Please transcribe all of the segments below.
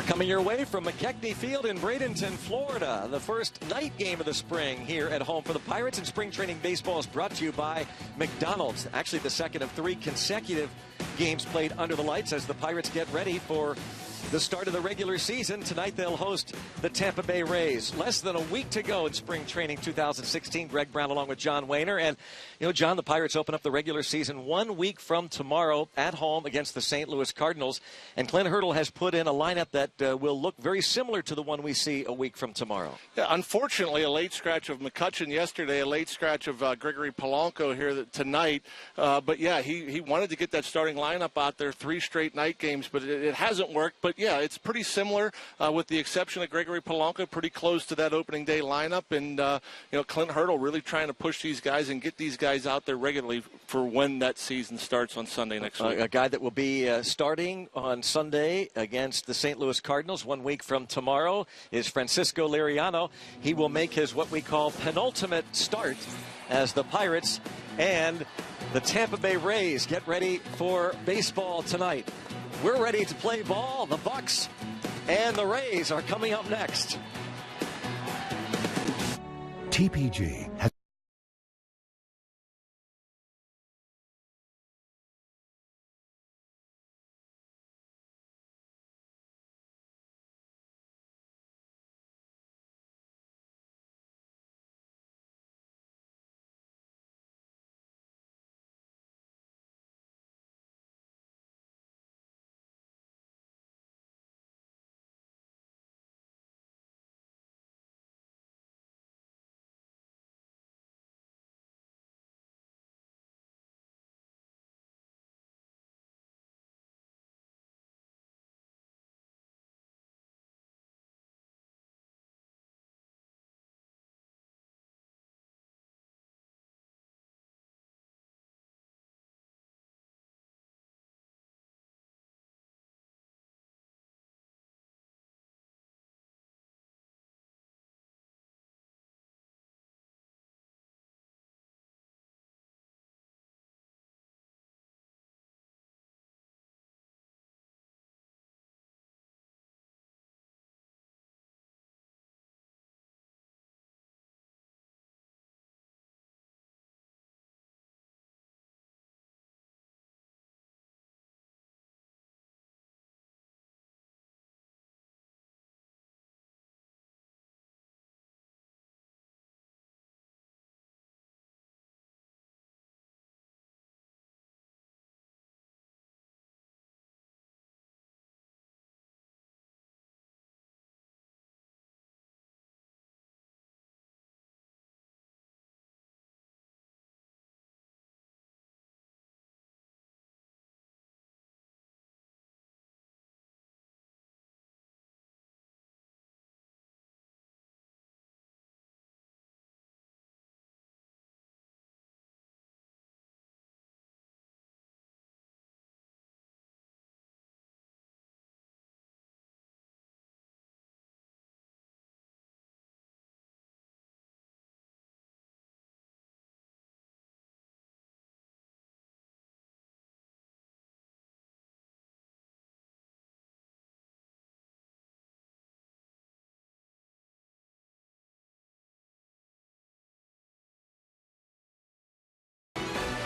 We're coming your way from McKechnie Field in Bradenton, Florida. The first night game of the spring here at home for the Pirates. And spring training baseball is brought to you by McDonald's. Actually, the second of 3 consecutive games played under the lights as the Pirates get ready for the start of the regular season. Tonight they'll host the Tampa Bay Rays. Less than a week to go in spring training 2016. Greg Brown along with John Wehner. And, you know, John, the Pirates open up the regular season 1 week from tomorrow at home against the St. Louis Cardinals. And Clint Hurdle has put in a lineup that will look very similar to the one we see a week from tomorrow. Yeah, unfortunately, a late scratch of McCutchen yesterday, a late scratch of Gregory Polanco here tonight. But, yeah, he wanted to get that starting lineup out there, 3 straight night games, but it hasn't worked. But, yeah, it's pretty similar with the exception of Gregory Polanco, pretty close to that opening day lineup. And, you know, Clint Hurdle really trying to push these guys and get these guys out there regularly for when that season starts on Sunday next week. A guy that will be starting on Sunday against the St. Louis Cardinals 1 week from tomorrow is Francisco Liriano. He will make his what we call penultimate start as the Pirates and the Tampa Bay Rays get ready for baseball tonight. We're ready to play ball. The Bucks and the Rays are coming up next. TPG has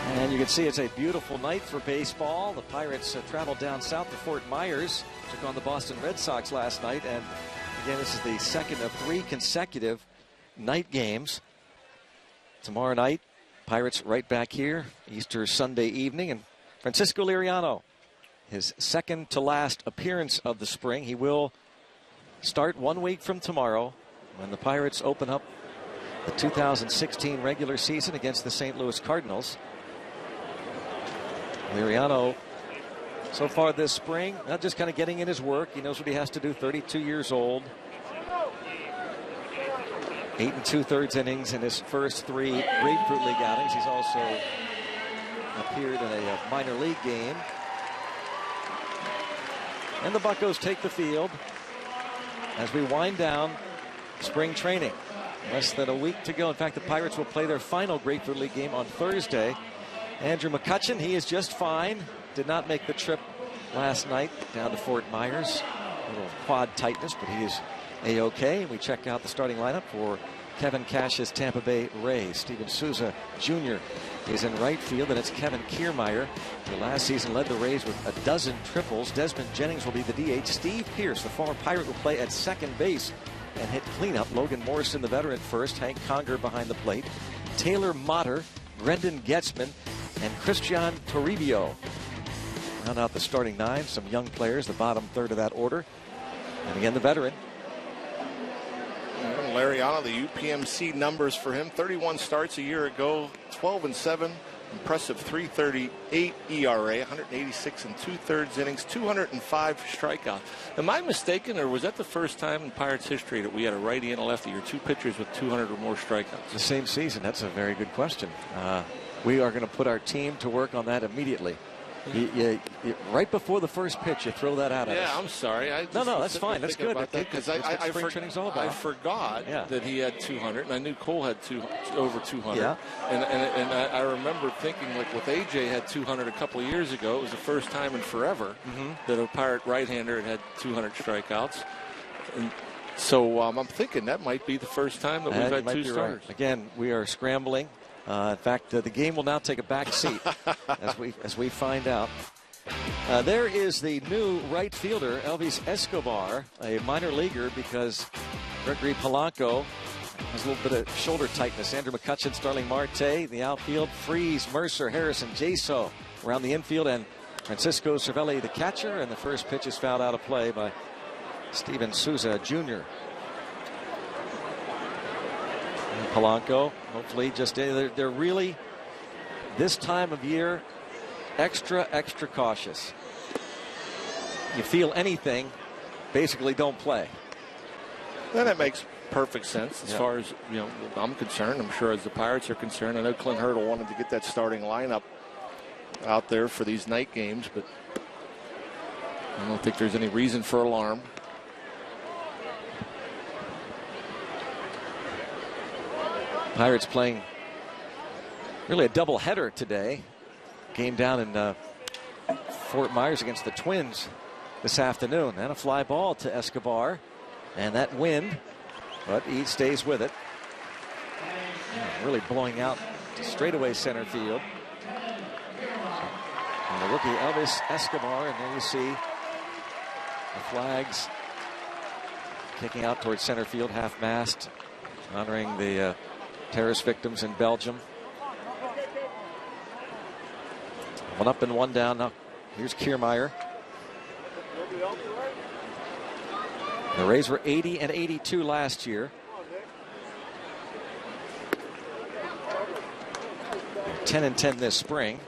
And you can see it's a beautiful night for baseball. The Pirates traveled down south to Fort Myers, took on the Boston Red Sox last night. And again, this is the second of 3 consecutive night games. Tomorrow night, Pirates right back here, Easter Sunday evening. And Francisco Liriano, his second to last appearance of the spring. He will start 1 week from tomorrow when the Pirates open up the 2016 regular season against the St. Louis Cardinals. Liriano, so far this spring, not just kind of getting in his work. He knows what he has to do, 32 years old. 8 2/3 innings in his first 3 Grapefruit League outings. He's also appeared in a minor league game. And the Buccos take the field as we wind down spring training. Less than a week to go. In fact, the Pirates will play their final Grapefruit League game on Thursday. Andrew McCutchen, he is just fine. Did not make the trip last night down to Fort Myers. A little quad tightness, but he is A-OK. And we check out the starting lineup for Kevin Cash's Tampa Bay Rays. Steven Souza Jr. is in right field, and it's Kevin Kiermaier, who last season led the Rays with a dozen triples. Desmond Jennings will be the DH. Steve Pearce, the former Pirate, will play at second base and hit cleanup. Logan Morrison, the veteran, first. Hank Conger behind the plate. Taylor Motter, Brendan Getzman, and Christian Toribio round out the starting nine. Some young players, the bottom third of that order. And again, the veteran. Lariano, the UPMC numbers for him: 31 starts a year ago, 12-7, impressive 3.38 ERA, 186 2/3 innings, 205 strikeouts. Am I mistaken, or was that the first time in Pirates history that we had a righty and a lefty, or two pitchers with 200 or more strikeouts? The same season. That's a very good question. We are going to put our team to work on that immediately. Right before the first pitch, you throw that out at us. Yeah, I'm sorry. No, that's fine. That's good. Because I forgot that he had 200, and I knew Cole had over 200. Yeah. And I remember thinking, like, with AJ had 200 a couple of years ago. It was the first time in forever that a Pirate right-hander had 200 strikeouts. And so I'm thinking that might be the first time that we've had two starters. Right. Again, we are scrambling. In fact, the game will now take a back seat as we find out. There is the new right fielder, Elvis Escobar, a minor leaguer, because Gregory Polanco has a little bit of shoulder tightness. Andrew McCutchen, Starling Marte in the outfield. Freese, Mercer, Harrison, Jaso around the infield, and Francisco Cervelli, the catcher. And the first pitch is fouled out of play by Steven Souza Jr. Polanco, hopefully, they're really, this time of year, extra cautious. You feel anything, basically don't play. And that makes perfect sense as far as I'm concerned. I'm sure as the Pirates are concerned. I know Clint Hurdle wanted to get that starting lineup out there for these night games, but I don't think there's any reason for alarm. Pirates playing really a doubleheader today. Game down in Fort Myers against the Twins this afternoon. And a fly ball to Escobar. And that wind, but he stays with it. Really blowing out to straightaway center field. And the rookie Elvis Escobar, and there you see the flags kicking out towards center field, half-mast, honoring the terrorist victims in Belgium. One up and one down. Now here's Kiermaier. The Rays were 80 and 82 last year. 10 and 10 this spring.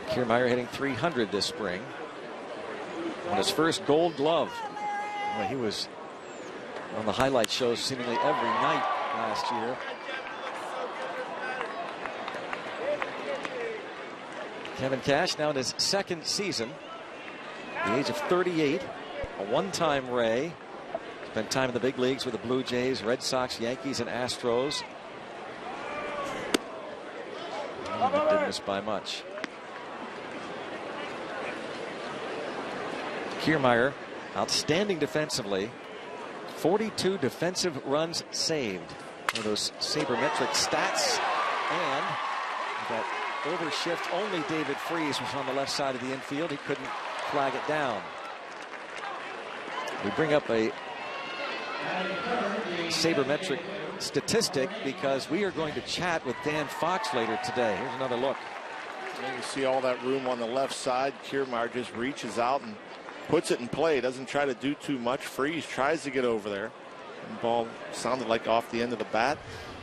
Kiermaier hitting 300 this spring. On his first Gold Glove. Well, he was on the highlight shows seemingly every night last year. Kevin Cash now in his second season, at the age of 38, a one-time Ray. Spent time in the big leagues with the Blue Jays, Red Sox, Yankees, and Astros. Didn't miss by much. Kiermaier, outstanding defensively. 42 defensive runs saved. One of those sabermetric stats. And that overshift, only David Freese was on the left side of the infield. He couldn't flag it down. We bring up a sabermetric statistic because we are going to chat with Dan Fox later today. Here's another look. And you see all that room on the left side. Kiermaier just reaches out and puts it in play. Doesn't try to do too much. Freese tries to get over there. And ball sounded like off the end of the bat.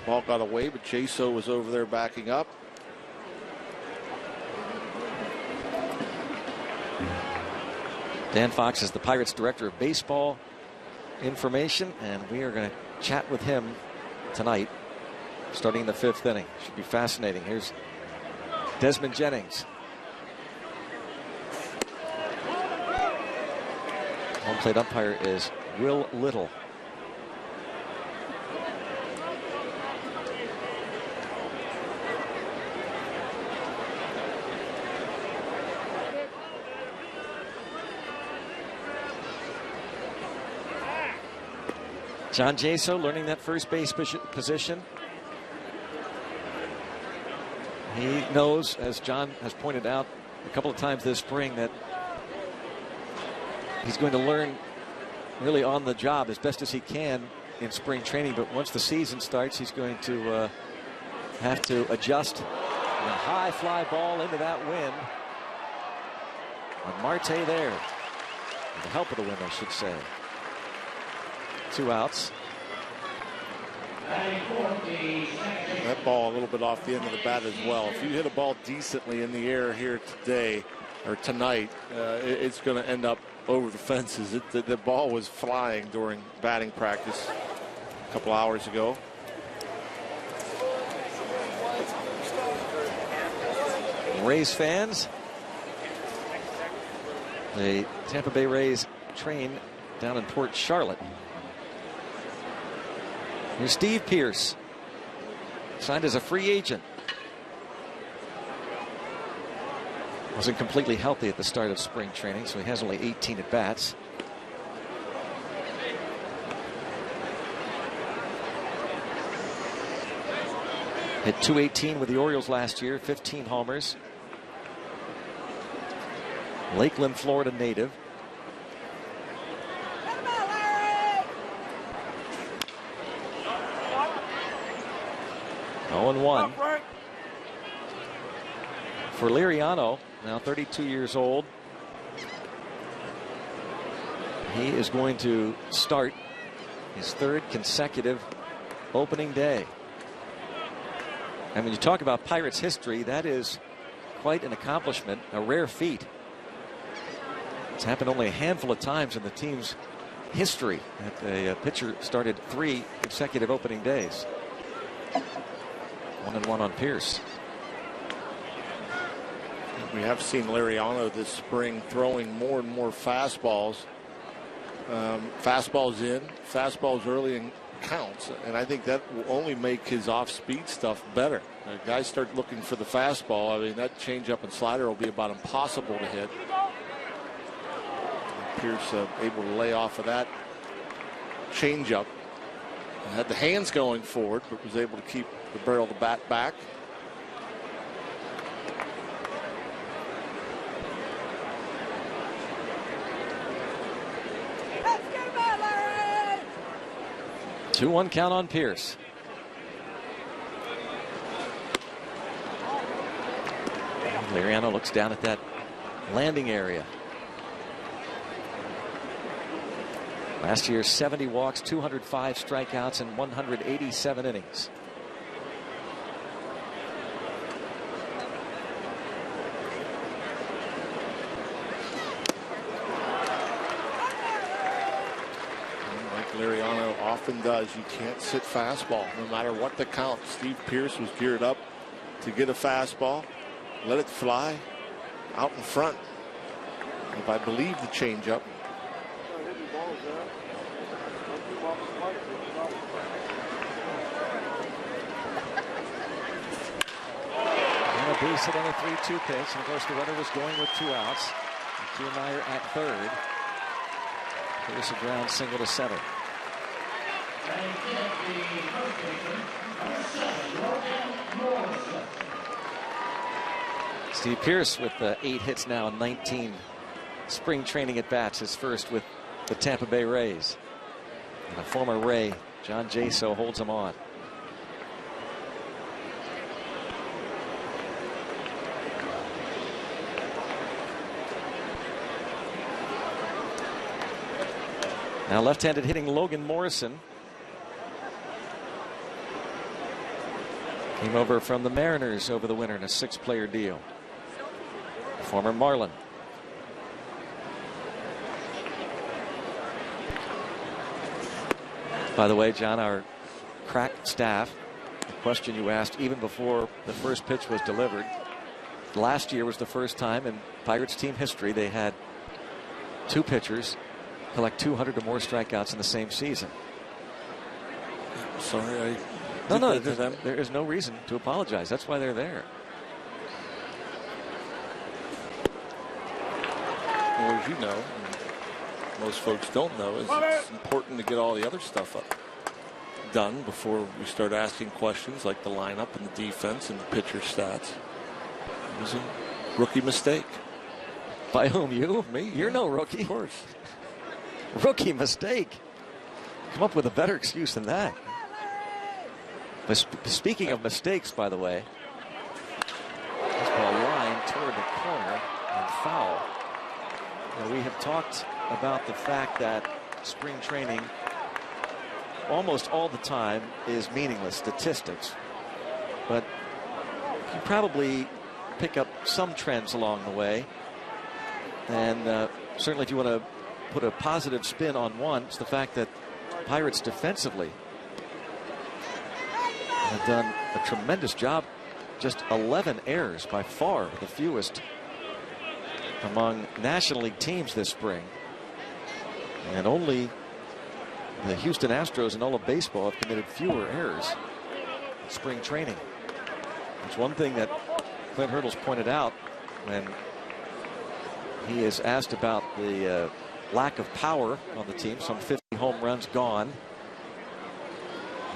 Ball got away, but Jaso was over there backing up. Dan Fox is the Pirates Director of Baseball Information, and we are going to chat with him tonight, starting the fifth inning. Should be fascinating. Here's Desmond Jennings. Home plate umpire is Will Little. John Jaso learning that first base position. He knows, as John has pointed out a couple of times this spring, that he's going to learn really on the job as best as he can in spring training. But once the season starts, he's going to have to adjust. And a high fly ball into that wind. On Marte there. With the help of the wind, I should say. 2 outs. That ball a little bit off the end of the bat as well. If you hit a ball decently in the air here today or tonight, it's going to end up over the fences. The ball was flying during batting practice a couple hours ago. Rays fans, the Tampa Bay Rays train down in Port Charlotte. Here's Steve Pearce, signed as a free agent. Wasn't completely healthy at the start of spring training, so he has only 18 at bats. Hit .218 with the Orioles last year, 15 homers. Lakeland, Florida native. Oh, 1 for Liriano, now 32 years old. He is going to start his 3rd consecutive opening day. And when you talk about Pirates history, that is quite an accomplishment, a rare feat. It's happened only a handful of times in the team's history that a pitcher started 3 consecutive opening days. 1-1 on Pearce. We have seen Liriano this spring throwing more and more fastballs. Fastballs in, fastballs early in counts, and I think that will only make his off-speed stuff better. Guys start looking for the fastball. I mean, that changeup and slider will be about impossible to hit. Pearce able to lay off of that changeup. Had the hands going forward, but was able to keep the barrel of the bat back. Two 2-1 count on Pearce. Liriano looks down at that landing area. Last year, 70 walks, 205 strikeouts, and 187 innings. Like Liriano often does, you can't sit fastball, no matter what the count. Steve Pearce was geared up to get a fastball, let it fly out in front. If I believe the changeup. Base hit on a 3-2 pitch, and of course the runner was going with 2 outs. Kiermaier at third. Here's a ground single to center. Steve Pearce with 8 hits now and 19 spring training at bats. His first with the Tampa Bay Rays. And a former Ray, John Jaso, holds him on. Now left-handed hitting Logan Morrison. Came over from the Mariners over the winter in a 6-player deal. Former Marlin. By the way, John, our crack staff, the question you asked even before the first pitch was delivered. Last year was the first time in Pirates team history they had 2 pitchers collect 200 or more strikeouts in the same season. Sorry, no, there is no reason to apologize. That's why they're there. Well, as you know, most folks don't know is it's important to get all the other stuff done before we start asking questions like the lineup and the defense and the pitcher stats. It was a rookie mistake. By whom? You? Me? You're no rookie. Of course. Rookie mistake. Come up with a better excuse than that. But speaking of mistakes, by the way, this ball line toward the corner and foul. Now, we have talked about the fact that spring training almost all the time is meaningless statistics, but you probably pick up some trends along the way. And certainly if you want to put a positive spin on one, it's the fact that Pirates defensively have done a tremendous job. Just 11 errors, by far the fewest among National League teams this spring. And only the Houston Astros in all of baseball have committed fewer errors in spring training. It's one thing that Clint Hurdle's pointed out when he is asked about the lack of power on the team. Some 50 home runs gone,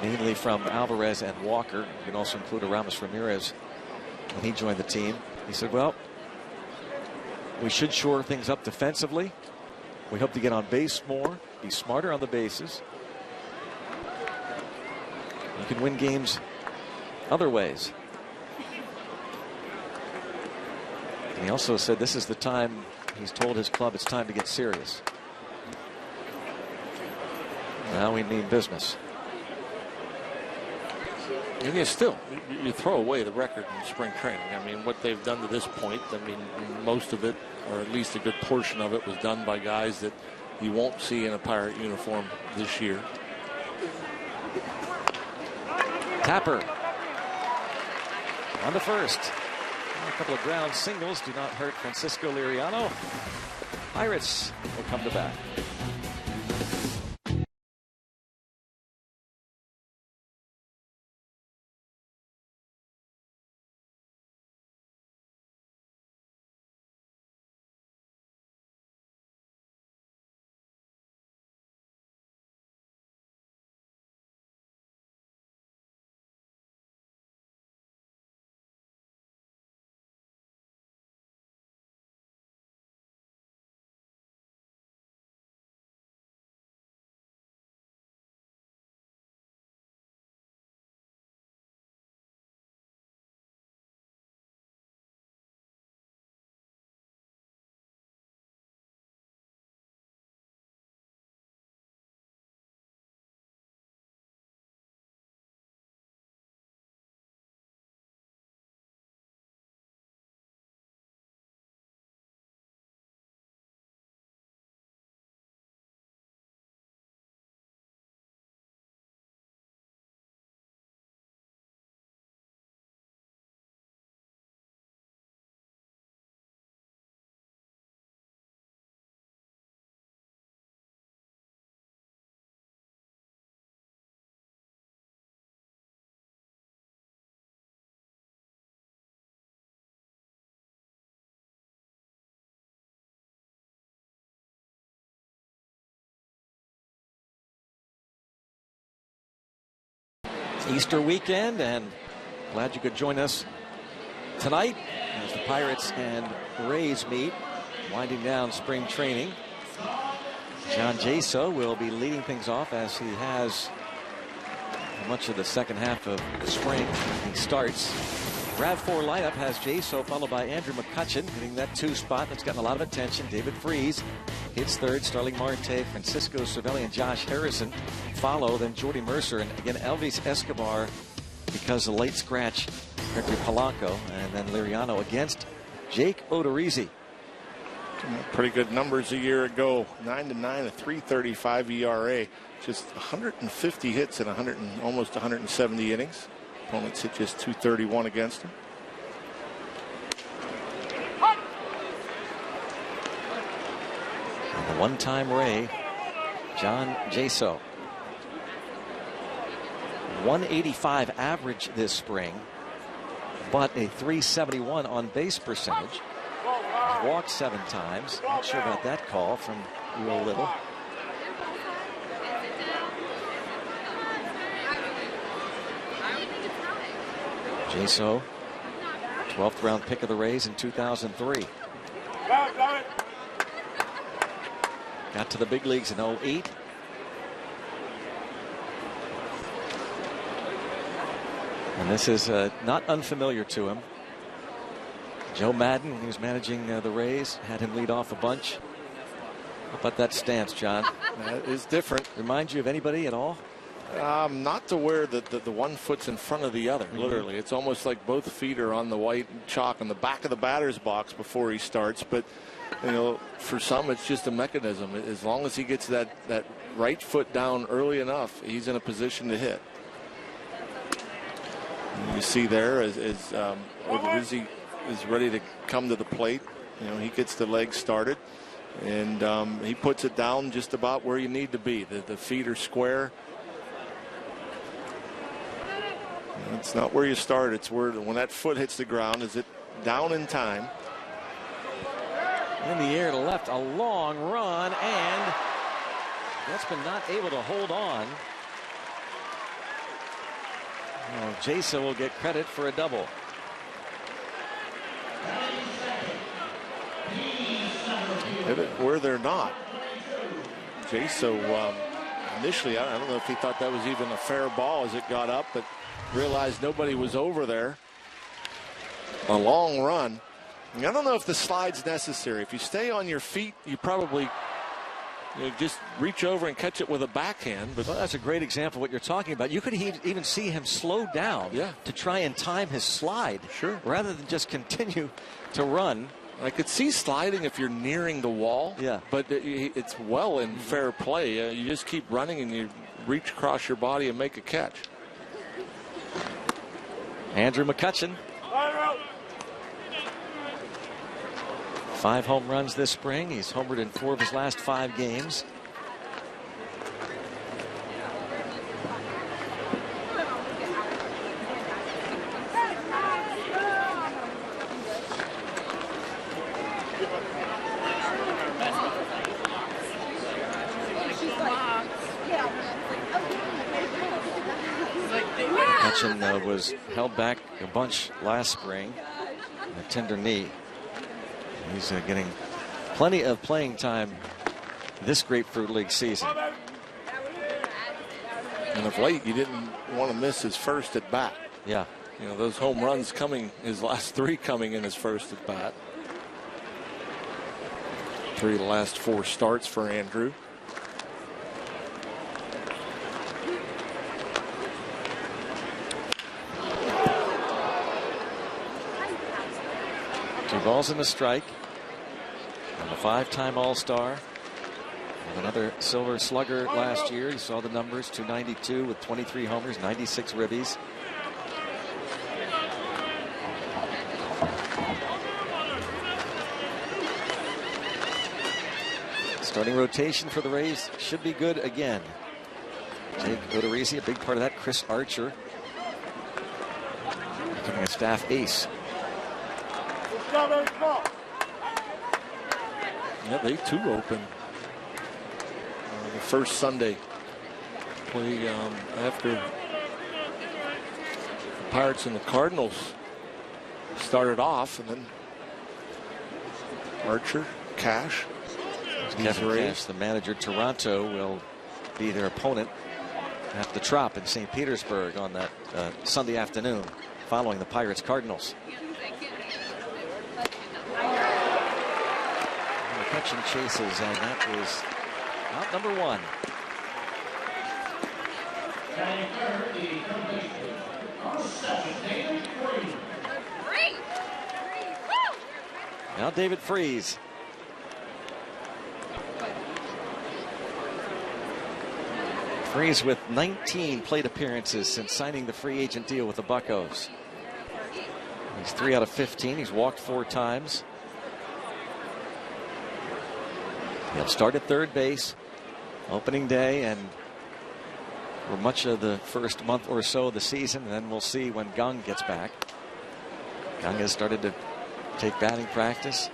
mainly from Alvarez and Walker. You can also include Aramis Ramirez when he joined the team. He said, well, we should shore things up defensively. We hope to get on base more, be smarter on the bases. You can win games other ways. And he also said this is the time, he's told his club it's time to get serious. Now we mean business. And yeah, still, you throw away the record in spring training. I mean, what they've done to this point, I mean, most of it, or at least a good portion of it, was done by guys that you won't see in a Pirate uniform this year. Tapper on the first. A couple of ground singles do not hurt Francisco Liriano. Pirates will come to bat. Easter weekend, and glad you could join us tonight as the Pirates and Rays meet, winding down spring training. John Jaso will be leading things off, as he has much of the second half of the spring. He starts. RAV4 lineup has Jaso followed by Andrew McCutchen hitting that 2 spot. That's gotten a lot of attention. David Freese hits third. Starling Marte, Francisco Cervelli, and Josh Harrison follow. Then Jordy Mercer, and again Elvis Escobar, because of the late scratch, Gregory Polanco, and then Liriano against Jake Odorizzi. Pretty good numbers a year ago. 9-9, a 3.35 ERA. Just 150 hits in almost 170 innings. Opponents hit just 231 against him. The one-time Ray, John Jaso. 185 average this spring, but a 371 on base percentage. Walked 7 times. Not sure about that call from real little. Jaso, 12th round pick of the Rays in 2003. Got to the big leagues in 08. And this is not unfamiliar to him. Joe Madden, when he was managing the Rays, had him lead off a bunch. How about that stance, John? That is different. Remind you of anybody at all? Not to where the one foot's in front of the other, literally. It's almost like both feet are on the white chalk on the back of the batter's box before he starts. But, you know, for some, it's just a mechanism. As long as he gets that right foot down early enough, he's in a position to hit. You see there as Rizzi is ready to come to the plate. You know, he gets the legs started, and he puts it down just about where you need to be. The feet are square. It's not where you start. It's where when that foot hits the ground. Is it down in time? In the air to left, a long run, and Gatsman not able to hold on. Well, Jason will get credit for a double. Hit it where they're not. Jason initially, I don't know if he thought that was even a fair ball as it got up, but realized nobody was over there. A long run. I don't know if the slide's necessary. If you stay on your feet, you probably just reach over and catch it with a backhand. But well, that's a great example of what you're talking about. You could even see him slow down to try and time his slide. Sure. Rather than just continue to run. I could see sliding if you're nearing the wall. Yeah. But it's well in fair play. You just keep running and you reach across your body and make a catch. Andrew McCutchen. 5 home runs this spring. He's homered in 4 of his last 5 games. McCutchen was held back a bunch last spring. A tender knee. He's getting plenty of playing time this Grapefruit League season. And of late, you didn't want to miss his first at bat. Yeah. You know, those home runs coming, his last 3 coming in his first at bat. 3 of the last 4 starts for Andrew. Two balls and a strike. And a 5-time All-Star. And another Silver Slugger last year. You saw the numbers, 292 with 23 homers, 96 ribbies. Starting rotation for the Rays should be good again. Jake Odorizzi, a big part of that. Chris Archer becoming a staff ace. Yeah, they too open the first Sunday play after the Pirates and the Cardinals started off, and then Archer, Cash. Kevin Cash, the manager. Toronto will be their opponent at the Trop in St. Petersburg on that Sunday afternoon following the Pirates Cardinals. McCutchen chases, and that was out number 1. Now David Freese. Freese with 19 plate appearances since signing the free agent deal with the Buccos. He's 3 out of 15. He's walked 4 times. He'll start at third base opening day and for much of the first month or so of the season, and then we'll see when Gung gets back. Gung has started to take batting practice.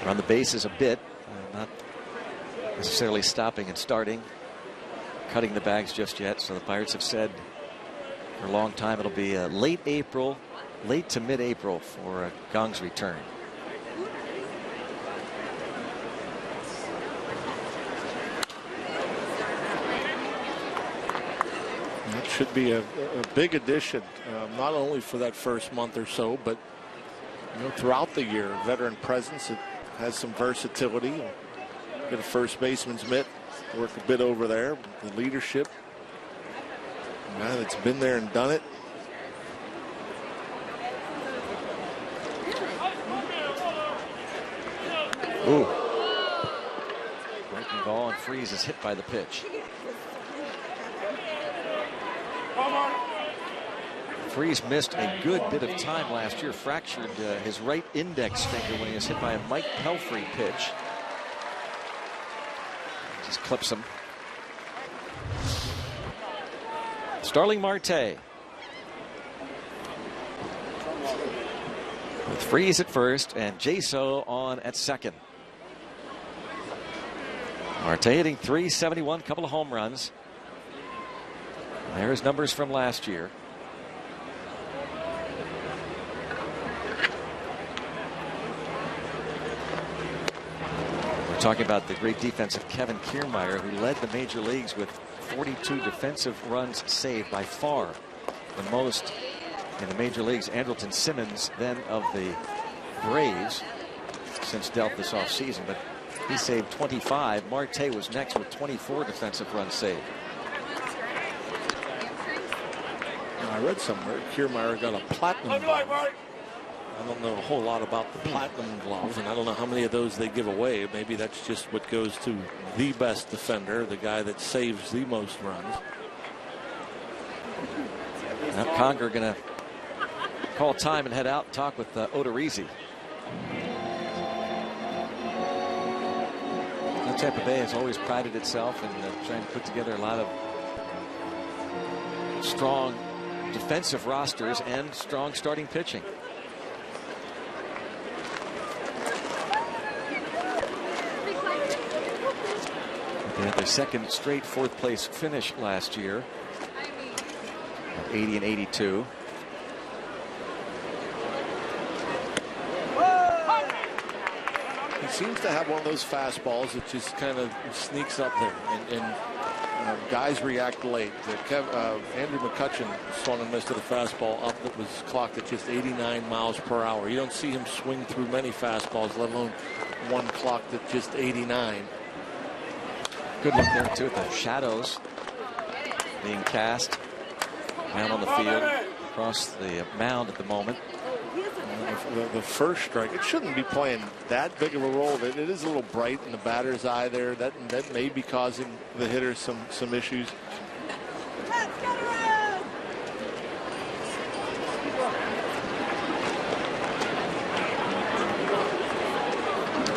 Run the bases a bit, not necessarily stopping and starting, cutting the bags just yet. So the Pirates have said for a long time it'll be late April, late to mid-April for Gong's return. That should be a big addition, not only for that first month or so, but throughout the year. Veteran presence, it has some versatility. Get a first baseman's mitt, work a bit over there. The leadership, a guy that's been there and done it. Ooh. Breaking ball, and Freese is hit by the pitch. Freese missed a good bit of time last year. Fractured his right index finger when he was hit by a Mike Pelfrey pitch. Just clips him. Starling Marte. With Freese at first and Jaso on at second. Marte hitting .371, couple of home runs. There's numbers from last year. We're talking about the great defense of Kevin Kiermaier, who led the major leagues with 42 defensive runs saved, by far the most in the major leagues. Andrelton Simmons, then of the Braves, since dealt this offseason, but he saved 25. Marte was next with 24 defensive runs saved. I read somewhere Kiermaier got a platinum glove. I don't know a whole lot about the platinum glove, and I don't know how many of those they give away. Maybe that's just what goes to the best defender, the guy that saves the most runs. Now Conger going to call time and head out and talk with Odorizzi. Tampa Bay has always prided itself in trying to put together a lot of strong defensive rosters and strong starting pitching. They had their second straight fourth place finish last year at 80 and 82. He seems to have one of those fastballs that just kind of sneaks up there, and guys react late. Andrew McCutchen swung and missed at a fastball up that was clocked at just 89 miles per hour. You don't see him swing through many fastballs, let alone one clocked at just 89. Good look there too at the shadows being cast down on the field across the mound at the moment. The first strike, it shouldn't be playing that big of a role. It is a little bright in the batter's eye there. That may be causing the hitter some issues.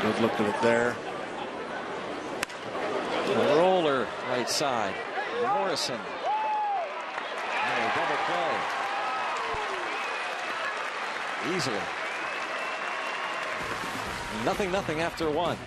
Good look at it there. A roller right side. Morrison. And a double play. Easily. Nothing after one.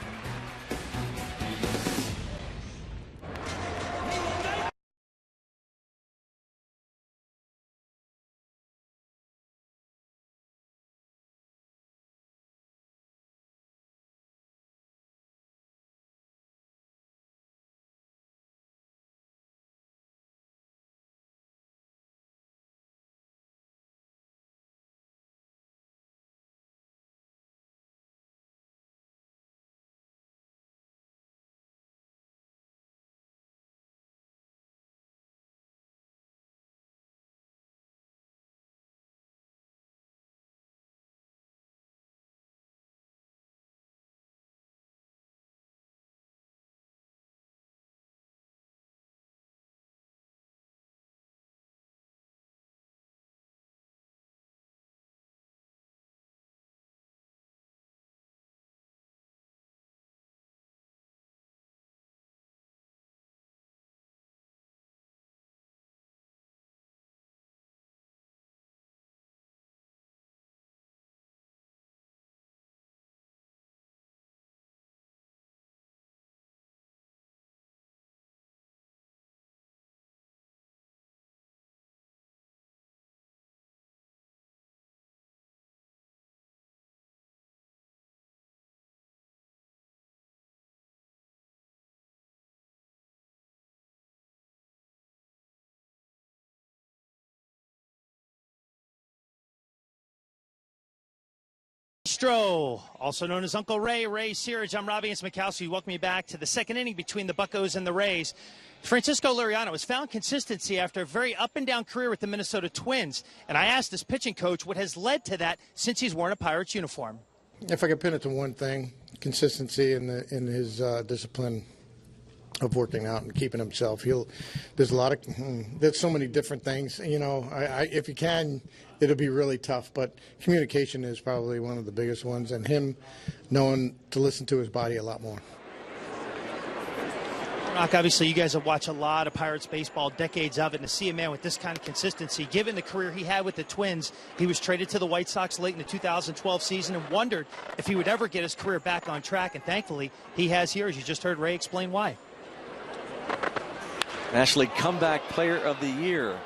Maestro, also known as Uncle Ray Searage. I'm Robbie Smikowski. Welcome you back to the second inning between the Buccos and the Rays. Francisco Liriano has found consistency after a very up-and-down career with the Minnesota Twins. And I asked his pitching coach what has led to that since he's worn a Pirates uniform. If I could pin it to one thing, consistency in his discipline of working out and keeping himself. There's so many different things. You know, if you can, it'll be really tough. But communication is probably one of the biggest ones, and him knowing to listen to his body a lot more. Rock, obviously you guys have watched a lot of Pirates baseball, decades of it, and to see a man with this kind of consistency, given the career he had with the Twins, he was traded to the White Sox late in the 2012 season and wondered if he would ever get his career back on track, and thankfully he has here, as you just heard Ray explain why. National League Comeback Player of the Year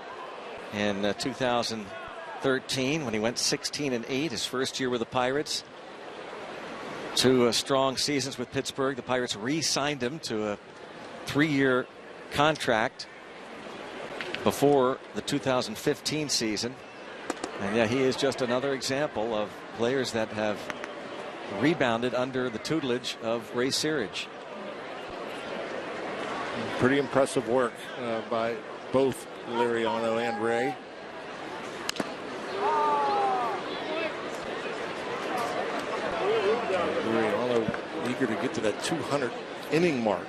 in 2013 when he went 16-8, his first year with the Pirates. 2 strong seasons with Pittsburgh. The Pirates re-signed him to a 3-year contract before the 2015 season. And yeah, he is just another example of players that have rebounded under the tutelage of Ray Searage. Pretty impressive work by both Liriano and Ray. Liriano eager to get to that 200 inning mark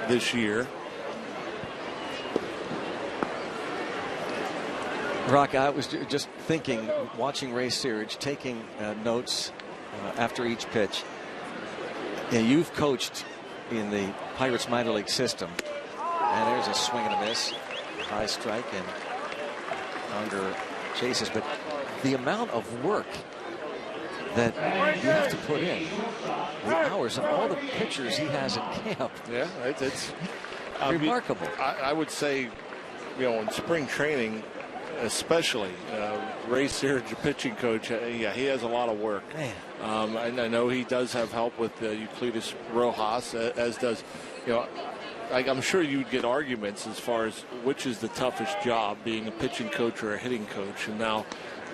this year. Rock, I was just thinking, watching Ray Searage, taking notes after each pitch. Yeah, you've coached in the Pirates minor league system, and there's a swing and a miss, high strike, and Unger chases. But the amount of work that you have to put in, the hours, and all the pitchers he has in camp. Yeah, it's remarkable. I would say, you know, in spring training, especially, Ray Searage, the pitching coach, yeah, he has a lot of work. And I know he does have help with Euclides Rojas, as does, you know, I'm sure you'd get arguments as far as which is the toughest job, being a pitching coach or a hitting coach. And now,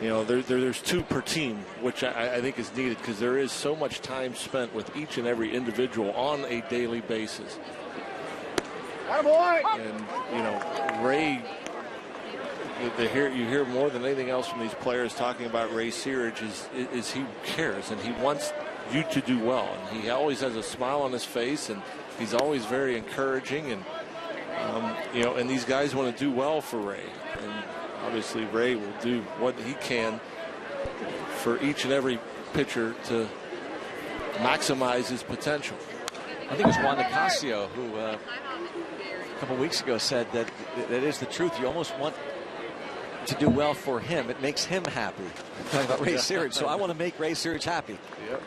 you know, there's 2 per team, which I think is needed because there is so much time spent with each and every individual on a daily basis. And, you know, Ray, you hear more than anything else from these players talking about Ray Searage is he cares and he wants you to do well. And he always has a smile on his face, and he's always very encouraging. And, you know, and these guys want to do well for Ray. And obviously Ray will do what he can for each and every pitcher to maximize his potential. I think it was Juan Nicasio who a couple weeks ago said that is the truth. You almost want to do well for him. It makes him happy. I'm talking about Ray Searage, so I want to make Ray Searage happy. Yep.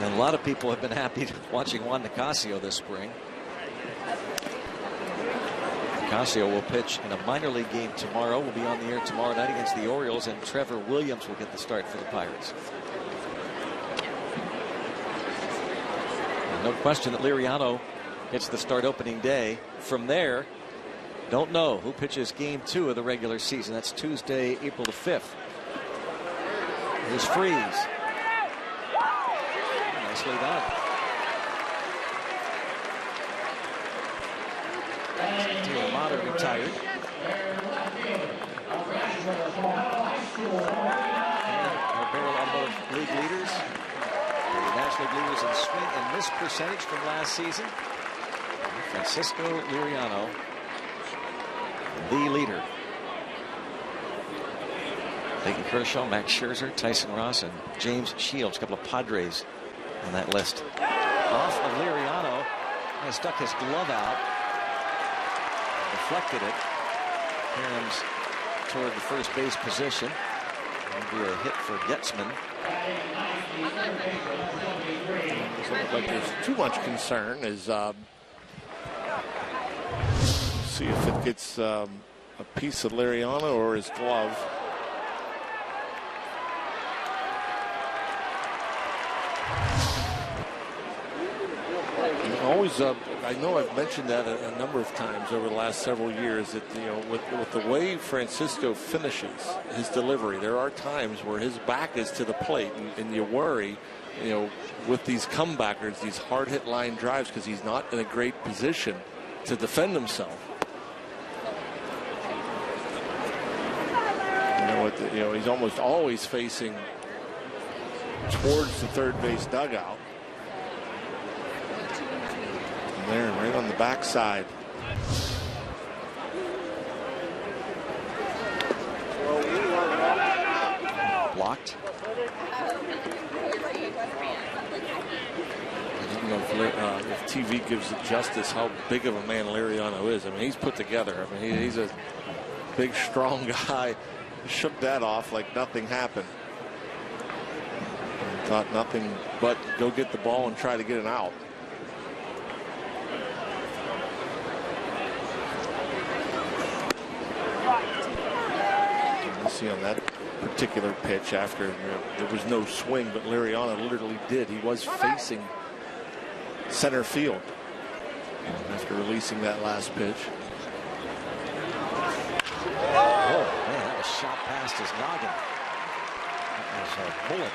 And a lot of people have been happy watching Juan Nicasio this spring. Nicasio will pitch in a minor league game tomorrow. Will be on the air tomorrow night against the Orioles, and Trevor Williams will get the start for the Pirates. And no question that Liriano gets the start opening day. From there, don't know who pitches game 2 of the regular season. That's Tuesday, April the 5th. Here's Freeze. Nicely done. Taylor Motter retired. Our Barrel Automotive League leaders. The National League leaders in swing and miss percentage from last season. Francisco Liriano, the leader. Clayton Kershaw, Max Scherzer, Tyson Ross, and James Shields. A couple of Padres on that list. Off of Liriano. He stuck his glove out. Deflected it. Turns toward the first base position. That'll be a hit for Getzman. Doesn't look like there's too much concern as see if it gets a piece of Liriano or his glove. Always, I know I've mentioned that a number of times over the last several years that, you know, with the way Francisco finishes his delivery, there are times where his back is to the plate, and you worry, you know, with these comebackers, these hard hit line drives, because he's not in a great position to defend himself. You know, he's almost always facing towards the third base dugout. And there, right on the backside. Blocked. I don't know if TV gives it justice how big of a man Liriano is. I mean, he's put together. I mean, he's a big, strong guy. Shook that off like nothing happened. And thought nothing but go get the ball and try to get it out. You see on that particular pitch, after, you know, there was no swing, but Liriano literally did. He was facing center field after releasing that last pitch. Oh, man, that was shot past his noggin. That was a bullet.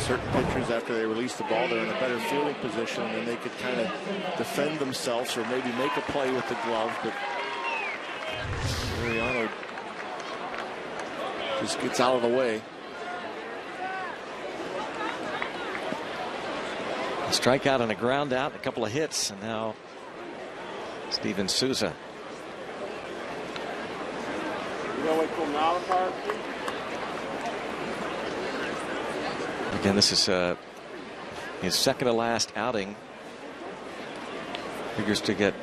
Certain pitchers, after they release the ball, they're in a better fielding position, and they could kind of defend themselves or maybe make a play with the glove. But Liriano just gets out of the way. A strikeout and a ground out, a couple of hits, and now Steven Souza. Again, this is his second to last outing. Figures to get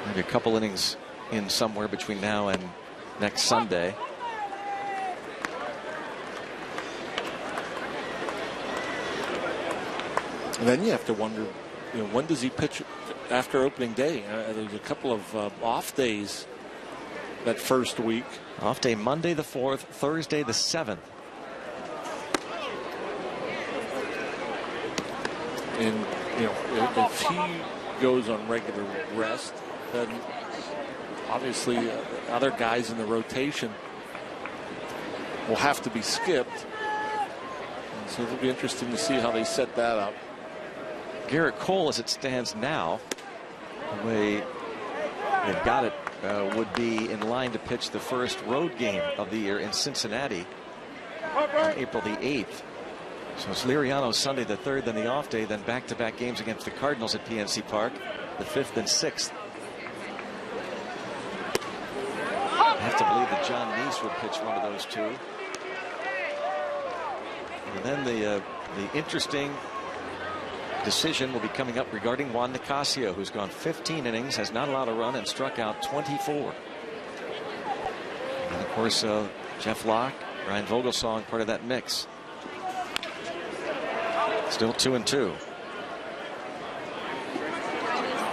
maybe a couple innings in somewhere between now and next Sunday. And then you have to wonder, you know, when does he pitch after opening day? There's a couple of off days that first week. Off day Monday the 4th, Thursday the 7th. And, you know, if he goes on regular rest, then obviously other guys in the rotation will have to be skipped. And so it'll be interesting to see how they set that up. Garrett Cole, as it stands now, the way they've got it, would be in line to pitch the first road game of the year in Cincinnati on April the 8th. So it's Liriano Sunday the 3rd, then the off day, then back-to-back games against the Cardinals at PNC Park, the 5th and 6th. I have to believe that John Neese would pitch one of those two. And then the interesting decision will be coming up regarding Juan Nicasio, who's gone 15 innings, has not allowed a run, and struck out 24. And of course, Jeff Locke, Ryan Vogelsong, part of that mix. Still 2-2.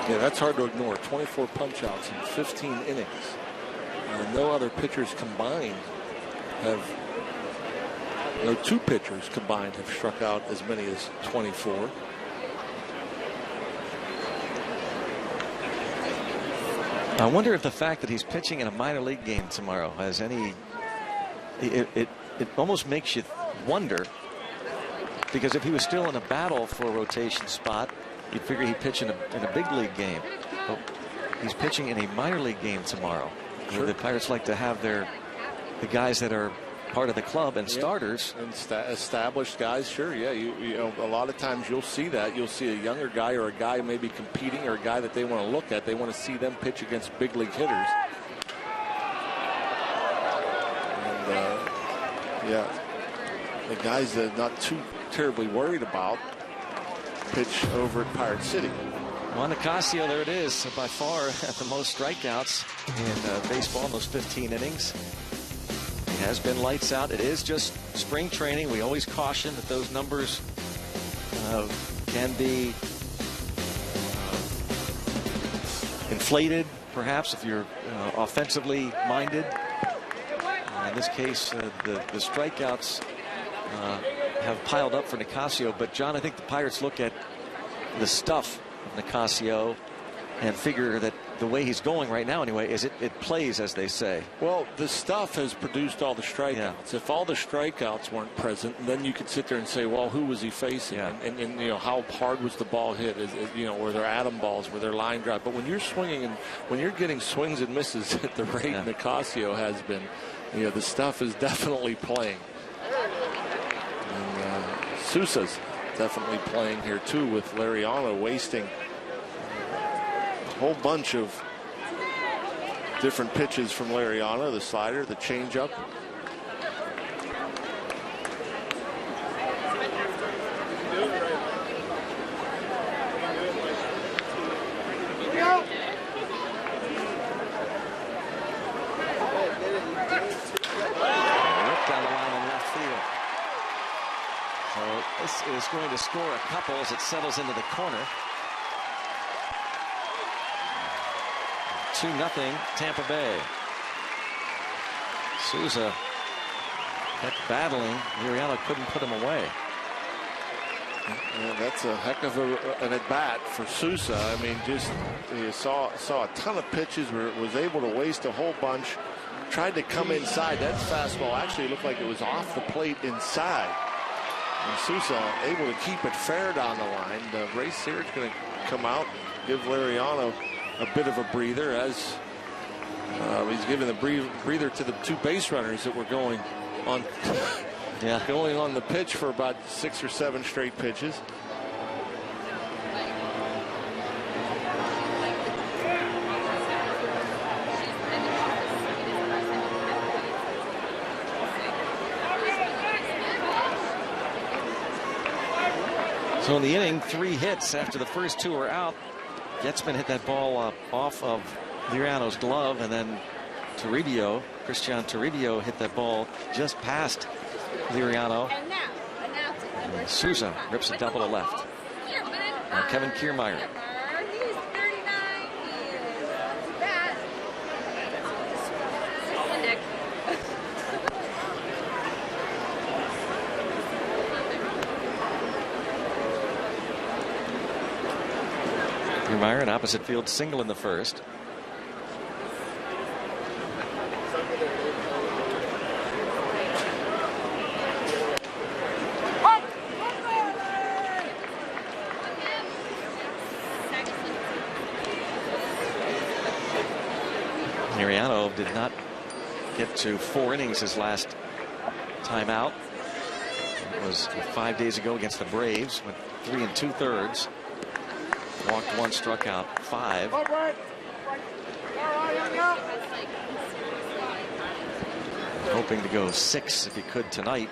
Yeah, that's hard to ignore. 24 punch-outs in 15 innings. No other pitchers combined have, no two pitchers combined have struck out as many as 24. I wonder if the fact that he's pitching in a minor league game tomorrow has any, it almost makes you wonder, because if he was still in a battle for a rotation spot, you'd figure he'd pitch in a big league game. But he's pitching in a minor league game tomorrow. Sure. The Pirates like to have the guys that are part of the club and starters. And established guys, sure, yeah. You know, a lot of times you'll see that. You'll see a younger guy or a guy maybe competing or a guy that they want to look at. They want to see them pitch against big league hitters. And, yeah, the guys that not too terribly worried about pitch over at Pirate City. Juan Nicasio, there it is, by far the most strikeouts in baseball in those 15 innings. He has been lights out. It is just spring training. We always caution that those numbers can be inflated, perhaps, if you're offensively minded. In this case, the strikeouts have piled up for Nicasio. But, John, I think the Pirates look at the stuff of Nicasio and figure that the way he's going right now anyway is it plays, as they say. Well, the stuff has produced all the strikeouts. Yeah. If all the strikeouts weren't present, then you could sit there and say, well, who was he facing? Yeah. And you know, how hard was the ball hit? You know, were there atom balls? Were there line drive? But when you're swinging and when you're getting swings and misses at the rate Nicasio has been, you know, the stuff is definitely playing. And Sousa's definitely playing here too, with Lariano wasting a whole bunch of different pitches from Lariano, the slider, the changeup. This is going to score a couple as it settles into the corner. 2-0 Tampa Bay. Sousa kept battling. Liriano couldn't put him away. Yeah, that's a heck of an at-bat for Sousa. I mean, just you saw a ton of pitches, was able to waste a whole bunch. Tried to come inside. That fastball actually looked like it was off the plate inside. And Sousa able to keep it fair down the line. Ray Searage going to come out, give Lariano a bit of a breather as he's giving the breather to the two base runners that were going on going on the pitch for about 6 or 7 straight pitches. So in the inning, 3 hits after the first 2 are out. Getzman hit that ball off of Liriano's glove, and then Christian Toribio hit that ball just past Liriano. And Sousa rips a double to left. Now Kevin Kiermaier. Kiermaier, an opposite field single in the first. Liriano did not get to 4 innings his last time out. It was 5 days ago against the Braves, went 3 2/3. Walked 1, struck out 5. Hoping to go 6 if he could tonight.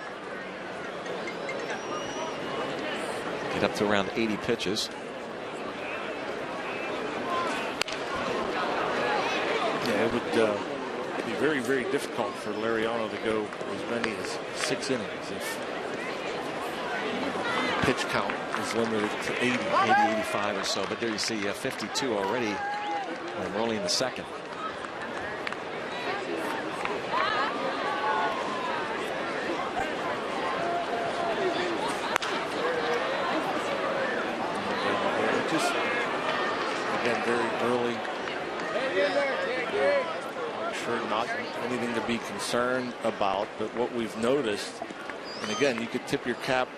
Get up to around 80 pitches. Yeah, it would be very, very difficult for Lariano to go as many as 6 innings if pitch count is limited to 80, 85 or so. But there you see 52 already. And we're only in the second. Just again very early. I'm sure not anything to be concerned about, but what we've noticed, and again, you could tip your cap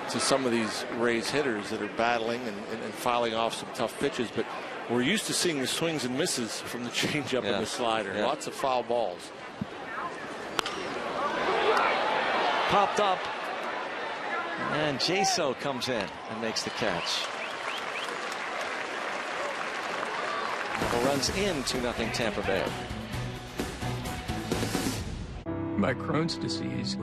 to some of these Rays hitters that are battling and filing off some tough pitches, but we're used to seeing the swings and misses from the changeup and the slider. Lots of foul balls. Popped up, and Jaso comes in and makes the catch. Runs in 2-0 Tampa Bay. My Crohn's disease.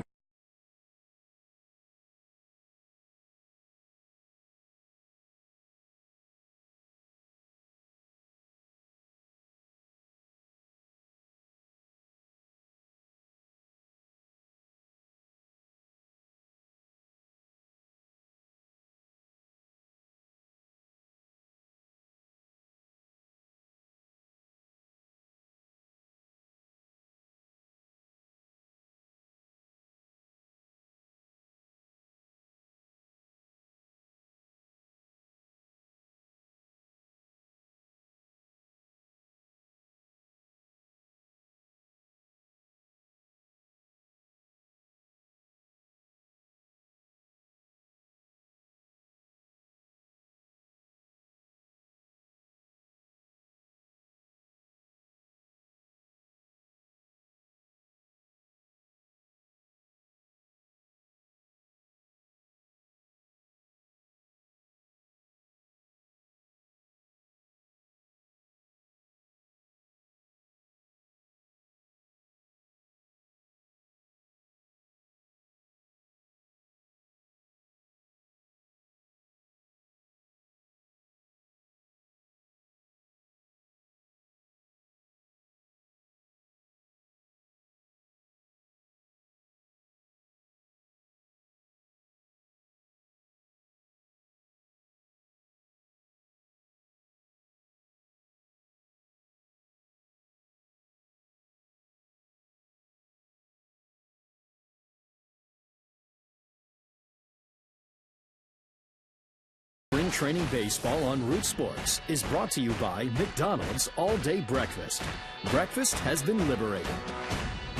training baseball on Root Sports is brought to you by McDonald's All-Day Breakfast. Breakfast has been liberated.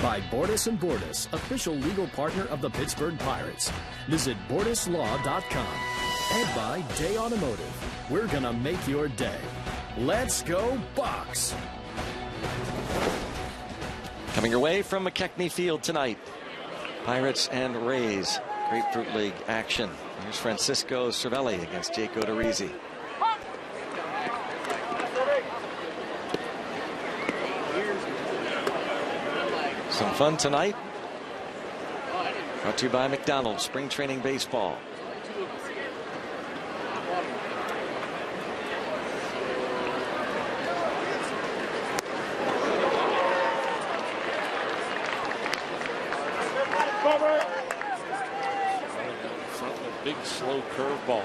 By Bordas & Bordas, official legal partner of the Pittsburgh Pirates. Visit BordasLaw.com. And by Day Automotive. We're gonna make your day. Let's go Bucks! Coming your way from McKechnie Field tonight, Pirates and Rays. Grapefruit League action. Here's Francisco Cervelli against Jake Odorizzi. Some fun tonight. Brought to you by McDonald's Spring Training Baseball. Big slow curveball.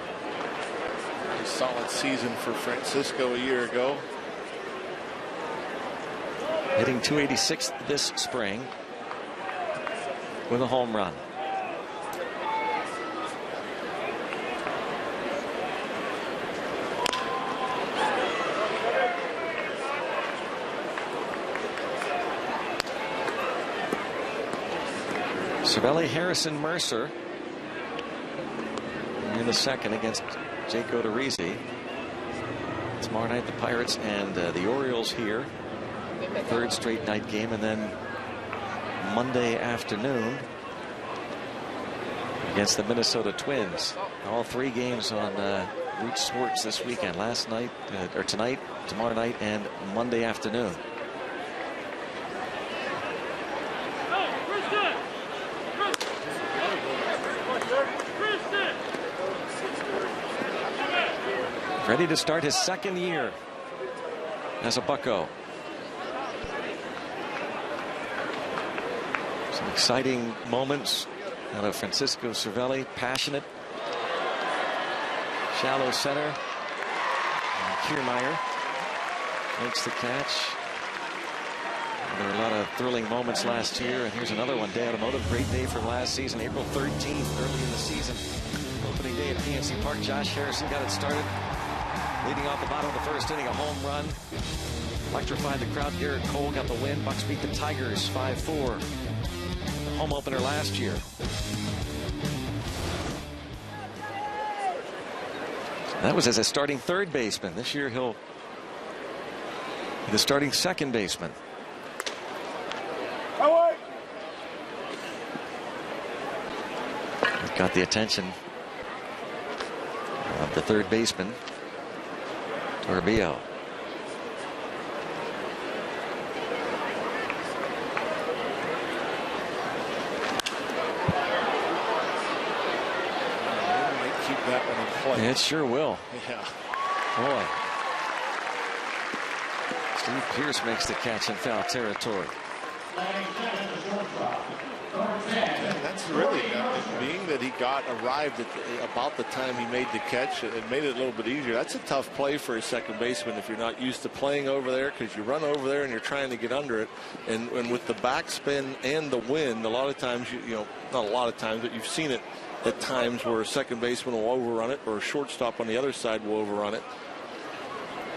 A solid season for Francisco a year ago. Hitting .286 this spring with a home run. Cervelli, Harrison, Mercer in the second against Jake Odorizzi. Tomorrow night the Pirates and the Orioles here. Third straight night game, and then Monday afternoon against the Minnesota Twins. All three games on Root Sports this weekend. Last night, or tonight, tomorrow night, and Monday afternoon. Ready to start his second year as a Bucco. Some exciting moments out of Francisco Cervelli. Passionate. Shallow center. And Kiermaier makes the catch. There were a lot of thrilling moments last year, and here's another one. Day Automotive, great day from last season, April 13th, early in the season. Opening day at PNC Park. Josh Harrison got it started. Leading off the bottom of the first inning, a home run. Electrified the crowd. Garrett Cole got the win. Bucks beat the Tigers 5-4. The home opener last year. That was as a starting third baseman. This year he'll be the starting second baseman. Got the attention of the third baseman, Toribio. Keep that one in play. It sure will. Yeah. Boy. Steve Pearce makes the catch in foul territory. That's really being that he arrived at about the time he made the catch. It made it a little bit easier. That's a tough play for a second baseman if you're not used to playing over there, because you run over there and you're trying to get under it. And with the backspin and the wind, a lot of times, you know, not a lot of times, but you've seen it at times where a second baseman will overrun it, or a shortstop on the other side will overrun it.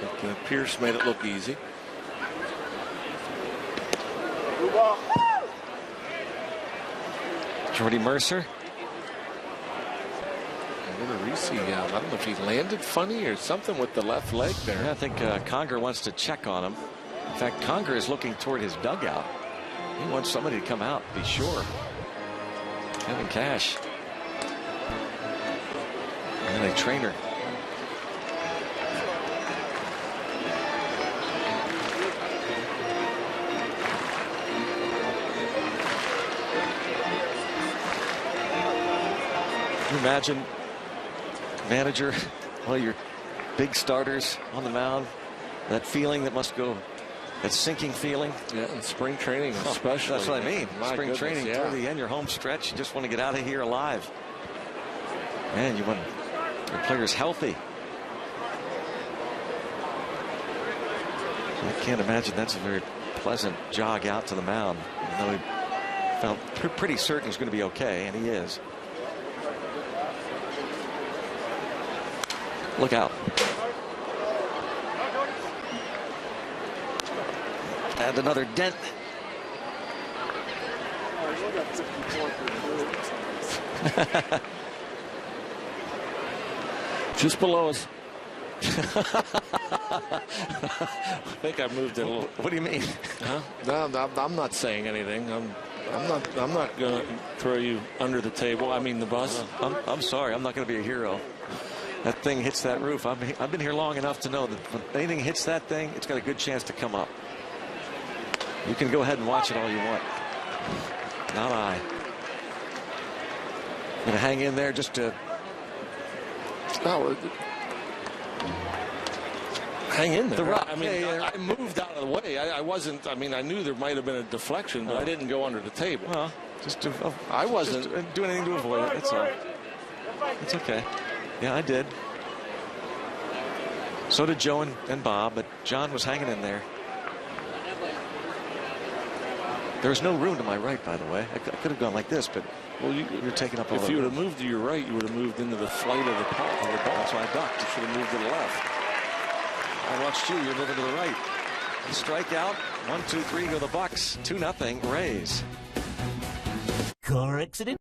But Pierce made it look easy. Jordy Mercer. I don't know if he landed funny or something with the left leg there. Yeah, I think Conger wants to check on him. In fact, Conger is looking toward his dugout. He wants somebody to come out, be sure. Kevin Cash. And a trainer. Can you imagine, manager, all your big starters on the mound, that feeling that must go, that sinking feeling? Yeah, in spring training especially. That's what I mean. My Spring goodness, training, yeah. toward the end, your home stretch, you just want to get out of here alive. Man, you want your players healthy. I can't imagine that's a very pleasant jog out to the mound, even though he felt pretty certain he's going to be okay, and he is. Look out. And another dent. Just below us. I think I moved it a little. What do you mean? Huh? No, I'm not saying anything. I'm not going to throw you under the table. I mean the bus. I'm sorry. I'm not going to be a hero. That thing hits that roof. I've been here long enough to know that when anything hits that thing, it's got a good chance to come up. You can go ahead and watch it all you want. Not I. I'm going to hang in there just to. Oh, hang in there. The rock. I mean, I moved out of the way. I wasn't. I mean, I knew there might have been a deflection, but I didn't go under the table. Well, just I wasn't doing anything to avoid it. That's all. It's okay. Yeah, I did. So did Joe and Bob, but John was hanging in there. There's no room to my right, by the way. I could have gone like this, but you're taking up a If you would have moved to your right, you would have moved into the flight of the ball. That's why I ducked. You should have moved to the left. I watched you. You're moving to the right. Strikeout. 1, 2, 3. Go the Bucks. 2-0 Rays. Car accident?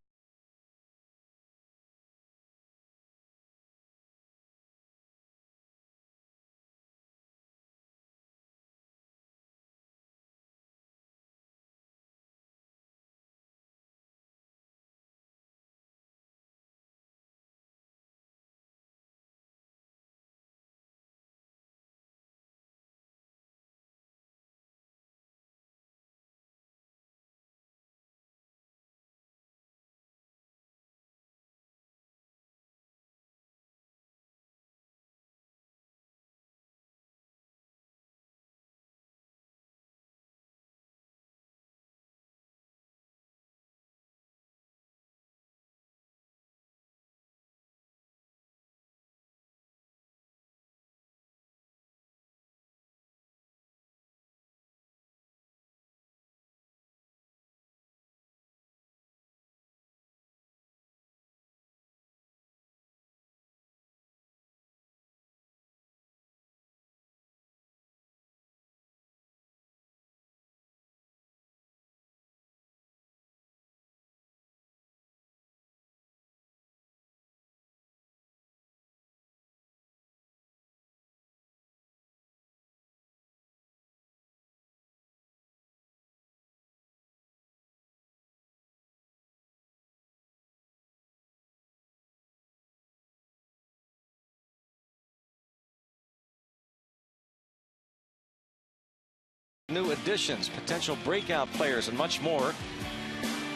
New additions, potential breakout players, and much more.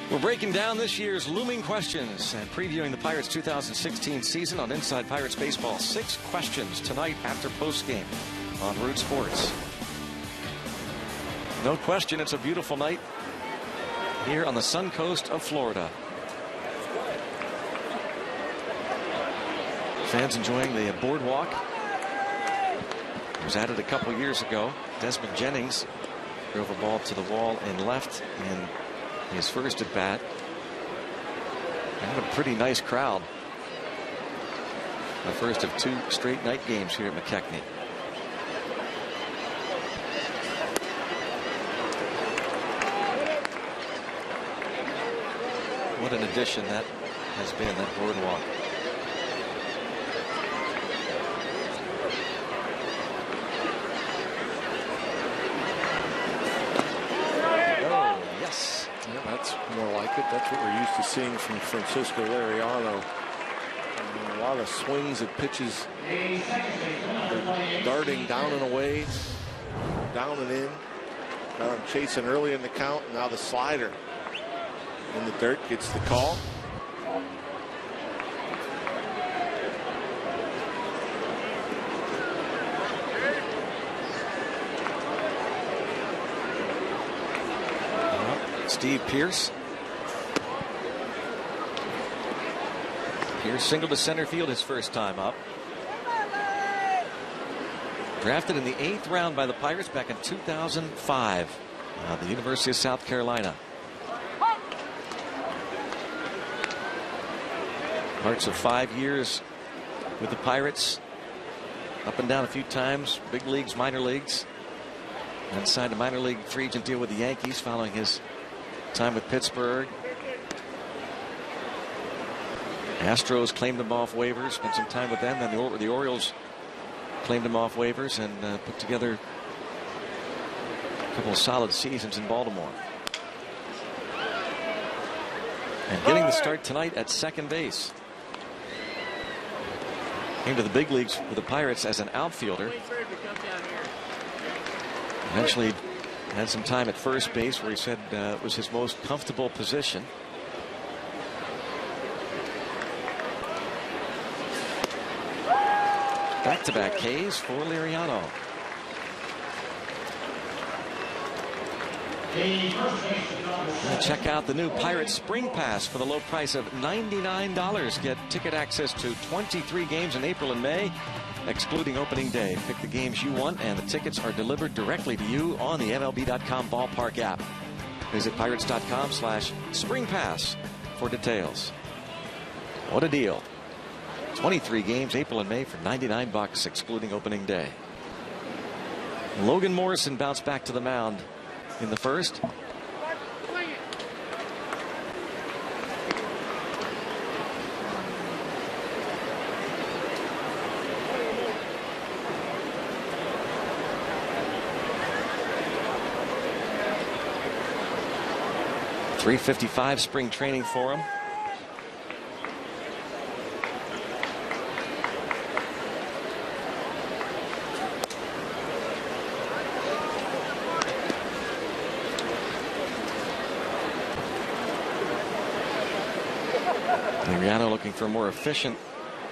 We're breaking down this year's looming questions and previewing the Pirates' 2016 season on Inside Pirates Baseball. 6 questions tonight after postgame on Root Sports. No question, it's a beautiful night here on the sun coast of Florida. Fans enjoying the boardwalk. It was added a couple years ago. Desmond Jennings drove a ball to the wall and left in his first at bat. And a pretty nice crowd. The first of 2 straight night games here at McKechnie. What an addition that has been, that boardwalk. That's more like it. That's what we're used to seeing from Francisco Liriano. A lot of swings and pitches. They're darting down and away, down and in. Got him chasing early in the count. Now the slider in the dirt gets the call. Steve Pearce. Pearce singled to center field his first time up. Drafted in the 8th round by the Pirates back in 2005. The University of South Carolina. Parts of 5 years with the Pirates. Up and down a few times, big leagues, minor leagues. And signed a minor league free agent deal with the Yankees following his time with Pittsburgh. Astros claimed him off waivers, spent some time with them. Then the Orioles claimed him off waivers and put together a couple of solid seasons in Baltimore. And getting the start tonight at second base. Came to the big leagues with the Pirates as an outfielder. Eventually had some time at first base where he said it was his most comfortable position. Back-to-back Ks for Liriano. Check out the new Pirates Spring Pass for the low price of $99. Get ticket access to 23 games in April and May, excluding opening day. Pick the games you want, and the tickets are delivered directly to you on the MLB.com ballpark app. Visit pirates.com/Spring Pass for details. What a deal. 23 games, April and May, for $99, excluding opening day. Logan Morrison bounced back to the mound in the first. .355 spring training for him. Liriano looking for a more efficient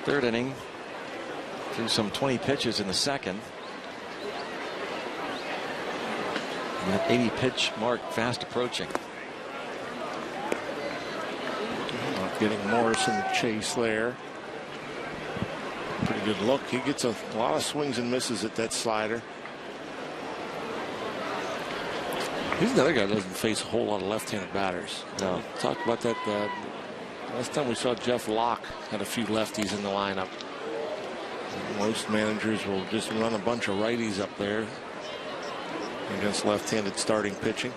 third inning. Threw some 20 pitches in the second. And that 80 pitch mark fast approaching. Getting Morrison the chase there. Pretty good look. He gets a lot of swings and misses at that slider. He's another guy that doesn't face a whole lot of left-handed batters. No. We talked about that last time we saw Jeff Locke had a few lefties in the lineup. Most managers will just run a bunch of righties up there against left-handed starting pitching.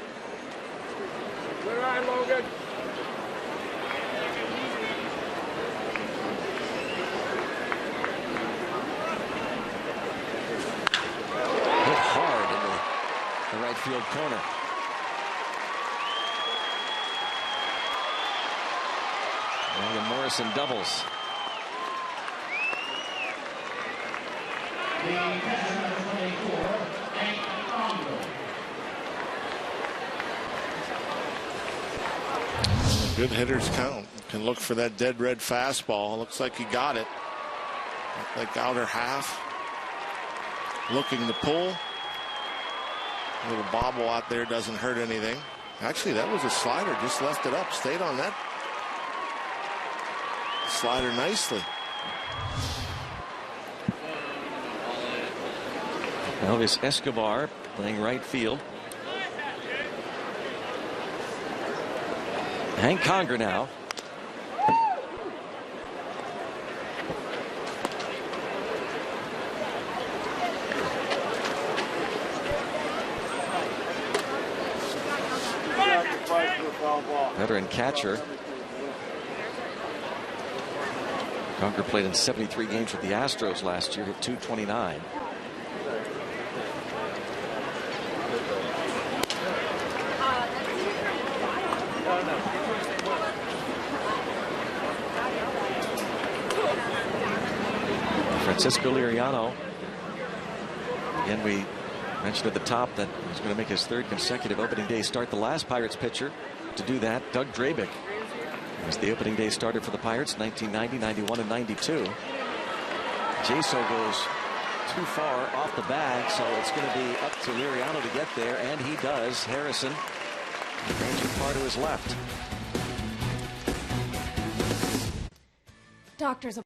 Good eye, Logan. Field corner. Logan Morrison doubles. Good hitters count. Can look for that dead red fastball. Looks like he got it. Like outer half. Looking to pull. A little bobble out there doesn't hurt anything. Actually, that was a slider. Just left it up. Stayed on that slider nicely. Elvis Escobar playing right field. Hank Conger now. Veteran catcher. Conger played in 73 games with the Astros last year, hit .229. Francisco Liriano. Again, we mentioned at the top that he's going to make his third consecutive opening day start. The last Pirates pitcher to do that, Doug Drabick, was the opening day starter for the Pirates, 1990, 91, and 92. Jaso goes too far off the bag, so it's going to be up to Liriano to get there, and he does. Harrison ranging far to his left. Doctors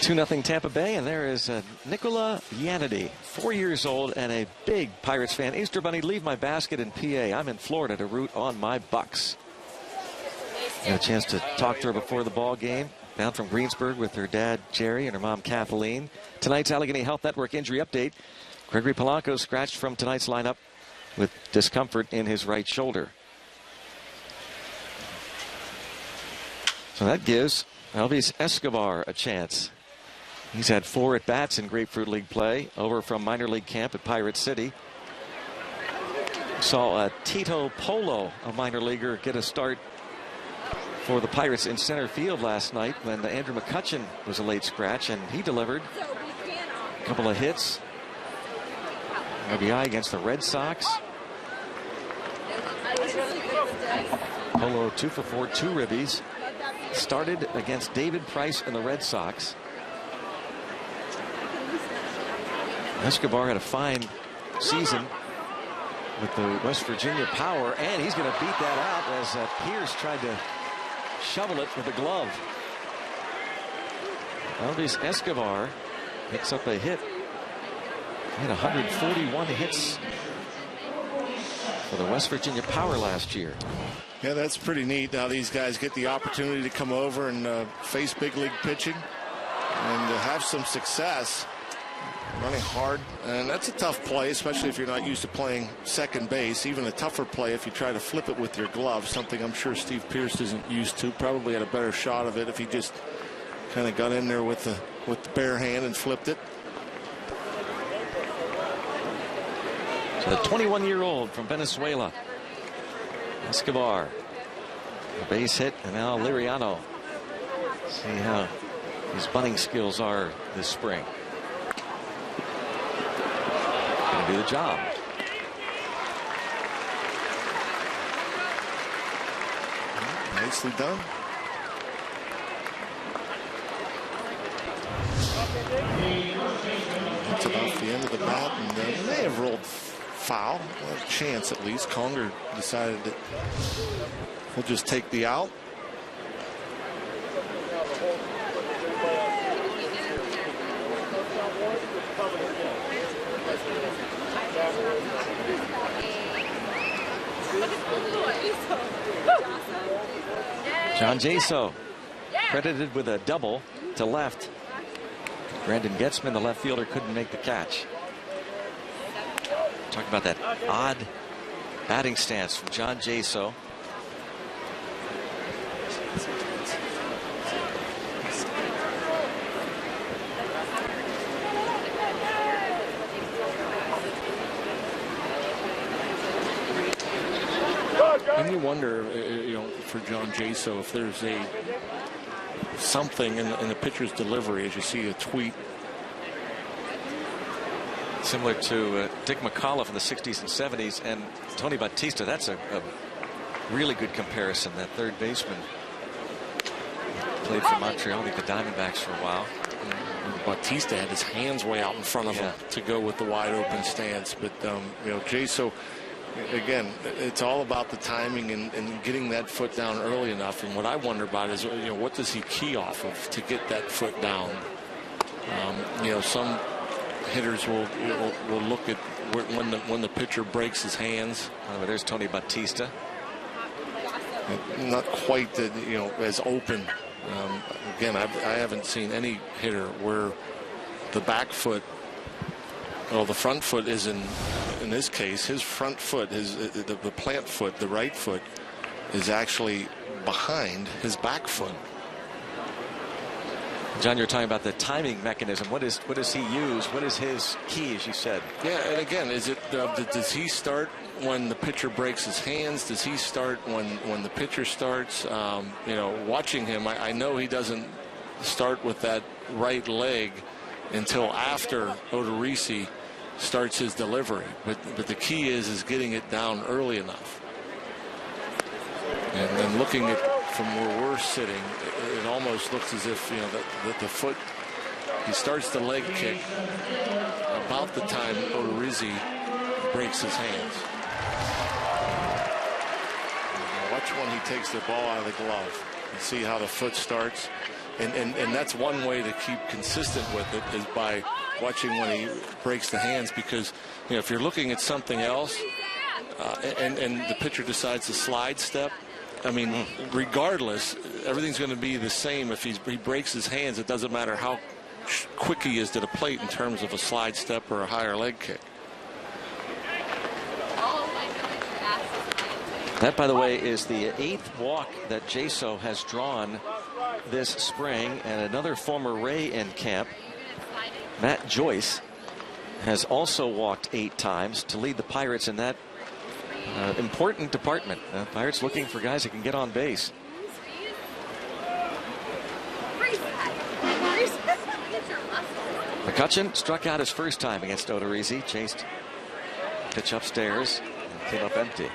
2-0 Tampa Bay, and there is Nicola Yanity, 4 years old and a big Pirates fan. Easter Bunny, leave my basket in PA. I'm in Florida to root on my Bucks. Had a chance to talk to her before the ball game. Down from Greensburg with her dad Jerry and her mom Kathleen. Tonight's Allegheny Health Network injury update. Gregory Polanco scratched from tonight's lineup with discomfort in his right shoulder. So that gives Elvis Escobar a chance. He's had 4 at-bats in Grapefruit League play over from minor league camp at Pirate City. Saw Tito Polo, a minor leaguer, get a start for the Pirates in center field last night when Andrew McCutchen was a late scratch, and he delivered a couple of hits. RBI against the Red Sox. Polo 2 for 4, 2 ribbies. Started against David Price and the Red Sox. Escobar had a fine season with the West Virginia Power, and he's going to beat that out as Pierce tried to shovel it with a glove. Elvis Escobar picks up a hit. He had 141 hits for the West Virginia Power last year. Yeah, that's pretty neat. Now these guys get the opportunity to come over and face big league pitching and have some success running hard. And that's a tough play, especially if you're not used to playing second base. Even a tougher play if you try to flip it with your glove, something I'm sure Steve Pierce isn't used to. Probably had a better shot of it if he just kind of got in there with the bare hand and flipped it. So the 21-year-old from Venezuela, Escobar, a base hit, and now Liriano. See how his bunting skills are this spring. Gonna do the job. Nicely done. That's about the end of the bat, and they may have rolled foul. A chance at least. Conger decided that he'll just take the out. John Jaso credited with a double to left. Brandon Getzman, the left fielder, couldn't make the catch. Talking about that odd batting stance from John Jaso. And you wonder, for John Jaso, if there's something in the pitcher's delivery as you see a tweet. Similar to Dick McAuliffe in the 60s and 70s and Tony Batista. That's a really good comparison. That third baseman played for Montreal, the Diamondbacks for a while. Batista had his hands way out in front of him to go with the wide open stance. But, Jaso, again, it's all about the timing and getting that foot down early enough. And what I wonder about is, what does he key off of to get that foot down? Some hitters will look at when the pitcher breaks his hands. There's Tony Batista. Not quite as open. Again, I haven't seen any hitter where the back foot, the front foot is in this case, his front foot, the plant foot, the right foot, is actually behind his back foot. John, you're talking about the timing mechanism. What does he use? What is his key, as you said? Yeah, and again, is it does he start when the pitcher breaks his hands? Does he start when the pitcher starts? Watching him, I know he doesn't start with that right leg until after Odorizzi starts his delivery. But the key is getting it down early enough. And then looking at from where we're sitting, it almost looks as if that the foot, he starts the leg kick about the time Odorizzi breaks his hands. Watch when he takes the ball out of the glove. You see how the foot starts. And that's one way to keep consistent with it is by watching when he breaks the hands, because if you're looking at something else and the pitcher decides to slide step, I mean, regardless, everything's going to be the same. If he breaks his hands, it doesn't matter how quick he is to the plate in terms of a slide step or a higher leg kick. That, by the way, is the 8th walk that Jaso has drawn this spring, and another former Ray in camp, Matt Joyce, has also walked 8 times to lead the Pirates in that important department. Pirates looking for guys that can get on base. McCutchen struck out his first time against Odorizzi, chased pitch upstairs and came up empty.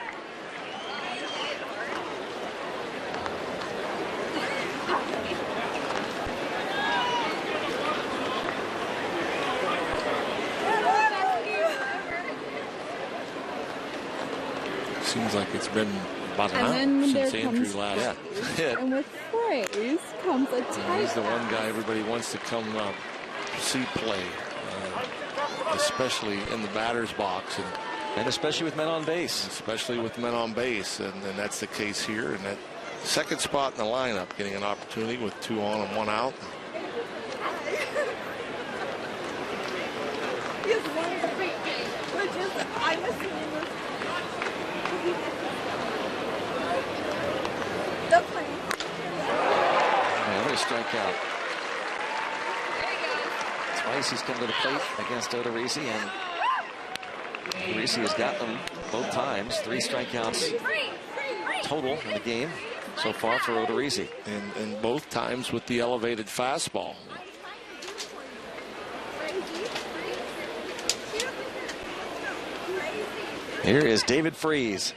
Seems like it's been about an hour since Andrew last hit. And with Freys comes a tie. He's the one guy everybody wants to come see play, especially in the batter's box. And especially with men on base. Especially with men on base. And that's the case here. And that second spot in the lineup, getting an opportunity with 2 on and 1 out. Another strikeout. Twice he's come to the plate against Odorizzi, and Odorizzi has gotten them both times. 3 strikeouts total in the game so far for Odorizzi. And both times with the elevated fastball. Here is David Freese.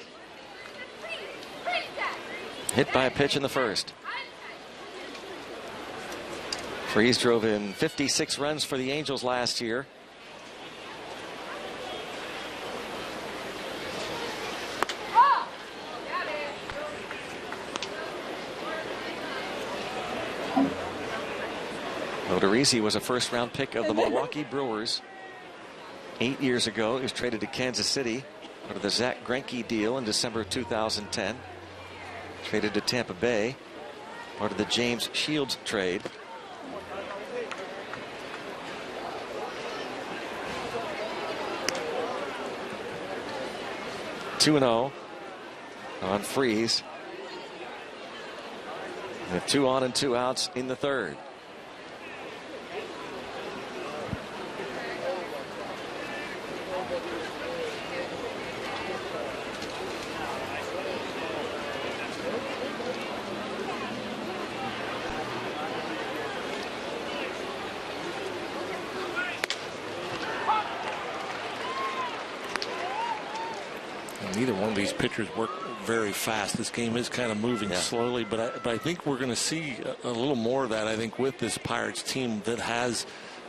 Hit by a pitch in the first. Freese drove in 56 runs for the Angels last year. Odorizzi was a first-round pick of the Milwaukee Brewers 8 years ago. He was traded to Kansas City under the Zach Greinke deal in December of 2010. Traded to Tampa Bay, part of the James Shields trade. Two 2-0 on Freese. With 2 on and 2 outs in the third. Neither one of these pitchers work very fast. This game is kind of moving slowly, but I think we're going to see a little more of that, I think, with this Pirates team that has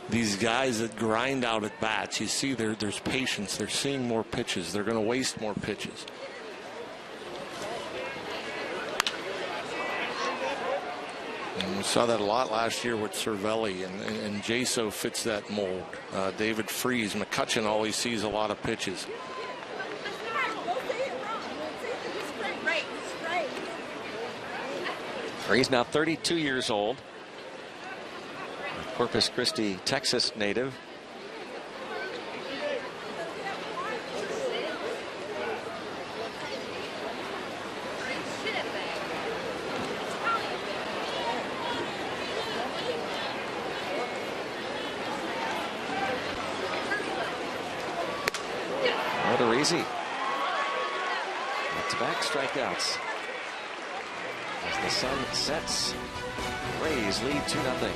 these guys that grind out at bats. You see there's patience. They're seeing more pitches. They're going to waste more pitches. And we saw that a lot last year with Cervelli, and Jaso fits that mold. David Freese, McCutchen always sees a lot of pitches. He's now 32 years old. Corpus Christi, Texas native. Odorizzi. Back-to-back strikeouts. As the sun sets, Rays lead 2-0.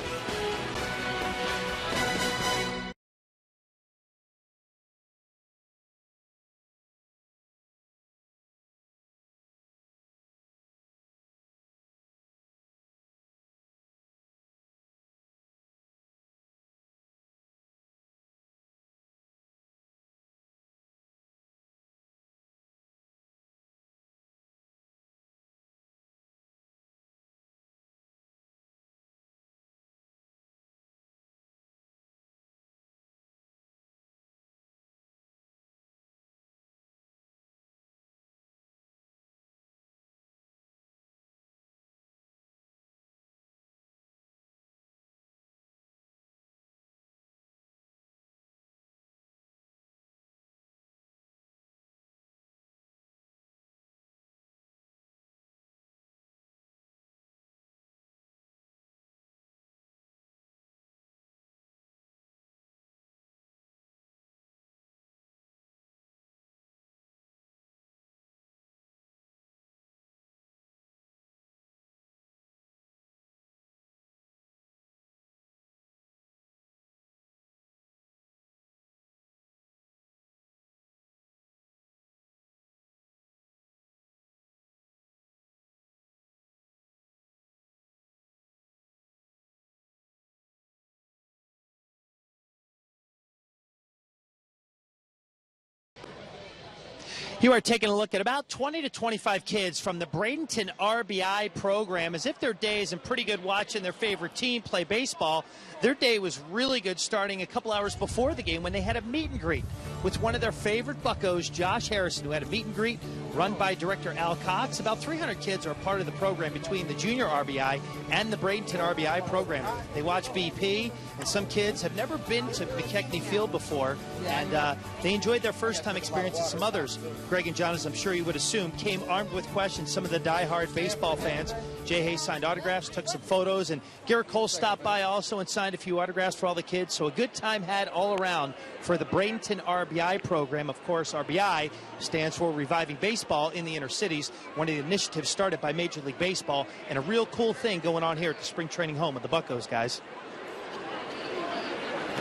You are taking a look at about 20 to 25 kids from the Bradenton RBI program, as if their day isn't pretty good watching their favorite team play baseball. Their day was really good starting a couple hours before the game when they had a meet and greet with one of their favorite buccos, Josh Harrison, who had a meet and greet run by director Al Cox. About 300 kids are a part of the program between the junior RBI and the Bradenton RBI program. They watch BP, and some kids have never been to McKechnie Field before, and they enjoyed their first time experience, and some others, Greg and John, as I'm sure you would assume, came armed with questions. Some of the diehard baseball fans. Jay Hayes signed autographs, took some photos, and Garrett Cole stopped by also and signed a few autographs for all the kids. So a good time had all around for the Bradenton RBI program. Of course, RBI stands for Reviving Baseball in the Inner Cities, one of the initiatives started by Major League Baseball, and a real cool thing going on here at the spring training home of the Buccos, guys.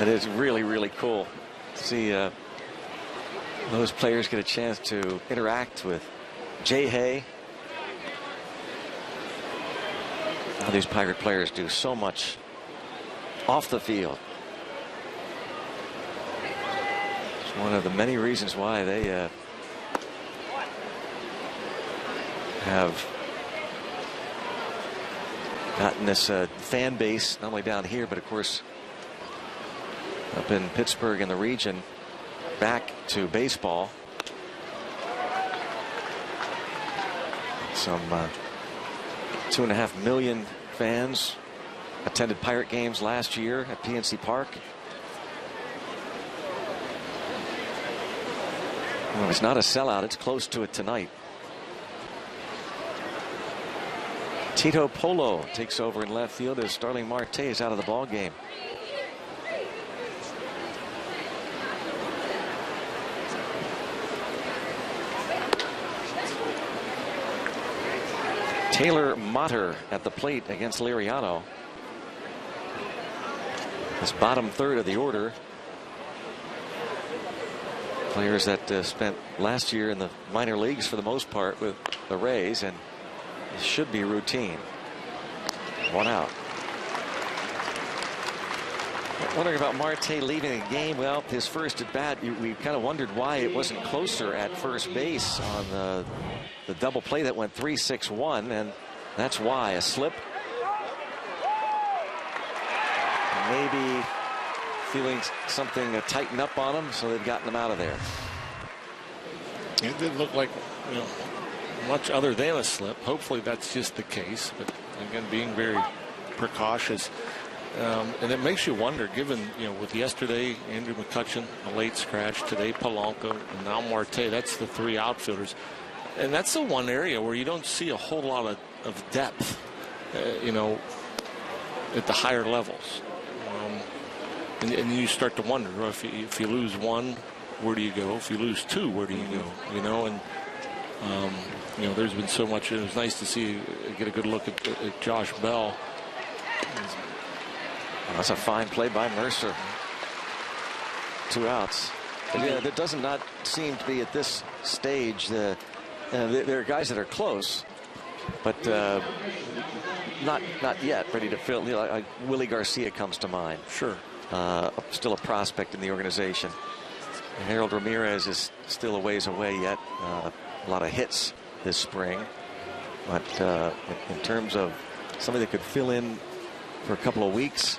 It is really, really cool to see those players get a chance to interact with Jay Hay. All these Pirate players do so much off the field. It's one of the many reasons why they have gotten this fan base, not only down here, but of course up in Pittsburgh and the region, back to baseball. Some 2.5 million fans attended Pirate games last year at PNC Park. Well, it's not a sellout. It's close to it tonight. Tito Polo takes over in left field as Starling Marte is out of the ball game. Taylor Motter at the plate against Liriano. This bottom third of the order. Players that spent last year in the minor leagues for the most part with the Rays, and it should be routine. One out. Wondering about Marte leaving the game. Well, his first at bat, we kind of wondered why it wasn't closer at first base on the double play that went 3-6-1, and that's why. A slip. Maybe feeling something tighten up on him, so they've gotten him out of there. It didn't look like, much other than a slip. Hopefully that's just the case, but again, being very precautious. And it makes you wonder, given, with yesterday, Andrew McCutchen, a late scratch, today Polanco, and now Marte, that's the three outfielders. And that's the one area where you don't see a whole lot of depth, at the higher levels. And you start to wonder, if you lose one, where do you go? If you lose two, where do you go? And there's been so much. It was nice to see, get a good look at Josh Bell. That's a fine play by Mercer. 2 outs. Yeah, there does not seem to be at this stage. There are guys that are close, but not yet ready to fill. Like Willie Garcia comes to mind. Sure. Still a prospect in the organization. And Harold Ramirez is still a ways away yet. A lot of hits this spring, but in terms of somebody that could fill in for a couple of weeks.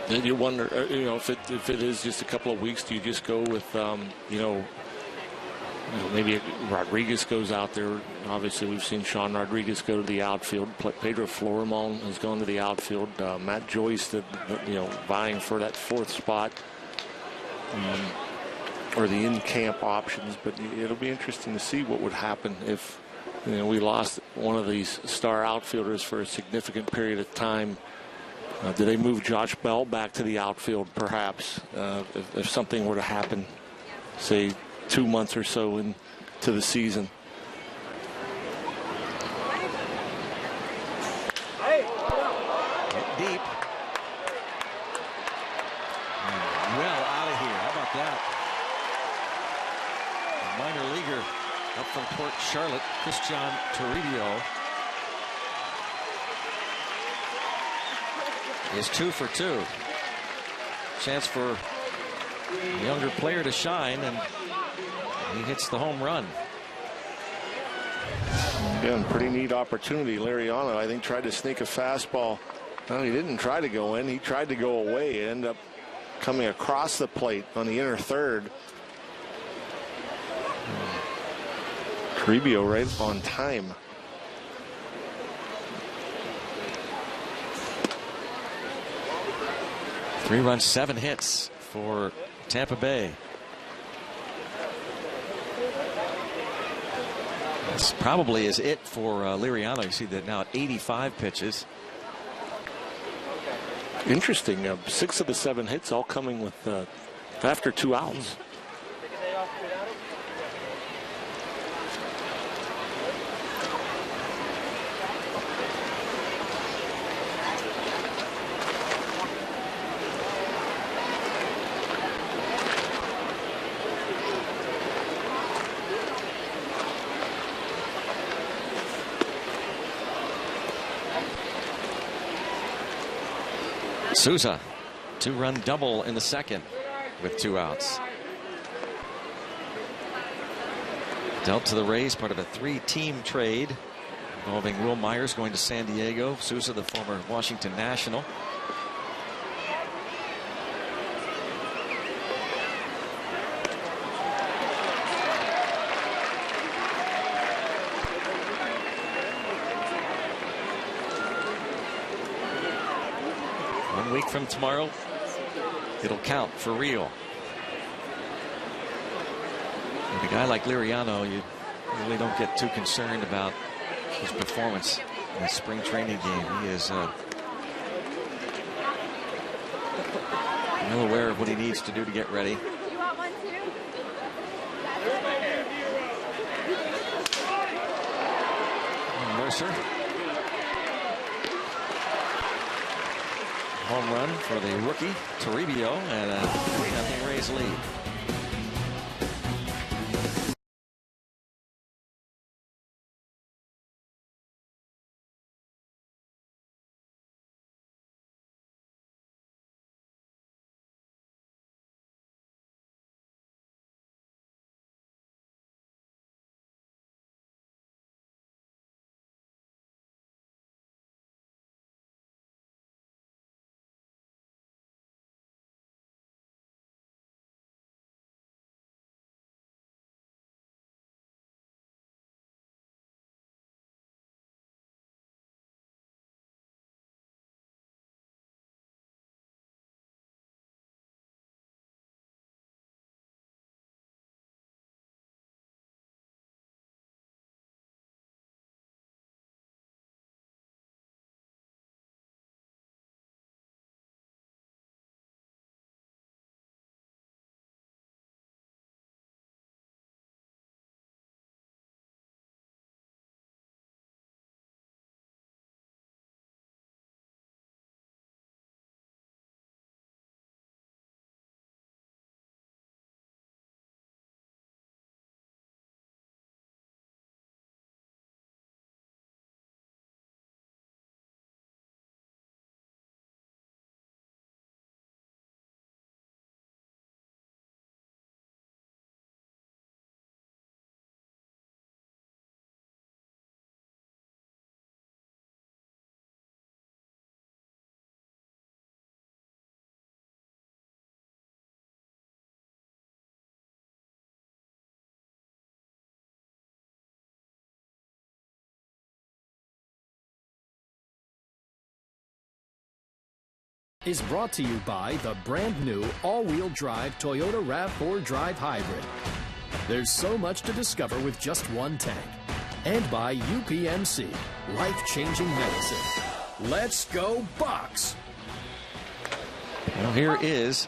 Then you wonder, if it is just a couple of weeks, do you just go with, maybe Rodriguez goes out there. Obviously, we've seen Sean Rodriguez go to the outfield. Pedro Florimon has gone to the outfield. Matt Joyce, vying for that fourth spot, or the in-camp options. But it'll be interesting to see what would happen if, we lost one of these star outfielders for a significant period of time. Do they move Josh Bell back to the outfield, perhaps, if something were to happen, say 2 months or so into the season? Hit deep. Well out of here. How about that? A minor leaguer up from Port Charlotte, Christian Toribio, is 2 for 2. Chance for a younger player to shine, and He hits the home run. Again, pretty neat opportunity. Liriano, I think, tried to sneak a fastball. No, he didn't try to go in. He tried to go away. It ended up coming across the plate on the inner third. Toribio right on time. Three runs, 7 hits for Tampa Bay. This probably is it for Liriano. You see that now at 85 pitches. Interesting. 6 of the 7 hits all coming with after 2 outs. Souza, 2-run double in the second with 2 outs. Dealt to the Rays, part of a 3-team trade involving Will Myers going to San Diego. Souza, the former Washington National. Week from tomorrow, it'll count for real. With a guy like Liriano, you really don't get too concerned about his performance in the spring training game. He is well aware of what he needs to do to get ready. You want one too? Mercer. Home run for the rookie Toribio, and a 3-0 Rays lead. Is brought to you by the brand new all-wheel drive Toyota RAV4 Drive Hybrid. There's so much to discover with just one tank. And by UPMC, life-changing medicine. Let's go Bucks! Well, here is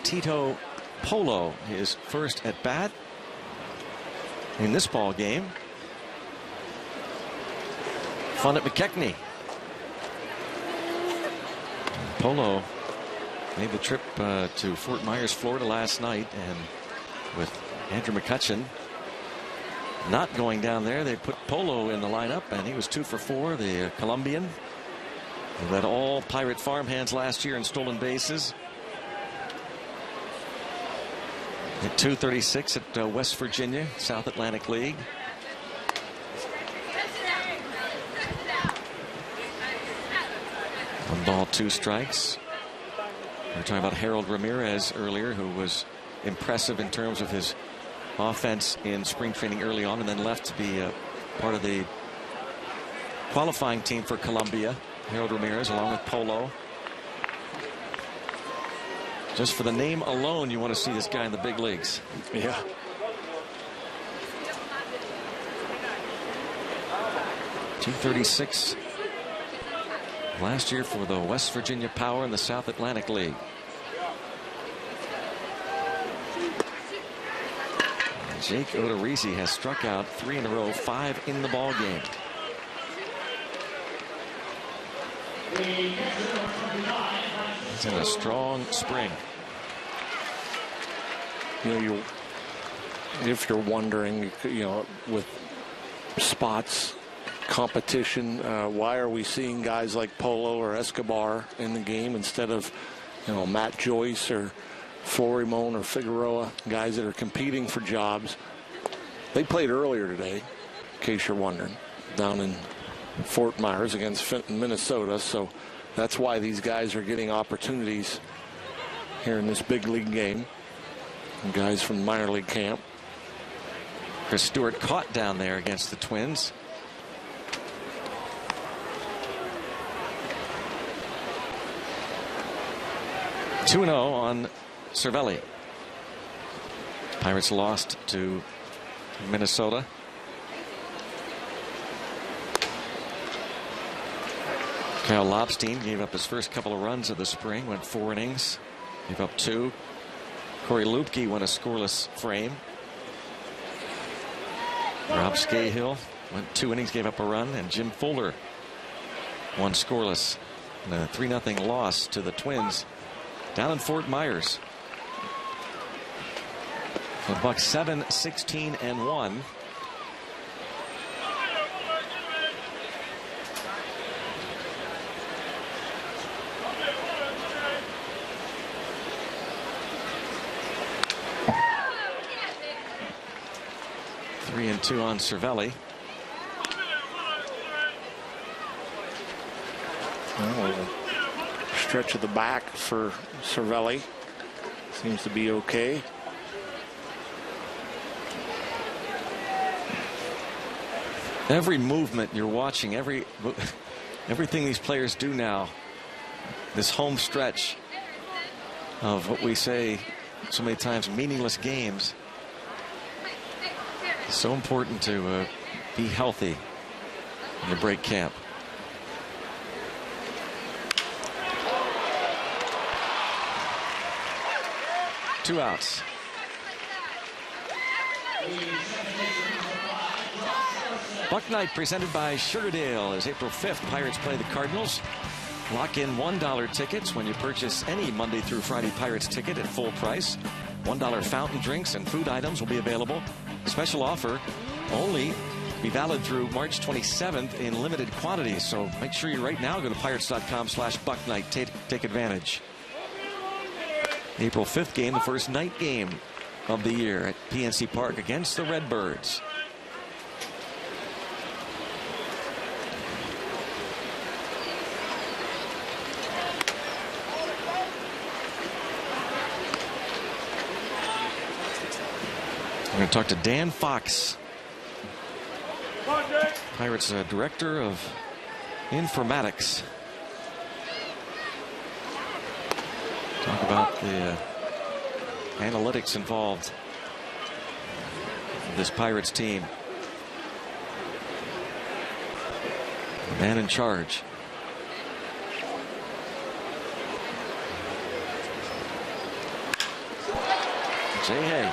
Tito Polo, his first at bat in this ball game. Fun at McKechnie. Polo made the trip to Fort Myers, Florida last night, and with Andrew McCutchen not going down there, they put Polo in the lineup, and he was 2 for 4, the Colombian. He led all Pirate farmhands last year in stolen bases. At 2:36 at West Virginia, South Atlantic League. One ball, 2 strikes. We were talking about Harold Ramirez earlier, who was impressive in terms of his offense in spring training early on, and then left to be part of the qualifying team for Columbia. Harold Ramirez along with Polo. Just for the name alone, you want to see this guy in the big leagues. Yeah. .236 last year for the West Virginia Power in the South Atlantic League. Jake Odorizzi has struck out 3 in a row, 5 in the ball game. It's in a strong spring. You know, if you're wondering, you know, with spots, competition, why are we seeing guys like Polo or Escobar in the game instead of, you know, Matt Joyce or Florimon or Figueroa, guys that are competing for jobs? They played earlier today, in case you're wondering, down in Fort Myers against Minnesota. So that's why these guys are getting opportunities here in this big league game. And guys from minor league camp. Chris Stewart caught down there against the Twins. Two 2-0 on Cervelli. Pirates lost to Minnesota. Kyle Lobstein gave up his first couple of runs of the spring, went 4 innings, gave up 2. Corey Lupke went a scoreless frame. Rob Scahill went 2 innings, gave up a run, and Jim Fuller won scoreless in a 3-0 loss to the Twins down in Fort Myers. The Bucs 7-16-1. Three and 2 on Cervelli. Well, stretch of the back for Cervelli seems to be okay. Every movement you're watching, everything these players do now, this home stretch of what we say so many times, meaningless games. It's so important to be healthy in the break camp. Two outs. Buck Night presented by Sugardale is April 5th. Pirates play the Cardinals. Lock in $1 tickets when you purchase any Monday through Friday Pirates ticket at full price. $1 fountain drinks and food items will be available. Special offer only be valid through March 27th in limited quantities. So make sure you right now go to pirates.com/bucknight. Take advantage. April 5th game, the first night game of the year at PNC Park against the Redbirds. We're going to talk to Dan Fox, Pirates Director of Informatics. Talk about the analytics involved in this Pirates team. The man in charge. Jay Hay.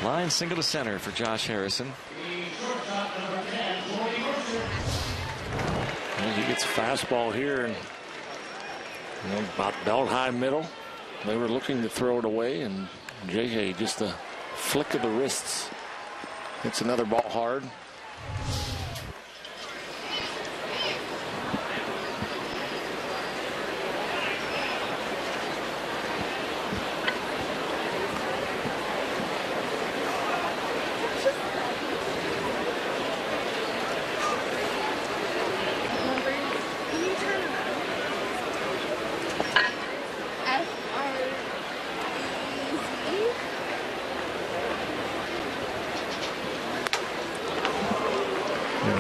Line single to center for Josh Harrison. And he gets a fastball here and about belt high middle. They were looking to throw it away, and Jay Hay just a flick of the wrists. Hits another ball hard.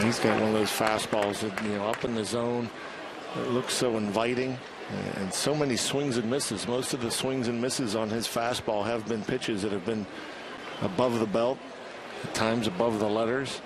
He's got one of those fastballs that, up in the zone. It looks so inviting, and so many swings and misses. Most of the swings and misses on his fastball have been pitches that have been above the belt, at times above the letters.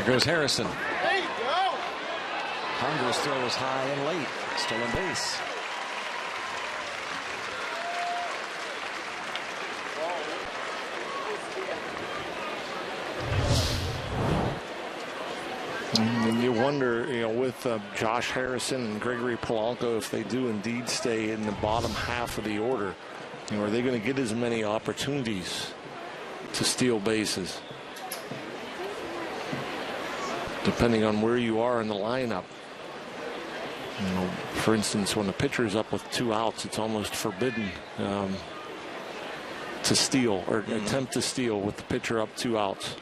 Goes Harrison. There you go. Hunger's throw was high and late. Still on base. And you wonder, with Josh Harrison and Gregory Polanco, if they do indeed stay in the bottom half of the order, are they going to get as many opportunities to steal bases? Depending on where you are in the lineup. For instance, when the pitcher is up with 2 outs, it's almost forbidden to steal or attempt to steal with the pitcher up 2 outs.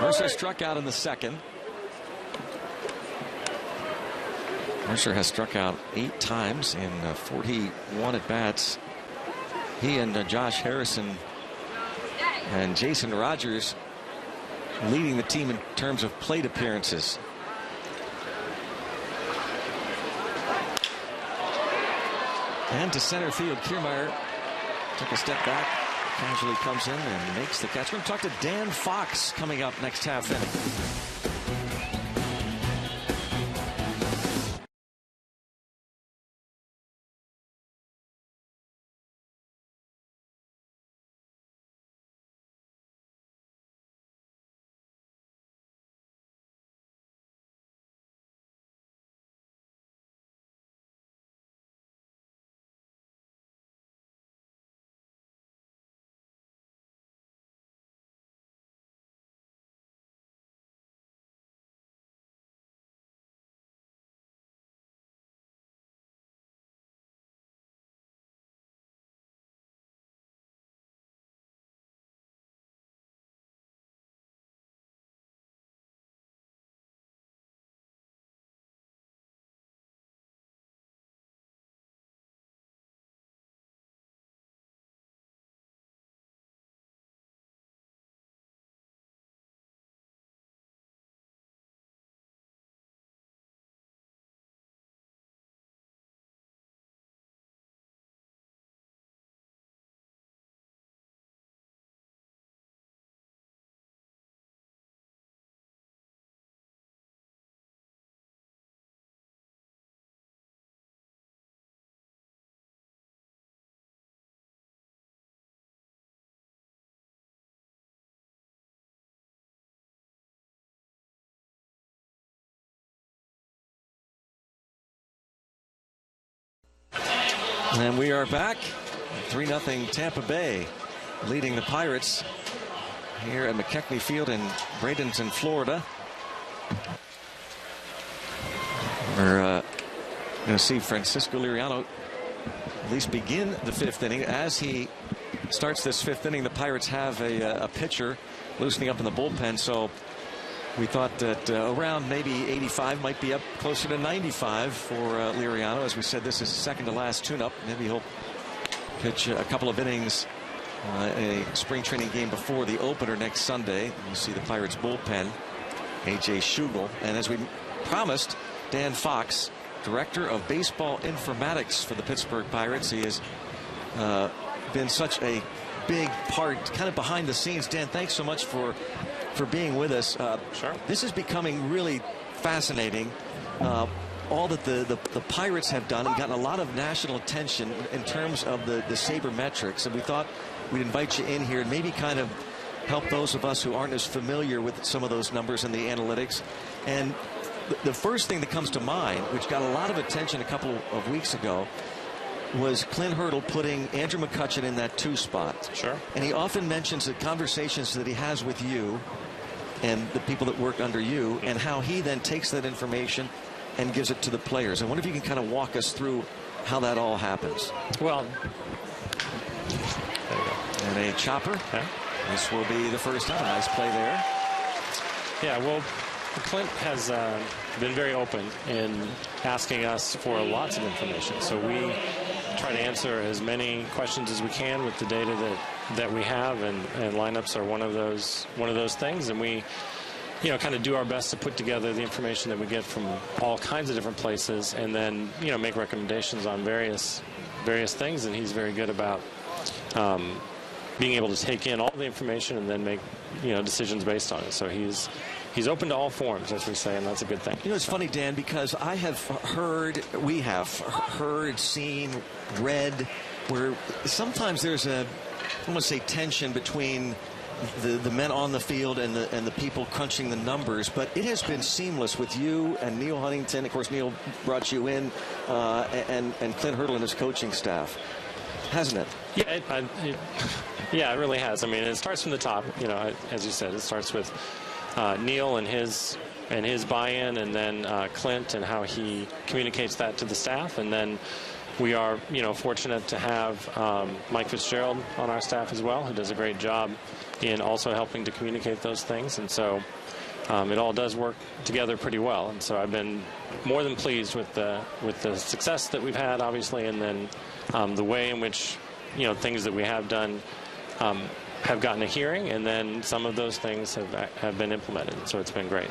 Mercer struck out in the second. Mercer has struck out 8 times in 41 at-bats. He and Josh Harrison and Jason Rogers leading the team in terms of plate appearances. And to center field, Kiermaier took a step back, casually comes in and makes the catch. We're going to talk to Dan Fox coming up next half inning. And we are back. 3-0 Tampa Bay leading the Pirates here at McKechnie Field in Bradenton, Florida. We're going to see Francisco Liriano at least begin the 5th inning. As he starts this 5th inning, the Pirates have a pitcher loosening up in the bullpen. So we thought that around maybe 85 might be up closer to 95 for Liriano. As we said, this is second to last tune-up. Maybe he'll pitch a couple of innings in a spring training game before the opener next Sunday. You see the Pirates bullpen, A.J. Schugel. And as we promised, Dan Fox, Director of Baseball Informatics for the Pittsburgh Pirates. He has been such a big part, kind of behind the scenes. Dan, thanks so much for being with us. Sure. This is becoming really fascinating. All that the Pirates have done and gotten a lot of national attention in terms of the sabermetrics. And we thought we'd invite you in here and maybe kind of help those of us who aren't as familiar with some of those numbers and the analytics. And the first thing that comes to mind, which got a lot of attention a couple of weeks ago, was Clint Hurdle putting Andrew McCutchen in that 2 spot. Sure. And he often mentions the conversations that he has with you and the people that work under you, and how he then takes that information and gives it to the players. I wonder if you can kind of walk us through how that all happens. Well, there you go. And a chopper. Okay. This will be the first time. Nice play there. Yeah, well, Clint has been very open in asking us for lots of information. So we try to answer as many questions as we can with the data that we have, and lineups are one of those things. And we, kind of do our best to put together the information that we get from all kinds of different places, and then make recommendations on various things. And he's very good about being able to take in all the information and then make decisions based on it. So he's open to all forms, as we say, and that's a good thing. It's funny, Dan, because we have heard, seen, read, where sometimes there's I want to say tension between the men on the field and the people crunching the numbers, but it has been seamless with you and Neil Huntington. Of course, Neil brought you in, and Clint Hurdle and his coaching staff, hasn't it? Yeah, it really has. I mean, it starts from the top. As you said, it starts with Neil and his buy-in, and then Clint and how he communicates that to the staff, and then we are fortunate to have Mike Fitzgerald on our staff as well, who does a great job in also helping to communicate those things. And so it all does work together pretty well. And so I've been more than pleased with the success that we've had, obviously, and then the way in which things that we have done have gotten a hearing, and then some of those things have been implemented. So it's been great.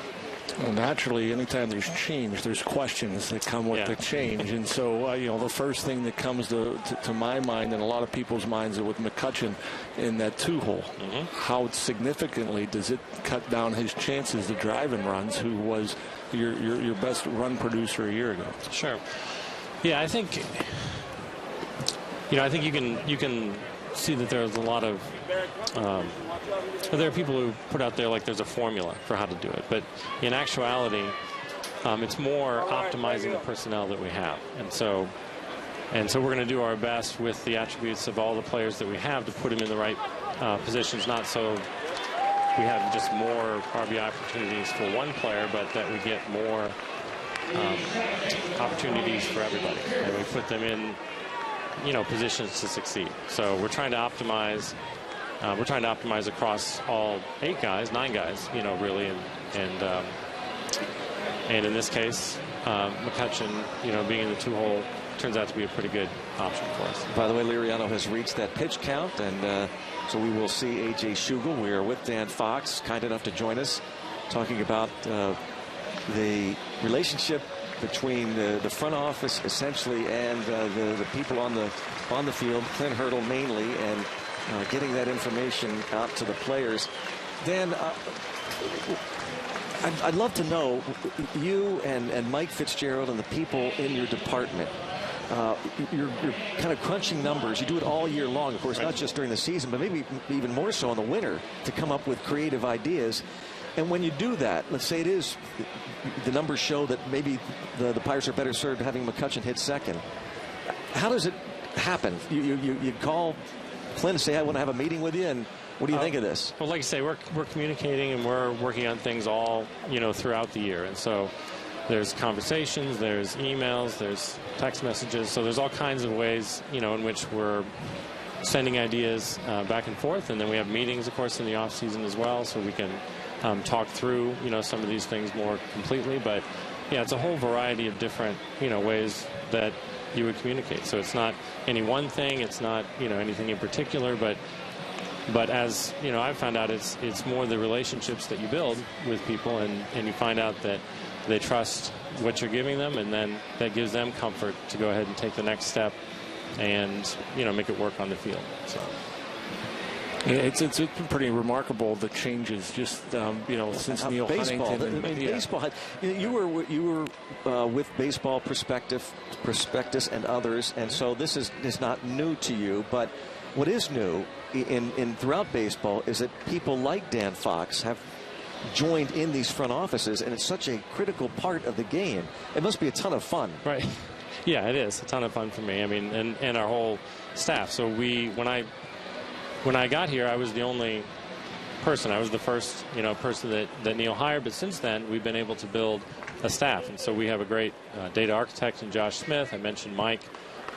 Well, naturally, anytime there's change, there's questions that come with the change. And so, the first thing that comes to my mind and a lot of people's minds with McCutchen in that 2-hole, how significantly does it cut down his chances to drive in runs, who was your best run producer a year ago? Sure. Yeah, I think, I think you can see that there's a lot of there are people who put out there like there's a formula for how to do it, but in actuality it's more optimizing the personnel that we have, and so we're going to do our best with the attributes of all the players that we have to put them in the right positions, not so we have just more RBI opportunities for one player, but that we get more opportunities for everybody, and we put them in positions to succeed. So we're trying to optimize. We're trying to optimize across all 9 guys, really, and in this case, McCutchen, being in the 2-hole, turns out to be a pretty good option for us. By the way, Liriano has reached that pitch count, and so we will see A.J. Schugel. We are with Dan Fox, kind enough to join us, talking about the relationship between the front office, essentially, and the people on the field, Clint Hurdle mainly, and getting that information out to the players. Dan, I'd love to know, you and Mike Fitzgerald and the people in your department, you're kind of crunching numbers. You do it all year long, of course, not just during the season, but maybe even more so in the winter, to come up with creative ideas. And when you do that, let's say the numbers show that maybe the Pirates are better served having McCutchen hit second. How does it happen? You call Clint and say, I want to have a meeting with you, and what do you think of this? Well, like I say, we're communicating, and we're working on things all throughout the year, and so there's conversations, there's emails, there's text messages, so there's all kinds of ways in which we're sending ideas back and forth, and then we have meetings, of course, in the off season as well, so we can talk through some of these things more completely. But yeah, it's a whole variety of different ways that you would communicate. So it's not any one thing, it's not anything in particular, but as I've found out, it's more the relationships that you build with people, and you find out that they trust what you're giving them, and then that gives them comfort to go ahead and take the next step and make it work on the field. So it's been pretty remarkable, the changes just since Neil Huntington. Baseball had, you were with Baseball Prospectus and others, and so this is not new to you. But what is new in throughout baseball is that people like Dan Fox have joined in these front offices, and it's such a critical part of the game. It must be a ton of fun. Right. Yeah, it is a ton of fun for me. I mean, and our whole staff. So when I got here, I was the only person. I was the first, person that Neil hired. But since then, we've been able to build a staff, and so we have a great data architect in Josh Smith. I mentioned Mike.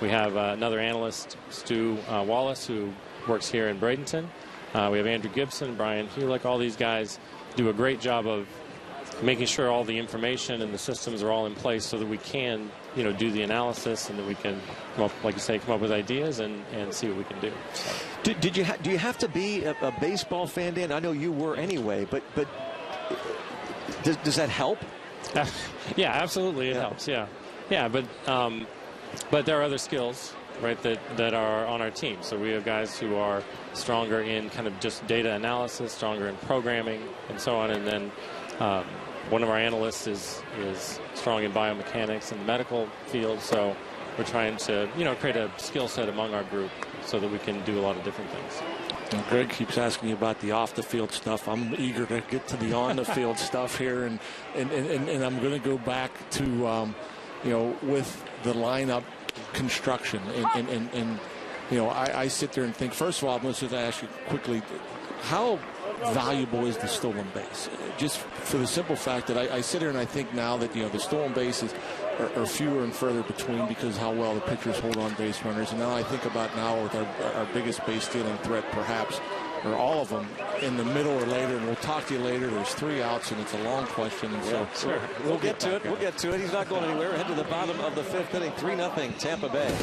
We have another analyst, Stu Wallace, who works here in Bradenton. We have Andrew Gibson, Brian Hulick. All these guys do a great job of making sure all the information and the systems are all in place so that we can, do the analysis and that we can come up, like you say, come up with ideas and see what we can do. So. Do you have to be a baseball fan, Dan? I know you were anyway, but does that help? Yeah, absolutely, it helps. Yeah, but there are other skills, right, that are on our team. So we have guys who are stronger in kind of just data analysis, stronger in programming, and so on. And then one of our analysts is strong in biomechanics and the medical field. So we're trying to, create a skill set among our group so that we can do a lot of different things. And Greg keeps asking you about the off-the-field stuff. I'm eager to get to the on-the-field stuff here, and I'm going to go back to, with the lineup construction, and I sit there and think, first of all, I'm going to ask you quickly, how valuable is the stolen base? Just for the simple fact that I sit here and I think now that the stolen bases are fewer and further between because how well the pitchers hold on base runners. And now I think about now with our biggest base stealing threat, perhaps, or all of them, in the middle or later, and we'll talk to you later. There's 3 outs, and it's a long question. And yeah, so sure. We'll get to it. We'll get to it. He's not going anywhere. Head to the bottom of the 5th inning, 3-0 Tampa Bay.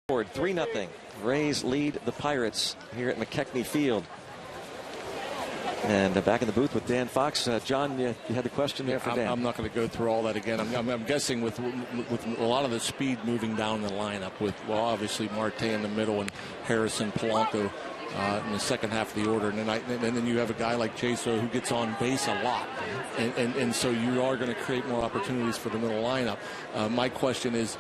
forward, 3-0. Rays lead the Pirates here at McKechnie Field. And back in the booth with Dan Fox. John, you had the question there for Dan. I'm not going to go through all that again. I'm guessing with a lot of the speed moving down the lineup with, well, obviously Marte in the middle and Harrison, Polanco in the second half of the order. And then you have a guy like Jaso who gets on base a lot. And so you are going to create more opportunities for the middle lineup. My question is,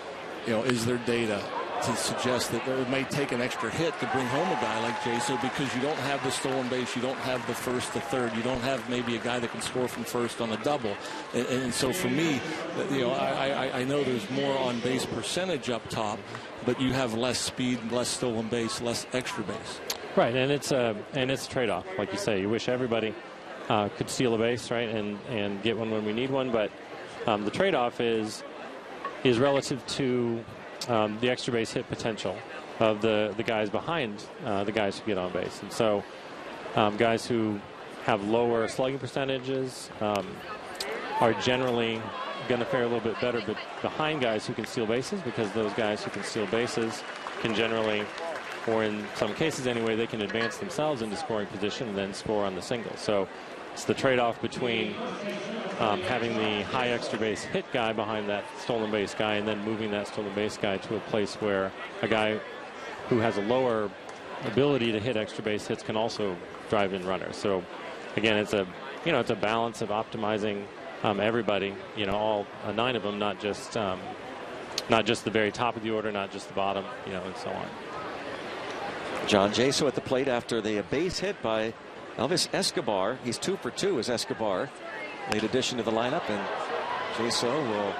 is there data to suggest that it may take an extra hit to bring home a guy like Jaso because you don't have the stolen base, you don't have the first to third, you don't have maybe a guy that can score from first on a double. And so for me, I know there's more on base percentage up top, but you have less speed, less stolen base, less extra base. Right, and it's a trade-off. Like you say, you wish everybody could steal a base, right, and get one when we need one, but the trade-off is relative to the extra base hit potential of the guys behind the guys who get on base. And so guys who have lower slugging percentages are generally going to fare a little bit better behind guys who can steal bases, because those guys who can steal bases can generally, or in some cases anyway, they can advance themselves into scoring position and then score on the single. So it's the trade-off between having the high extra base hit guy behind that stolen base guy and then moving that stolen base guy to a place where a guy who has a lower ability to hit extra base hits can also drive in runners. So again, it's a balance of optimizing everybody, all 9 of them, not just the very top of the order, not just the bottom, and so on. John Jaso at the plate after the base hit by Elvis Escobar. He's 2 for 2 as Escobar. Late addition to the lineup, and Jaso will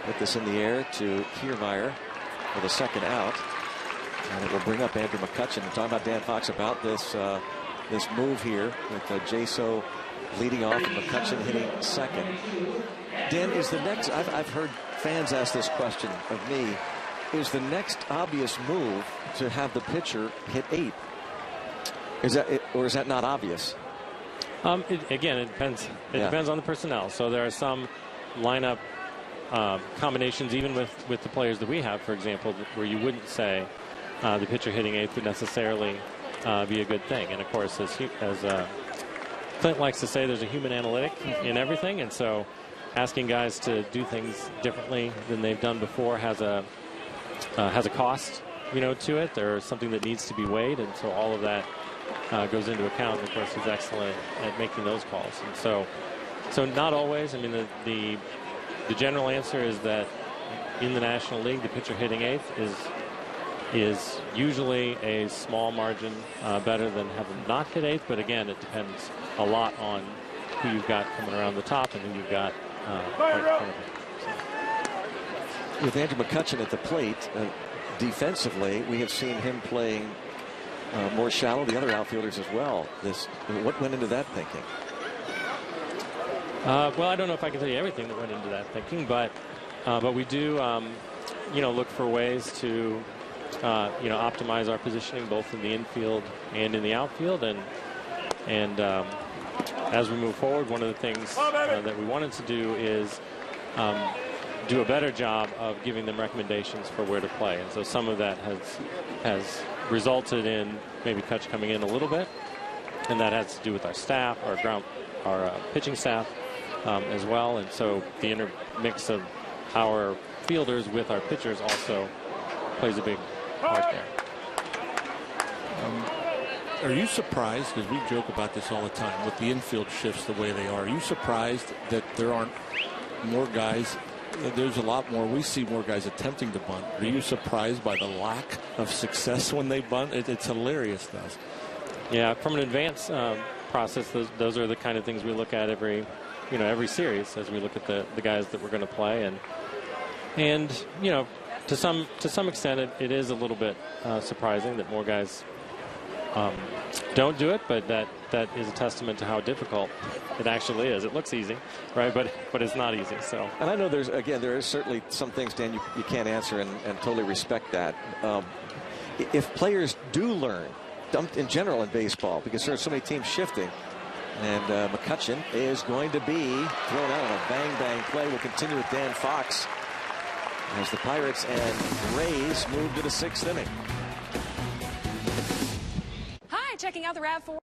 put this in the air to Kiermaier for the second out. And it will bring up Andrew McCutchen. We're talking about Dan Fox about this move here with Jaso leading off and McCutchen hitting second. Dan, is the next, I've heard fans ask this question of me, is the next obvious move to have the pitcher hit 8? Is that it, or is that not obvious? Again, it depends. It depends on the personnel. So there are some lineup combinations, even with the players that we have, for example, where you wouldn't say the pitcher hitting 8th would necessarily be a good thing. And of course, as Clint likes to say, there's a human analytic in everything, and so asking guys to do things differently than they've done before has a cost, to it. There's something that needs to be weighed, and so all of that goes into account. And of course, he's excellent at making those calls. And so not always. I mean, the general answer is that in the National League, the pitcher hitting 8th is usually a small margin better than having not hit 8th. But again, it depends a lot on who you've got coming around the top and who you've got right in front of him. So. With Andrew McCutchen at the plate, defensively, we have seen him playing more shallow, the other outfielders as well. What went into that thinking? Well, I don't know if I can tell you everything that went into that thinking, but we do, look for ways to, optimize our positioning both in the infield and in the outfield, and as we move forward, one of the things that we wanted to do is do a better job of giving them recommendations for where to play, and so some of that has resulted in maybe Kutch coming in a little bit, and that has to do with our staff, our pitching staff as well, and so the intermix of our fielders with our pitchers also plays a big part there. Are you surprised, because we joke about this all the time, with the infield shifts the way they are you surprised that there aren't more guys? There's a lot more. We see more guys attempting to bunt. Are you surprised by the lack of success when they bunt? It's hilarious to us. Yeah, from an advance process, those are the kind of things we look at every series as we look at the guys that we're going to play, and to some extent it is a little bit surprising that more guys don't do it, but that is a testament to how difficult it actually is. It looks easy, right? But it's not easy. So. And I know there is certainly some things, Dan, you can't answer, and totally respect that. If players do learn, in general in baseball, because there are so many teams shifting, and McCutchen is going to be thrown out on a bang play. We'll continue with Dan Fox as the Pirates and Rays move to the 6th inning. Hi, checking out the RAV4.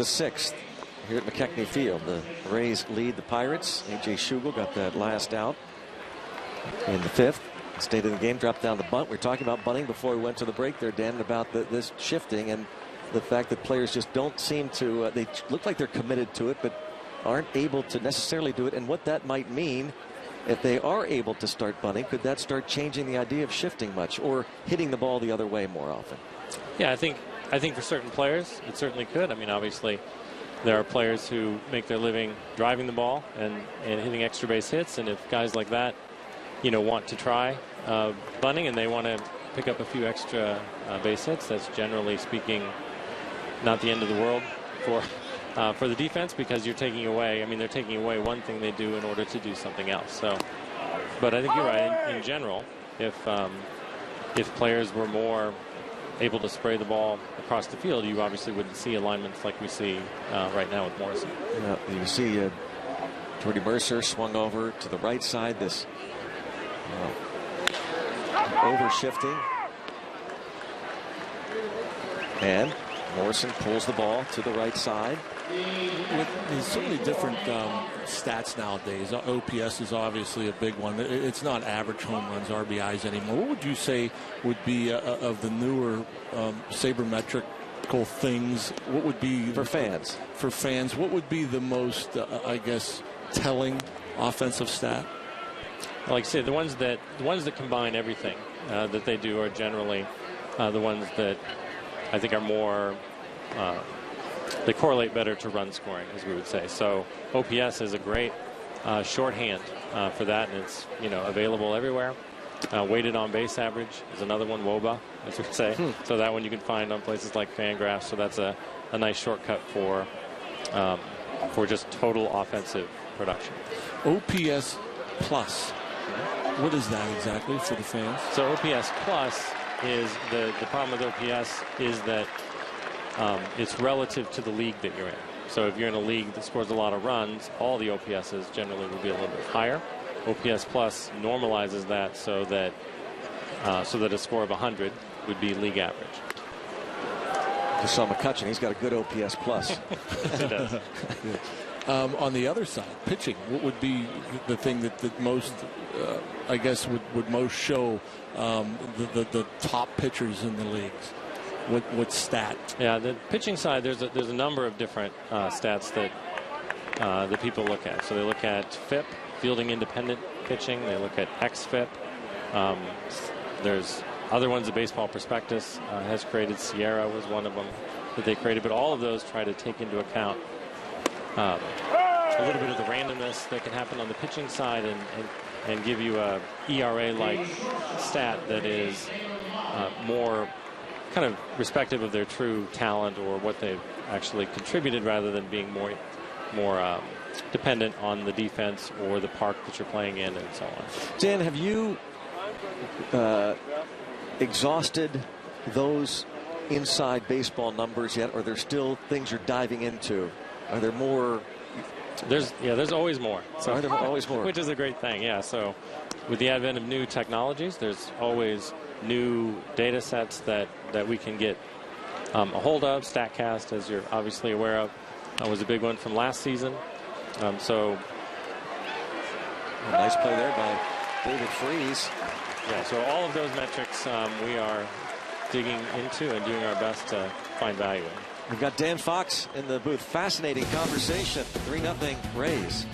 the 6th here at McKechnie Field. The Rays lead the Pirates. A.J. Schugel got that last out in the 5th. Stayed in the game, dropped down the bunt. We were talking about bunting before we went to the break there, Dan, about this shifting and the fact that players just don't seem to, they look like they're committed to it, but aren't able to necessarily do it, and what that might mean if they are able to start bunting. Could that start changing the idea of shifting much or hitting the ball the other way more often? Yeah, I think for certain players it certainly could. I mean, obviously there are players who make their living driving the ball and hitting extra base hits, and if guys like that, you know, want to try bunting and they want to pick up a few extra base hits, that's generally speaking not the end of the world for the defense, because you're taking away, I mean, they're taking away one thing they do in order to do something else. So, but I think you're right. In general, if players were more able to spray the ball across the field, you obviously wouldn't see alignments like we see right now with Morrison. Yeah, you see Jordy Mercer swung over to the right side. This over-shifting. And Morrison pulls the ball to the right side. There's so many different stats nowadays. OPS is obviously a big one. It's not average home runs, RBIs anymore. What would you say would be of the newer sabermetrical things? What would be for fans? For fans, what would be the most, I guess, telling offensive stat? Like I say, the ones that combine everything that they do are generally the ones that I think are more. They correlate better to run scoring, as we would say. So OPS is a great shorthand for that, and it's, you know, available everywhere. Weighted on base average is another one, WOBA, as we would say. So that one you can find on places like Fangraphs. So that's a nice shortcut for just total offensive production. OPS plus. What is that exactly for the fans? So OPS plus is the problem with OPS is that it's relative to the league that you're in. So if you're in a league that scores a lot of runs, all the OPSs generally will be a little bit higher. OPS plus normalizes that so that a score of 100 would be league average. Just saw McCutchen. He's got a good OPS plus. He does. On the other side, pitching, what would be the thing that most, I guess, would most show the top pitchers in the leagues? What stat? Yeah, the pitching side, there's a number of different stats that people look at. So they look at FIP, fielding independent pitching. They look at xFIP. There's other ones that Baseball Prospectus has created. Sierra was one of them that they created. But all of those try to take into account a little bit of the randomness that can happen on the pitching side and give you a ERA-like stat that is more kind of respective of their true talent or what they've actually contributed, rather than being more dependent on the defense or the park that you're playing in and so on. Dan, have you exhausted those inside baseball numbers yet? Or are there still things you're diving into? Are there more? There's always more. So are there always more? Which is a great thing, yeah. So with the advent of new technologies, there's always new data sets that we can get a hold of. StatCast, as you're obviously aware of, was a big one from last season. So a nice play there by David Freese. Yeah, so all of those metrics we are digging into and doing our best to find value in. We've got Dan Fox in the booth. Fascinating conversation. 3-0 Rays.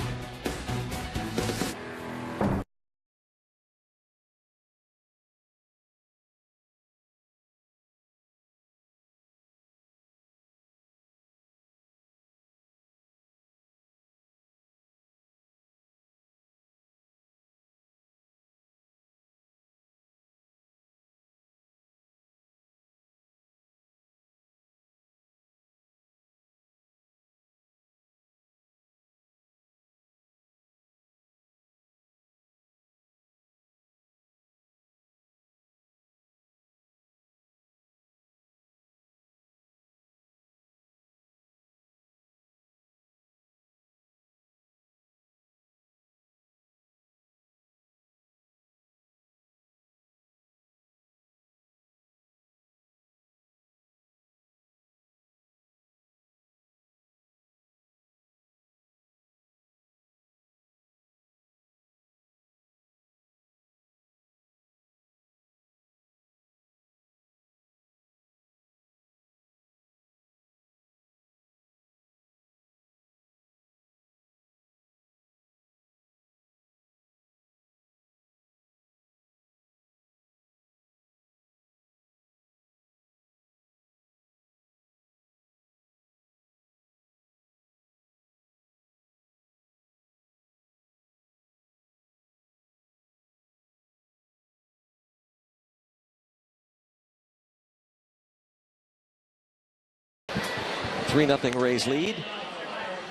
3-0 Rays lead.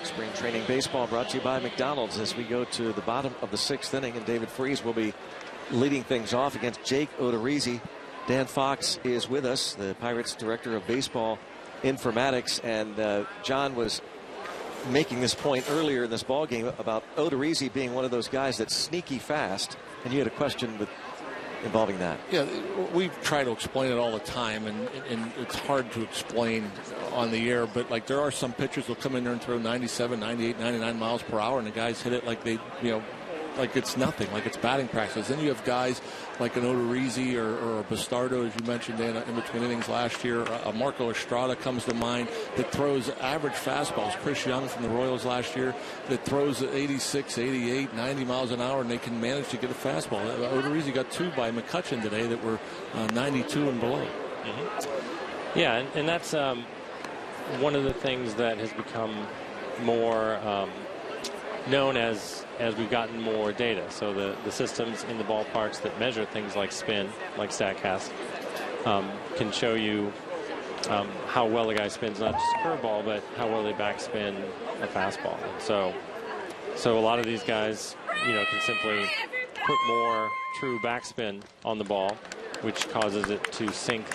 Spring training baseball brought to you by McDonald's as we go to the bottom of the 6th inning, and David Freese will be leading things off against Jake Odorizzi. Dan Fox is with us, the Pirates director of baseball informatics, and John was making this point earlier in this ball game about Odorizzi being one of those guys that's sneaky fast, and you had a question involving that. Yeah, we try to explain it all the time, and it's hard to explain on the air, but like there are some pitchers will come in there and throw 97, 98, 99 miles per hour, and the guys hit it like they, like it's nothing, like it's batting practice. Then you have guys like an Odorizzi or a Bastardo, as you mentioned, in between innings last year. A Marco Estrada comes to mind that throws average fastballs. Chris Young from the Royals last year that throws 86, 88, 90 miles an hour, and they can manage to get a fastball. Odorizzi got 2 by McCutchen today that were 92 and below. Mm-hmm. Yeah, and that's one of the things that has become more known as we've gotten more data. So the systems in the ballparks that measure things like spin, like StatCast, can show you how well a guy spins not just a curveball, but how well they backspin a fastball. And so a lot of these guys, can simply put more true backspin on the ball, which causes it to sink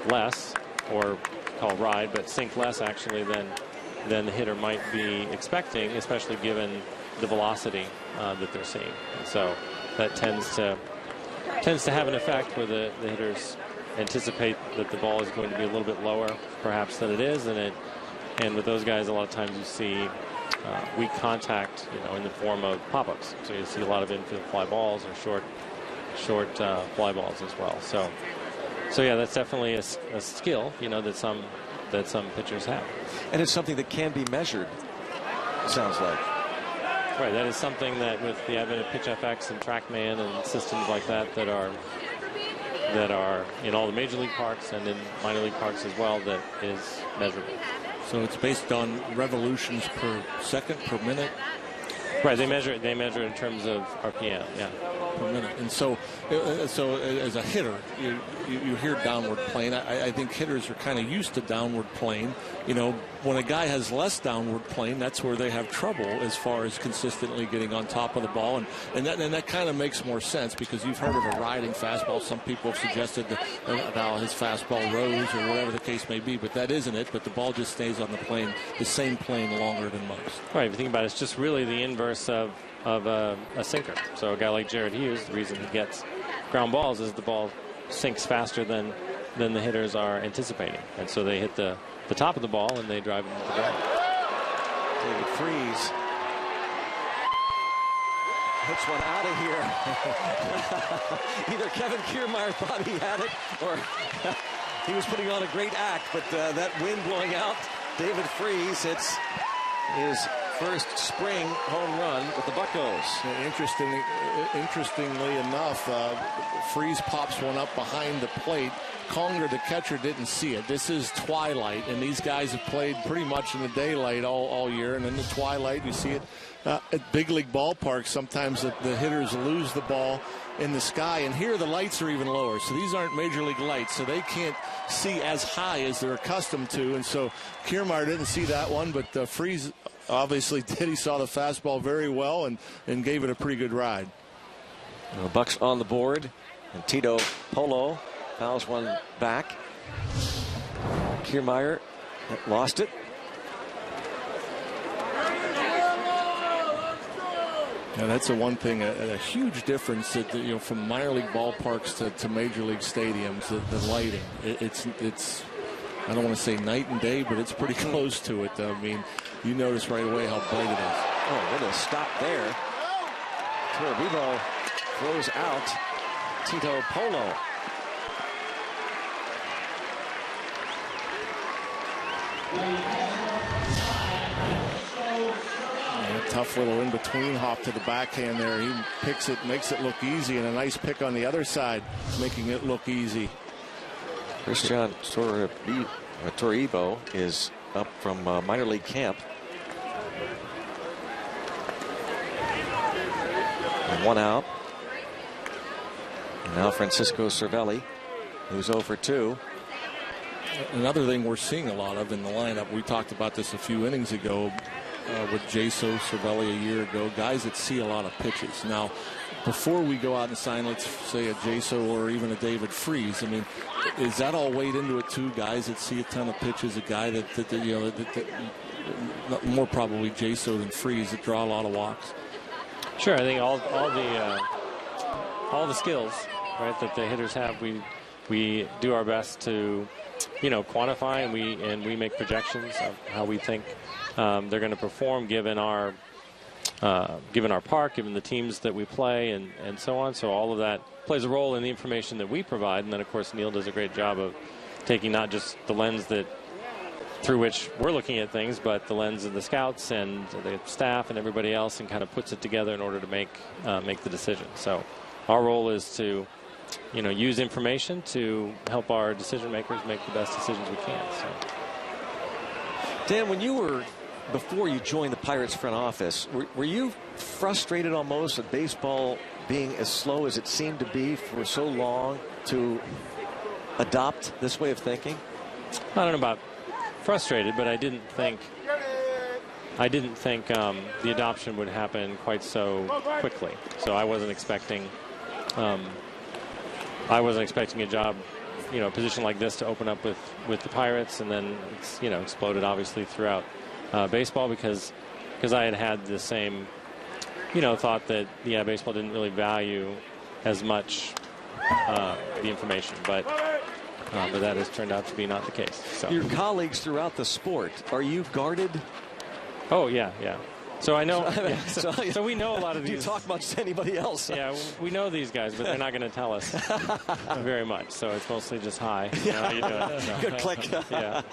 less, or called ride, but sink less actually than the hitter might be expecting, especially given the velocity that they're seeing. And so that tends to have an effect where the hitters anticipate that the ball is going to be a little bit lower perhaps than it is, and with those guys a lot of times you see weak contact in the form of pop-ups. So you see a lot of infield fly balls or short fly balls as well. So yeah, that's definitely a skill that some pitchers have. And it's something that can be measured, it sounds like. Right, that is something that with the advent of PitchFX and TrackMan and systems like that are in all the major league parks and in minor league parks as well, that is measurable. So it's based on revolutions per second, per minute? Right, they measure it in terms of RPM, yeah. Per minute. And so as a hitter, you hear downward plane. I think hitters are kind of used to downward plane. When a guy has less downward plane, that's where they have trouble as far as consistently getting on top of the ball. And that kind of makes more sense, because you've heard of a riding fastball. Some people have suggested that his fastball rose or whatever the case may be, but that isn't it. But the ball just stays on the same plane longer than most. Right, if you think about it, it's just really the inverse of a sinker. So a guy like Jared Hughes, the reason he gets ground balls is the ball sinks faster than the hitters are anticipating, and so they hit the top of the ball and they drive him to the ground. David Freese hits one out of here. Either Kevin Kiermaier thought he had it, or he was putting on a great act, but that wind blowing out, David Freese hits his first spring home run with the Buccos. Interestingly enough, Freese pops one up behind the plate. Conger, the catcher, didn't see it. This is twilight, and these guys have played pretty much in the daylight all year, and in the twilight you see it at big league ballparks. Sometimes the hitters lose the ball in the sky, and here the lights are even lower, so these aren't major league lights, so they can't see as high as they're accustomed to, and so Kiermaier didn't see that one, but Freese obviously did. He saw the fastball very well and gave it a pretty good ride. Bucks on the board, and Tito Polo fouls one back. Kiermaier lost it. Yeah, that's the one thing, a huge difference that from minor league ballparks to major league stadiums, the lighting. It's I don't want to say night and day, but it's pretty close to it. I mean, you notice right away how bright it is. Oh, what a stop there. Torabebo throws out Tito Polo. Tough little in-between hop to the backhand there. He picks it, makes it look easy, and a nice pick on the other side, making it look easy. Christian Toribio is up from minor league camp. And one out. And now Francisco Cervelli, who's 0 for 2. another thing we're seeing a lot of in the lineup, we talked about this a few innings ago with Jaso Cervelli a year ago, guys that see a lot of pitches. Now, before we go out and sign, let's say a Jaso or even a David Freese, I mean, is that all weighed into it too? Guys that see a ton of pitches, a guy that more probably Jaso than Freese that draw a lot of walks. Sure, I think all the skills, right, that the hitters have, we do our best to, quantify, and we make projections of how we think they're going to perform given our park, given the teams that we play, and so on. So all of that plays a role in the information that we provide. And then, of course, Neil does a great job of taking not just the lens through which we're looking at things, but the lens of the scouts and the staff and everybody else, and kind of puts it together in order to make the decision. So our role is to, use information to help our decision makers make the best decisions we can. So. Dan, before you joined the Pirates front office, were you frustrated almost at baseball being as slow as it seemed to be for so long to adopt this way of thinking? I don't know about frustrated, but I didn't think the adoption would happen quite so quickly. So I wasn't expecting a job, a position like this to open up with the Pirates, and then it's exploded obviously throughout baseball because I had the same thought that baseball didn't really value as much the information, but that has turned out to be not the case. So. Your colleagues throughout the sport, are you guarded? Oh, yeah. So I know, so we know a lot of these. Do you talk much to anybody else? Yeah, we know these guys, but they're not going to tell us very much. So it's mostly just hi. How you doing? So, good click. Yeah.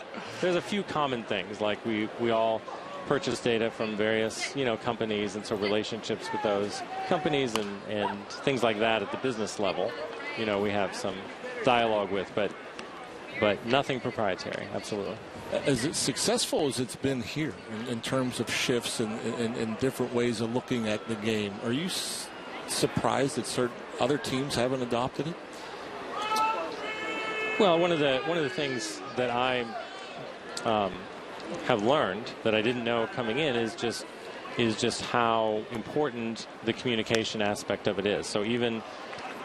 There's a few common things, like we all purchase data from various, companies, and so relationships with those companies and things like that at the business level, we have some dialogue with, but nothing proprietary. Absolutely. As successful as it's been here in terms of shifts and different ways of looking at the game, are you surprised that certain other teams haven't adopted it? Well, one of the things that I have learned that I didn't know coming in is just how important the communication aspect of it is. So even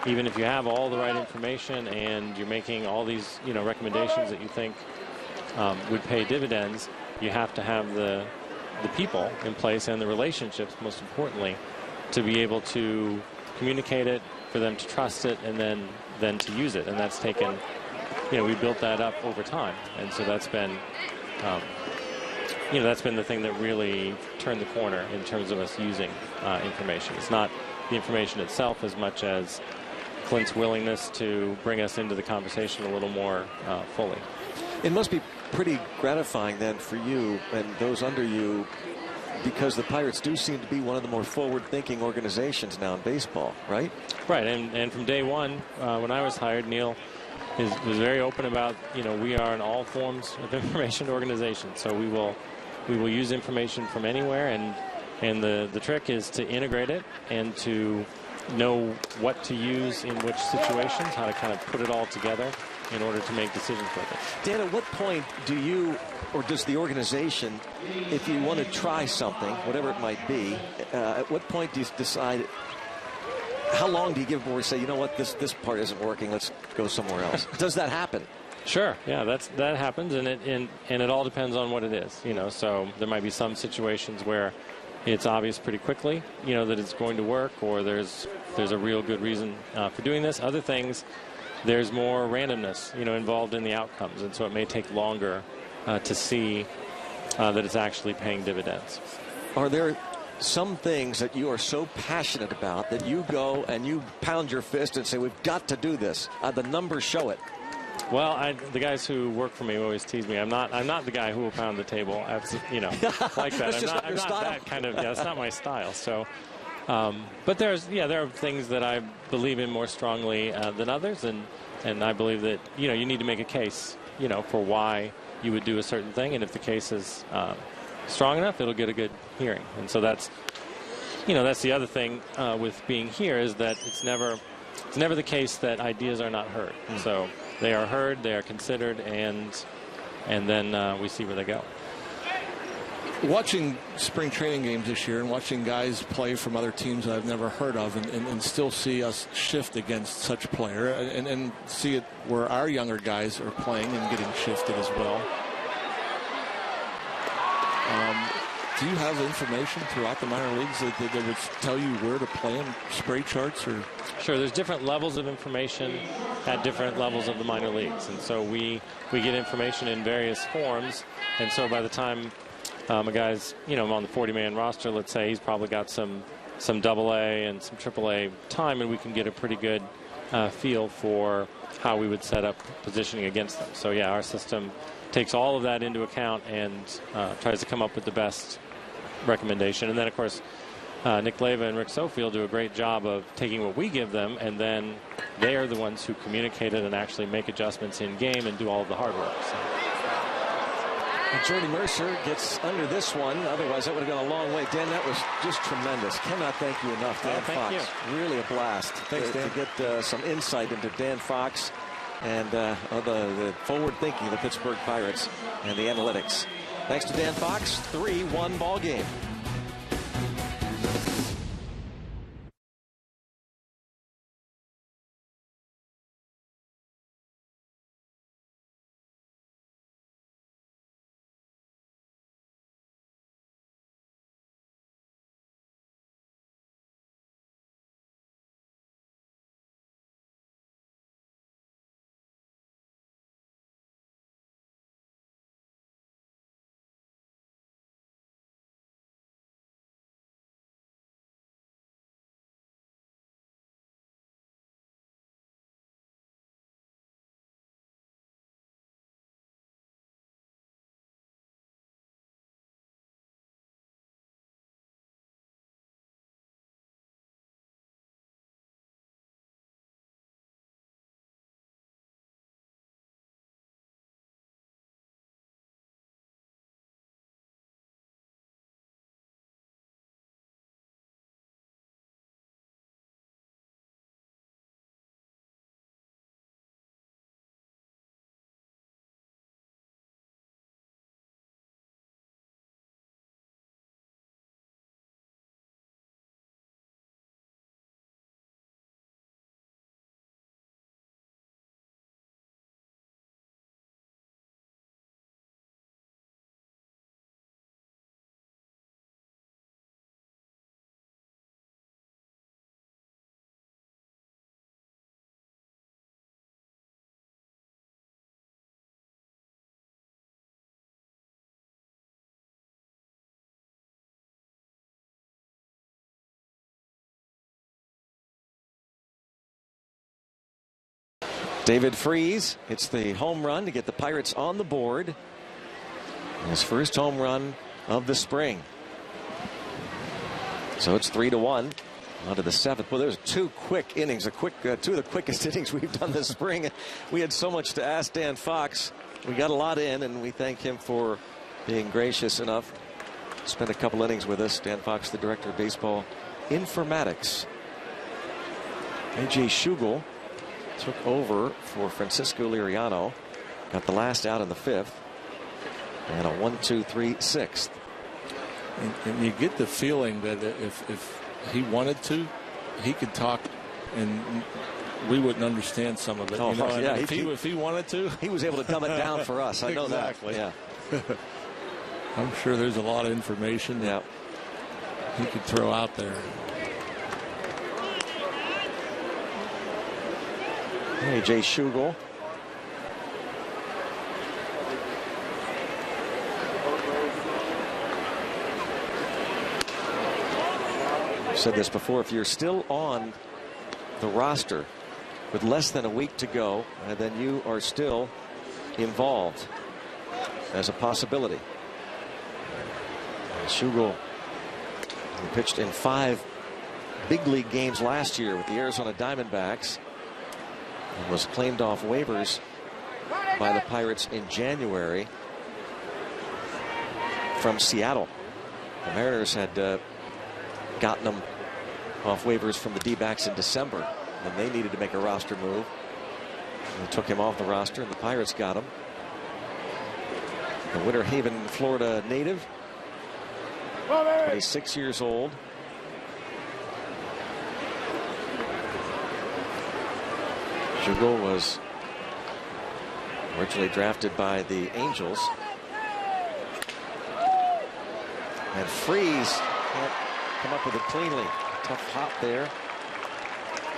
if you have all the right information and you're making all these recommendations that you think would pay dividends, you have to have the people in place and the relationships, most importantly, to be able to communicate it, for them to trust it, and then to use it. And that's taken, we built that up over time, and so that's been the thing that really turned the corner in terms of us using information. It's not the information itself as much as Clint's willingness to bring us into the conversation a little more fully. It must be pretty gratifying then for you and those under you, because the Pirates do seem to be one of the more forward-thinking organizations now in baseball, right? Right, and from day one, when I was hired, Neil was very open about, we are in all forms of information organization, so we will use information from anywhere, and the trick is to integrate it and to know what to use in which situations, how to kind of put it all together in order to make decisions with it. Dan, at what point do you, or does the organization, if you want to try something, whatever it might be, at what point do you decide, how long do you give before you say, you know what, this part isn't working, let's go somewhere else? Does that happen? Sure, yeah, that happens, and it all depends on what it is, so there might be some situations where it's obvious pretty quickly, that it's going to work, or there's a real good reason for doing this. Other things, there's more randomness, involved in the outcomes, and so it may take longer to see that it's actually paying dividends. Are there some things that you are so passionate about that you go and you pound your fist and say, we've got to do this? The numbers show it. Well, the guys who work for me always tease me. I'm not the guy who will pound the table, like that. I'm not that kind of. Yeah, it's not my style. So, but there are things that I believe in more strongly than others, and I believe that you need to make a case, for why you would do a certain thing, and if the case is strong enough, it'll get a good hearing. And so that's the other thing with being here, is that it's never the case that ideas are not heard. So they are heard, they are considered, and then we see where they go. Watching spring training games this year and watching guys play from other teams that I've never heard of and still see us shift against such player and see it where our younger guys are playing and getting shifted as well. Do you have information throughout the minor leagues that would tell you where to play in spray charts? Or Sure, there's different levels of information at different levels of the minor leagues, and so we get information in various forms, and so by the time a guy's on the 40-man roster, let's say, he's probably got some AA and some AAA time, and we can get a pretty good feel for how we would set up positioning against them. So yeah, our system takes all of that into account and tries to come up with the best recommendation. And then, of course, Nick Leyva and Rick Sofield do a great job of taking what we give them, and then they are the ones who communicate it and actually make adjustments in game and do all of the hard work. So. And Jordy Mercer gets under this one. Otherwise, that would have gone a long way. Dan, that was just tremendous. Cannot thank you enough, Dan Fox. You. Really a blast. Thanks, Dan. To get some insight into Dan Fox and the forward thinking of the Pittsburgh Pirates and the analytics. Thanks to Dan Fox, 3-1 ball game. David Freese hits the home run to get the Pirates on the board. His first home run of the spring. So it's 3-1. On to the seventh. Well, there's two quick innings, two of the quickest innings we've done this spring. We had so much to ask Dan Fox. We got a lot in, and we thank him for being gracious enough to spend a couple innings with us. Dan Fox, the director of baseball informatics. A.J. Schugel took over for Francisco Liriano. Got the last out in the fifth. And a 1-2-3 sixth. And you get the feeling that if he wanted to, he could talk and we wouldn't understand some of it. Oh, you know? Yeah, if he wanted to. He was able to dumb it down for us. I know exactly. that. Yeah. I'm sure there's a lot of information that he could throw out there. A.J. Schugel. I've said this before, if you're still on the roster with less than a week to go, then you are still involved as a possibility. Schugel pitched in 5 big league games last year with the Arizona Diamondbacks and was claimed off waivers by the Pirates in January from Seattle. The Mariners had gotten him off waivers from the D-backs in December, and they needed to make a roster move. They took him off the roster, and the Pirates got him. The Winter Haven, Florida native, 26 years old. Schugel was originally drafted by the Angels. And Freese can't come up with it cleanly. Tough hop there.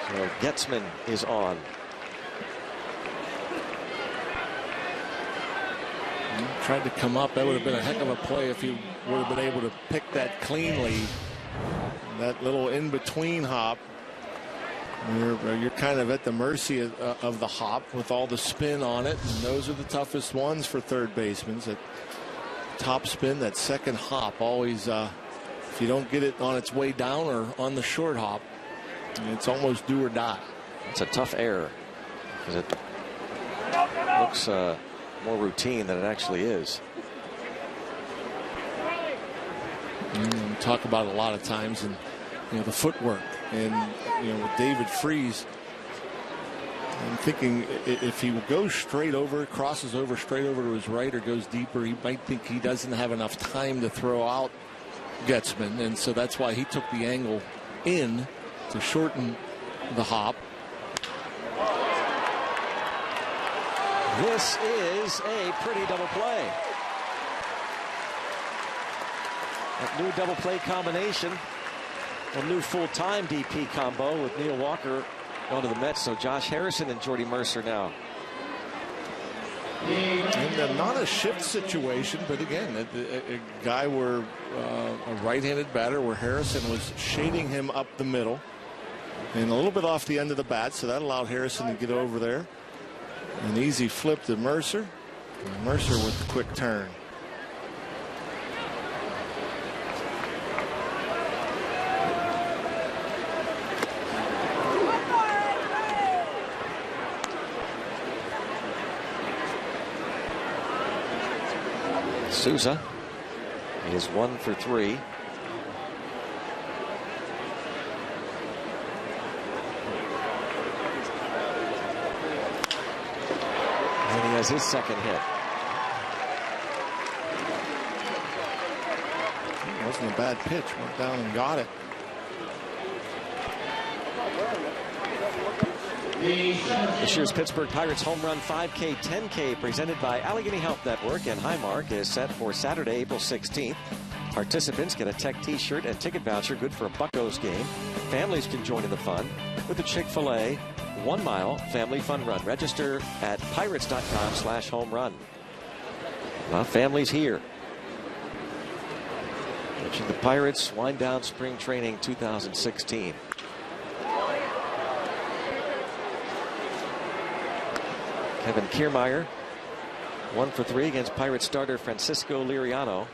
So Getzman is on. Tried to come up. That would have been a heck of a play if he would have been able to pick that cleanly. That little in-between hop. You're kind of at the mercy of the hop with all the spin on it. And those are the toughest ones for third basemen. That top spin, that second hop, always, if you don't get it on its way down or on the short hop, it's almost do or die. It's a tough error because it looks more routine than it actually is. We talk about it a lot of times, and the footwork, and with David Freese, I'm thinking if he goes straight over, crosses over straight over to his right, or goes deeper, he might think he doesn't have enough time to throw out Getzman, and so that's why he took the angle in to shorten the hop. This is a pretty double play. That new double play combination, a new full-time DP combo with Neil Walker going to the Mets. So Josh Harrison and Jordy Mercer now. And not a shift situation, but again, a guy where a right-handed batter where Harrison was shading him up the middle and a little bit off the end of the bat, so that allowed Harrison to get over there. An easy flip to Mercer. And Mercer with the quick turn. Souza is 1 for 3. And he has his second hit. It wasn't a bad pitch. Went down and got it. This year's Pittsburgh Pirates Home Run 5K 10K presented by Allegheny Health Network and Highmark is set for Saturday, April 16th. Participants get a Tech t-shirt and ticket voucher good for a Buccos game. Families can join in the fun with the Chick-fil-A 1 mile family fun run. Register at pirates.com/home run. Well, families here. Watching the Pirates wind down spring training 2016. Kevin Kiermaier, 1 for 3 against Pirates starter Francisco Liriano.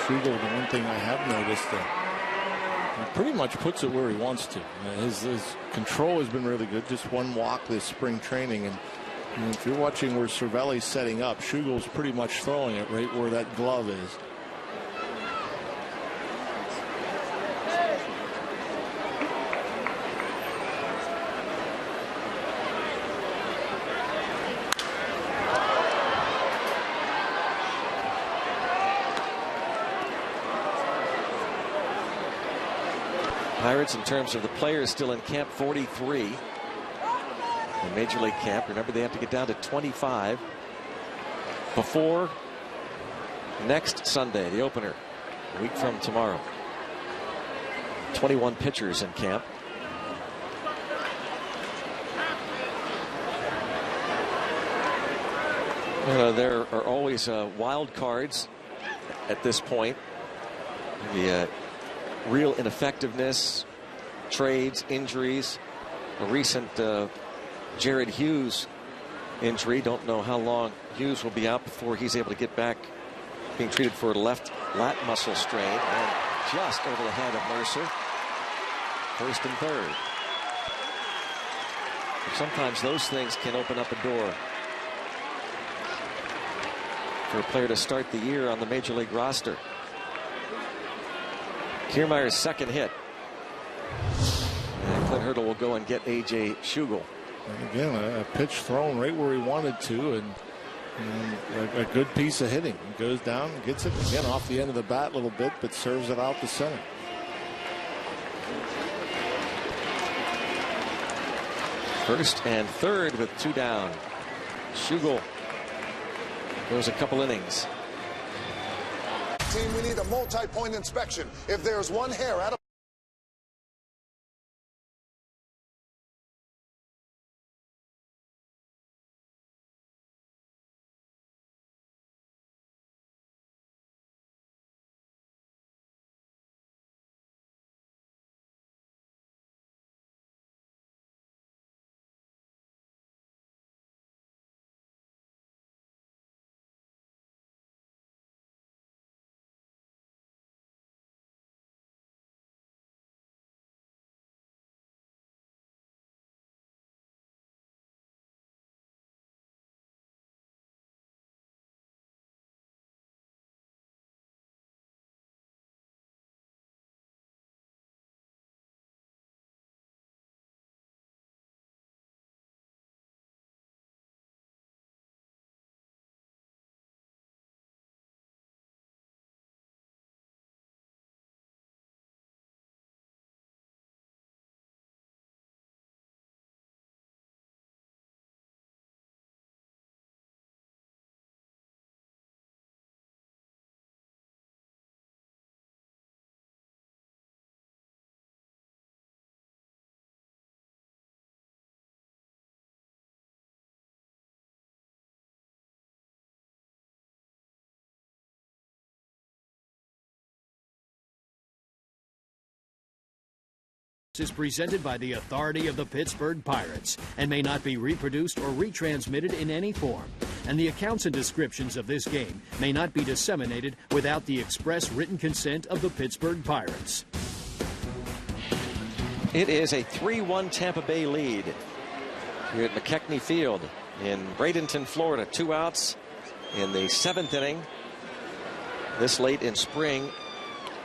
Schugel, the one thing I have noticed, he pretty much puts it where he wants to. His control has been really good. Just one walk this spring training, and if you're watching where Cervelli's setting up, Schugel's pretty much throwing it right where that glove is. Pirates, in terms of the players still in camp, 43 in Major League camp. Remember, they have to get down to 25 before next Sunday, the opener, a week from tomorrow. 21 pitchers in camp. There are always wild cards at this point. The real ineffectiveness, trades, injuries. A recent Jared Hughes injury. Don't know how long Hughes will be out before he's able to get back being treated for a left lat muscle strain. And just over the head of Mercer. 1st and 3rd. Sometimes those things can open up a door for a player to start the year on the major league roster. Kiermaier's second hit. And Clint Hurdle will go and get A.J. Schugel. Again, a pitch thrown right where he wanted to, and a good piece of hitting. He goes down, gets it again off the end of the bat a little bit, but serves it out to center. First and third with 2 down. Schugel goes a couple innings. Team, we need a multi-point inspection. If there's one hair out of is presented by the authority of the Pittsburgh Pirates and may not be reproduced or retransmitted in any form. And the accounts and descriptions of this game may not be disseminated without the express written consent of the Pittsburgh Pirates. It is a 3-1 Tampa Bay lead here at McKechnie Field in Bradenton, Florida. 2 outs in the 7th inning. This late in spring,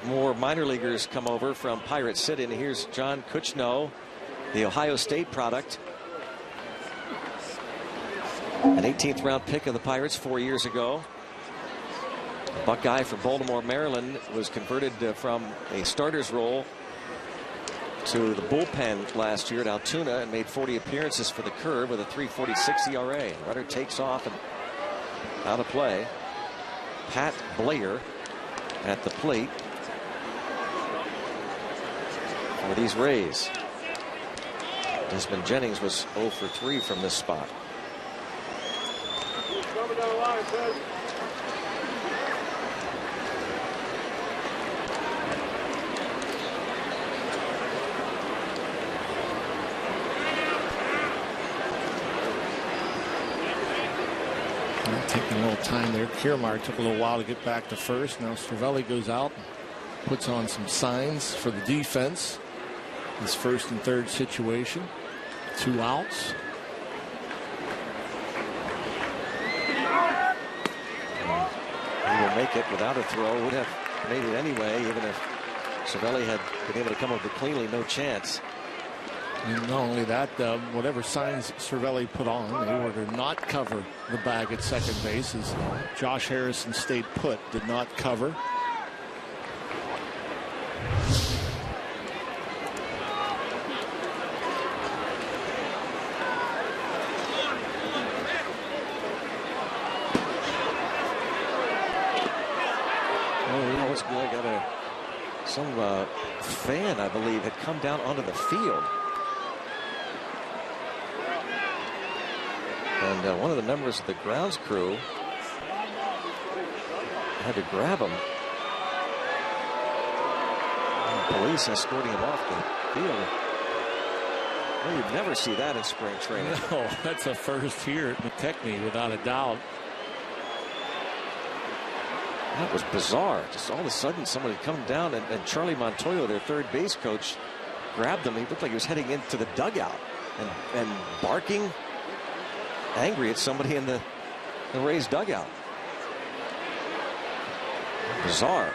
more minor leaguers come over from Pirate City, and here's John Kuchno, the Ohio State product. An 18th round pick of the Pirates 4 years ago. A Buckeye from Baltimore, Maryland, was converted from a starter's role to the bullpen last year at Altoona and made 40 appearances for the Curve with a 3.46 ERA. Runner takes off and out of play. Pat Blair at the plate for these Rays. Desmond Jennings was 0 for 3 from this spot. Taking a little time there. Kiermaier took a little while to get back to first. Now Cervelli goes out, puts on some signs for the defense. This first and third situation. 2 outs. He will make it without a throw. Would have made it anyway, even if Cervelli had been able to come up with cleanly, no chance. And not only that, whatever signs Cervelli put on, they were to not cover the bag at second base, as Josh Harrison stayed put, did not cover. Oh, what's good? Got some fan, I believe, had come down onto the field. And one of the members of the grounds crew had to grab him. And police escorting him off the field. Well, you'd never see that in spring training. No, that's a first here at McKechnie, without a doubt. That was bizarre. Just all of a sudden, someone had come down, and Charlie Montoyo, their third base coach, grabbed him. He looked like he was heading into the dugout. and barking, angry at somebody in the Rays dugout. Bizarre.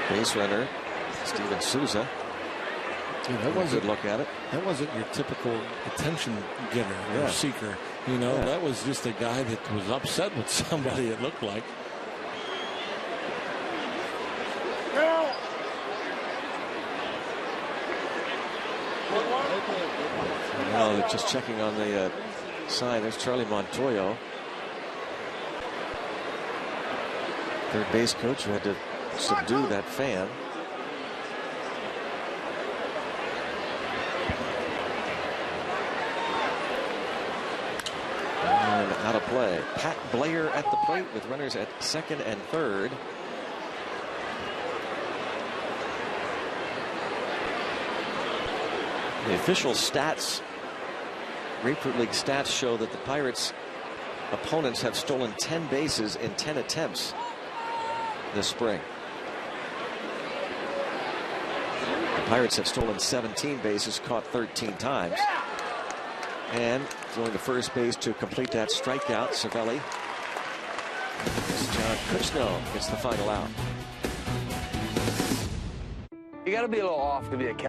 Base runner Steven Souza. That wasn't a good look at it. That wasn't your typical attention getter or seeker. You know, that was just a guy that was upset with somebody, it looked like. Now they're just checking on the sign. There's Charlie Montoyo, third base coach, who had to subdue that fan. And out of play. Pat Blair at the plate with runners at second and third. The official stats, Grapefruit League stats, show that the Pirates' opponents have stolen 10 bases in 10 attempts this spring. The Pirates have stolen 17 bases, caught 13 times. And going to first base to complete that strikeout, Cervelli. John Kuchno gets the final out. You got to be a little off to be a catcher.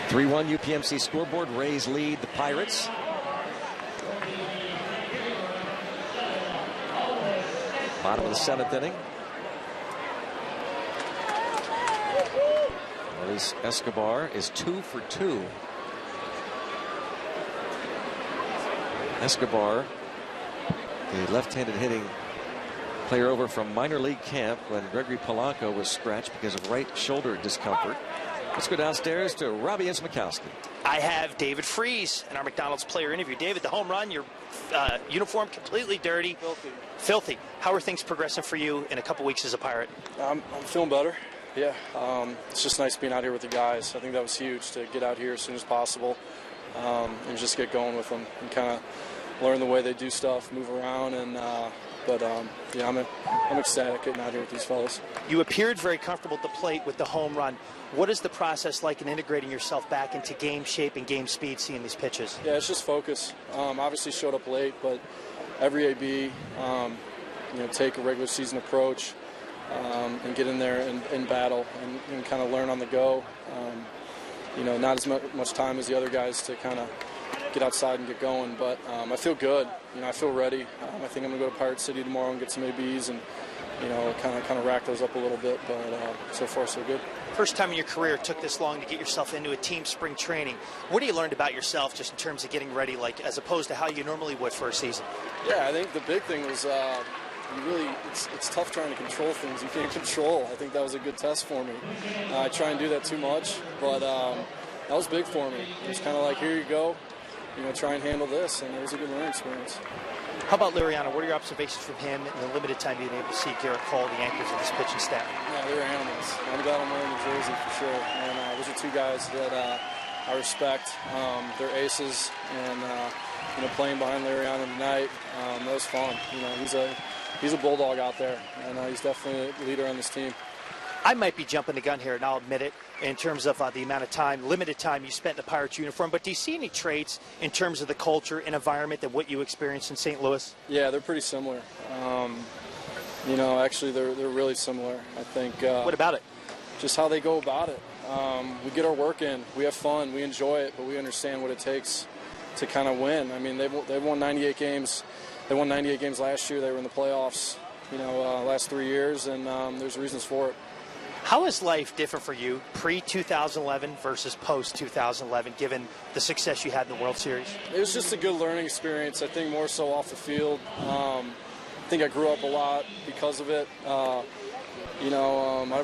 (3-1) UPMC scoreboard. Rays lead the Pirates. Bottom of the 7th inning. Luis Escobar is 2 for 2. Escobar, the left-handed hitting player over from minor league camp when Gregory Polanco was scratched because of right shoulder discomfort. Let's go downstairs to Robbie Smikowski. I have David Freese in our McDonald's player interview. David, the home run, your uniform completely dirty. Filthy. How are things progressing for you in a couple weeks as a Pirate? I'm feeling better. Yeah. It's just nice being out here with the guys. I think that was huge to get out here as soon as possible and just get going with them and kind of learn the way they do stuff, move around, and yeah, I'm ecstatic getting out here with these fellas. You appeared very comfortable at the plate with the home run. What is the process like in integrating yourself back into game shape and game speed, seeing these pitches? Yeah, it's just focus. Obviously showed up late, but every AB, take a regular season approach and get in there and battle and kind of learn on the go. Not as much time as the other guys to kind of get outside and get going, but I feel good. I feel ready. I think I'm going to go to Pirate City tomorrow and get some ABs and, kind of rack those up a little bit, but so far so good. First time in your career it took this long to get yourself into a team spring training. What have you learned about yourself just in terms of getting ready, like as opposed to how you normally would for a season? Yeah, I think the big thing was it's tough trying to control things you can't control. I think that was a good test for me. I try and do that too much, but that was big for me. It was kind of like, here you go, try and handle this, and it was a good learning experience. How about Liriano? What are your observations from him in the limited time you've been able to see Garrett Cole, the anchors of this pitching staff? Yeah, they're animals. I'm glad I'm wearing the jersey for sure. And those are two guys that I respect. They're aces, and playing behind Liriano tonight, that was fun. He's a bulldog out there, and he's definitely a leader on this team. I might be jumping the gun here, and I'll admit it, in terms of the amount of time, limited time you spent in the Pirates uniform, but do you see any traits in terms of the culture and environment that what you experienced in St. Louis? Yeah, they're pretty similar. Actually, they're really similar. I think. What about it? Just how they go about it. We get our work in, we have fun, we enjoy it, but we understand what it takes to kind of win. I mean, they've won 98 games. They won 98 games last year. They were in the playoffs, last 3 years, and there's reasons for it. How is life different for you pre-2011 versus post-2011, given the success you had in the World Series? It was just a good learning experience, I think, more so off the field. I think I grew up a lot because of it. I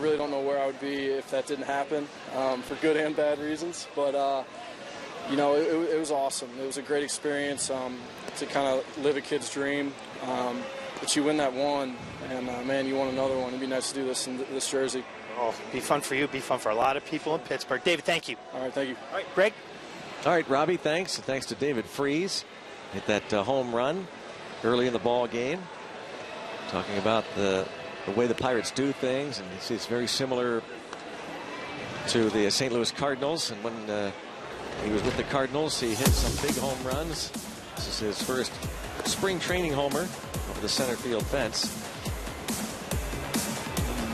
really don't know where I would be if that didn't happen, for good and bad reasons. But, it was awesome. It was a great experience to kind of live a kid's dream. But you win that one, and, man, you want another one. It'd be nice to do this in this jersey. Oh, be fun for you, be fun for a lot of people in Pittsburgh. David, thank you. All right, thank you. All right, Greg. All right, Robbie, thanks. And thanks to David Freese. Hit that home run early in the ball game. Talking about the way the Pirates do things, and it's very similar to the St. Louis Cardinals. And when he was with the Cardinals, he hit some big home runs. This is his first spring training homer over the center field fence.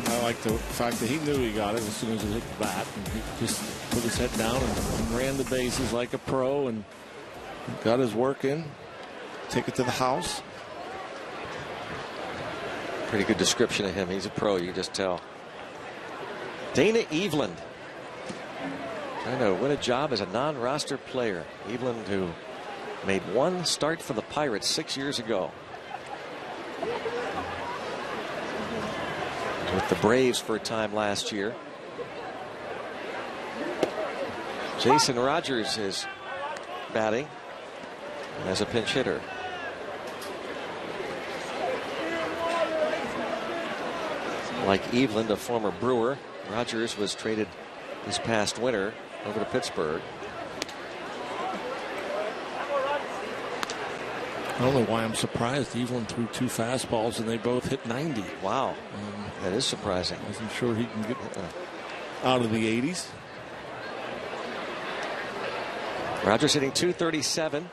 I like the fact that he knew he got it as soon as he hit the bat, and he just put his head down and ran the bases like a pro and got his work in. Take it to the house. Pretty good description of him. He's a pro, you can just tell. Dana Eveland trying to win a job as a non-roster player. Eveland, who made one start for the Pirates 6 years ago with the Braves for a time last year. Jason Rogers is batting as a pinch hitter. Like Eveland, a former Brewer, Rogers was traded this past winter over to Pittsburgh. I don't know why I'm surprised. Eveland threw 2 fastballs and they both hit 90. Wow. That is surprising. Wasn't sure he can get out of the 80s. Rogers hitting .237.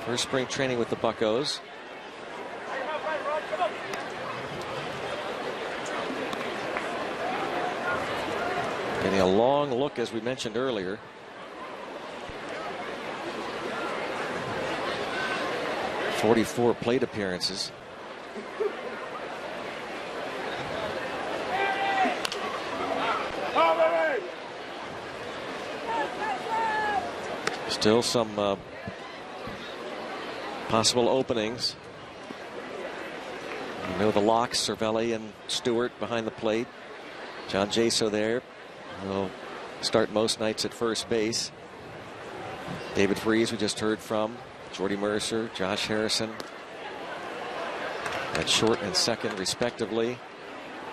First spring training with the Buccos. Getting a long look, as we mentioned earlier. .44 plate appearances. Still some possible openings. You know the locks, Cervelli and Stewart behind the plate. John Jaso there. Will start most nights at first base. David Freese, we just heard from. Jordy Mercer, Josh Harrison at short and second, respectively.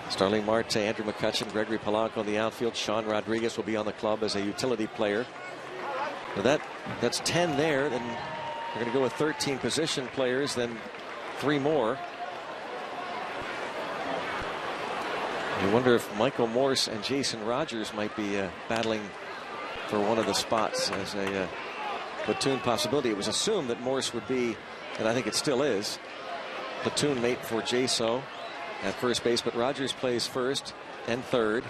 Starling Marte, Andrew McCutchen, Gregory Polanco in the outfield. Sean Rodriguez will be on the club as a utility player. So that's 10 there. Then we're going to go with 13 position players, then 3 more. You wonder if Michael Morse and Jason Rogers might be battling for one of the spots as a platoon possibility. It was assumed that Morse would be, and I think it still is, platoon mate for Jaso at first base, but Rogers plays first and third.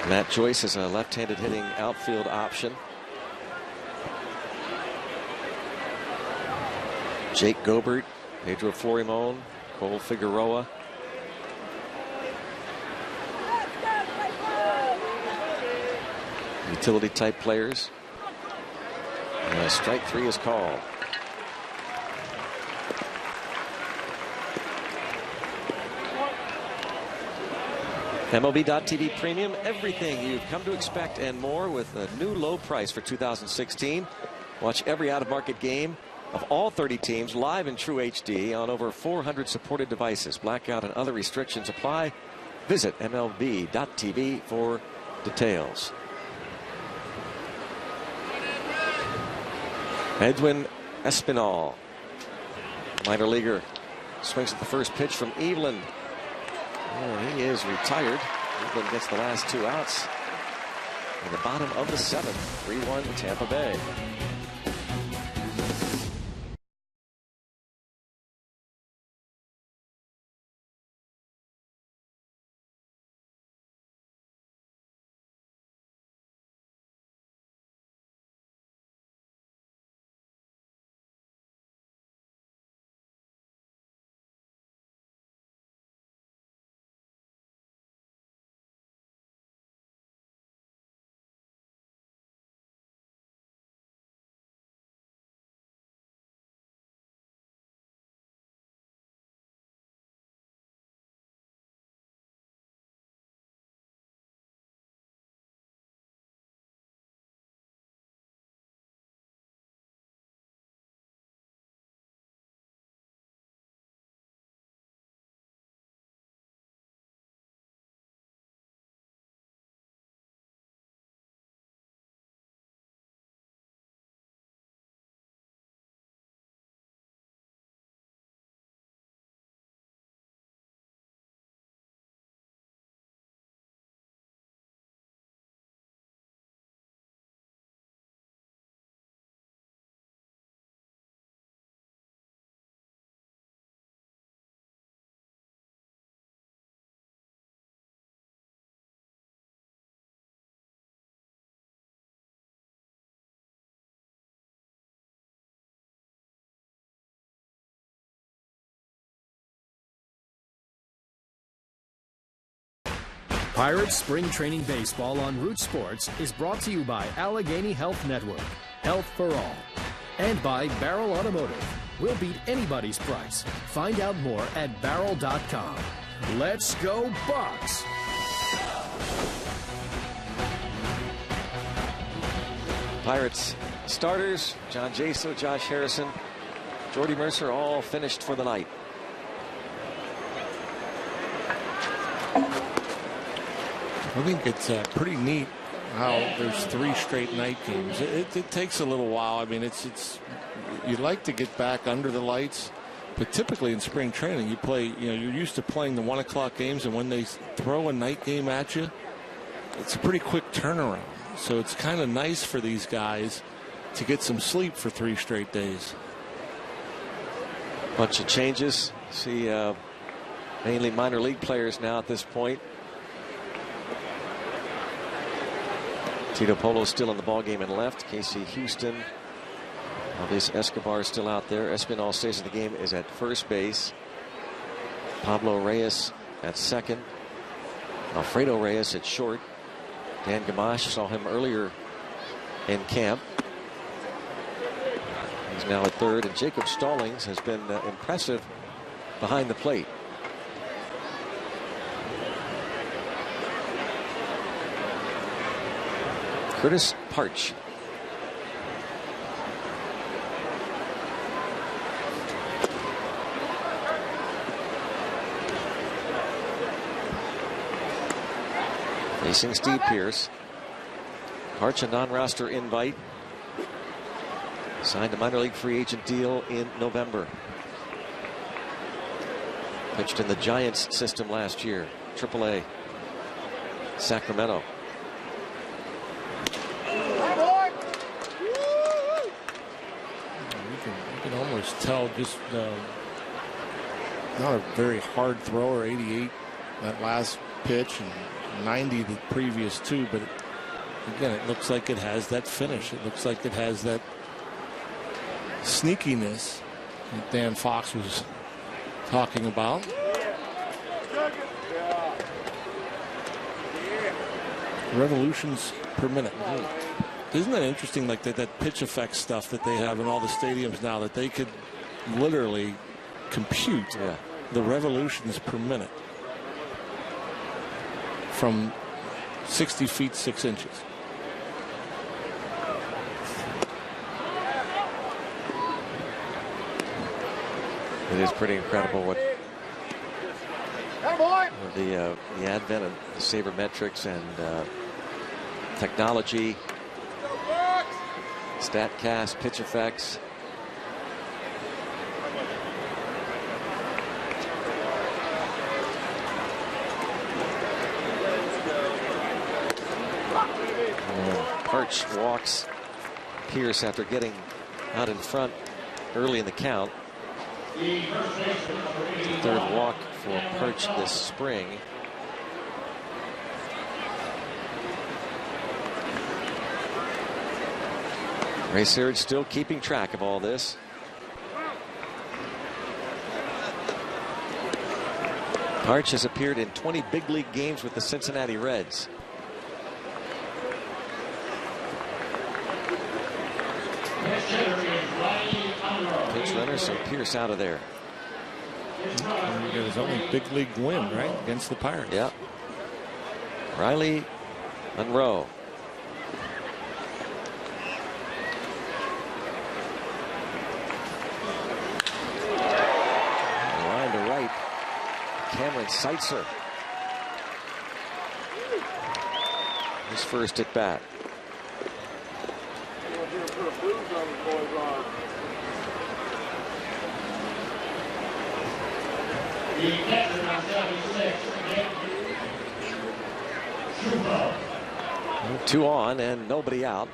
Matt Joyce is a left-handed hitting outfield option. Jake Gobert, Pedro Florimon, Cole Figueroa. Utility type players. And strike 3 is called. MLB.TV Premium, everything you've come to expect and more with a new low price for 2016. Watch every out-of-market game of all 30 teams live in true HD on over 400 supported devices. Blackout and other restrictions apply. Visit MLB.TV for details. Edwin Espinal, minor leaguer, swings at the first pitch from Evelyn. Oh, he is retired. Evelyn gets the last 2 outs in the bottom of the 7th. 3-1 Tampa Bay. Pirates Spring Training Baseball on Root Sports is brought to you by Allegheny Health Network, Health for All, and by Barrel Automotive. We'll beat anybody's price. Find out more at barrel.com. Let's go Bucks! Pirates starters, John Jaso, Josh Harrison, Jordy Mercer, all finished for the night. I think it's pretty neat how there's 3 straight night games. It takes a little while. I mean, it's you'd like to get back under the lights, but typically in spring training you play. You're used to playing the 1 o'clock games, and when they throw a night game at you, it's a pretty quick turnaround. So it's kind of nice for these guys to get some sleep for 3 straight days. Bunch of changes. See, mainly minor league players now at this point. Tito Polo still in the ballgame in left. Casey Houston. Alvis Escobar is still out there. Espinal stays in the game, is at first base. Pablo Reyes at second. Alfredo Reyes at short. Dan Gamache, saw him earlier in camp. He's now at third. And Jacob Stallings has been impressive behind the plate. Curtis Parch. Facing Steve Pearce. Parch, a non-roster invite. Signed a minor league free agent deal in November. Pitched in the Giants system last year. AAA. Sacramento. You can almost tell just not a very hard thrower. 88 that last pitch and 90 the previous 2, but again, it looks like it has that finish. It looks like it has that sneakiness that Dan Fox was talking about. Revolutions per minute. Isn't that interesting, like that pitch effect stuff that they have in all the stadiums now, that they could literally compute the revolutions per minute. from 60 feet 6 inches. It is pretty incredible what the advent of the sabermetrics and technology, StatCast, pitch effects. Parch walks Pierce after getting out in front early in the count. Third walk for Perch this spring. Ray Searage still keeping track of all this. Perch has appeared in 20 big league games with the Cincinnati Reds. Pitch runner, so Pierce out of there. He got his only big league win, right, against the Pirates. Yeah. Riley Monroe. Line to right. Cameron Seitzer. His first at bat. Two on and nobody out.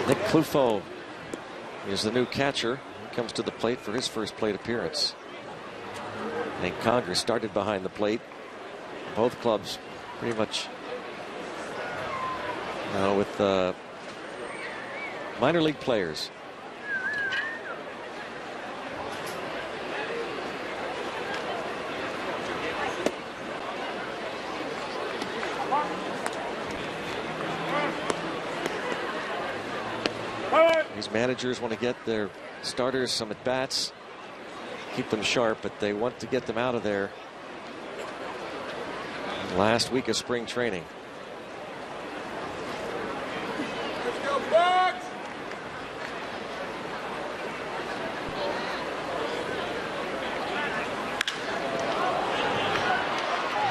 Nick Clufo is the new catcher. He comes to the plate for his first plate appearance. And Congress started behind the plate. Both clubs pretty much with minor league players. These managers want to get their starters some at bats, keep them sharp, but they want to get them out of there last week of spring training.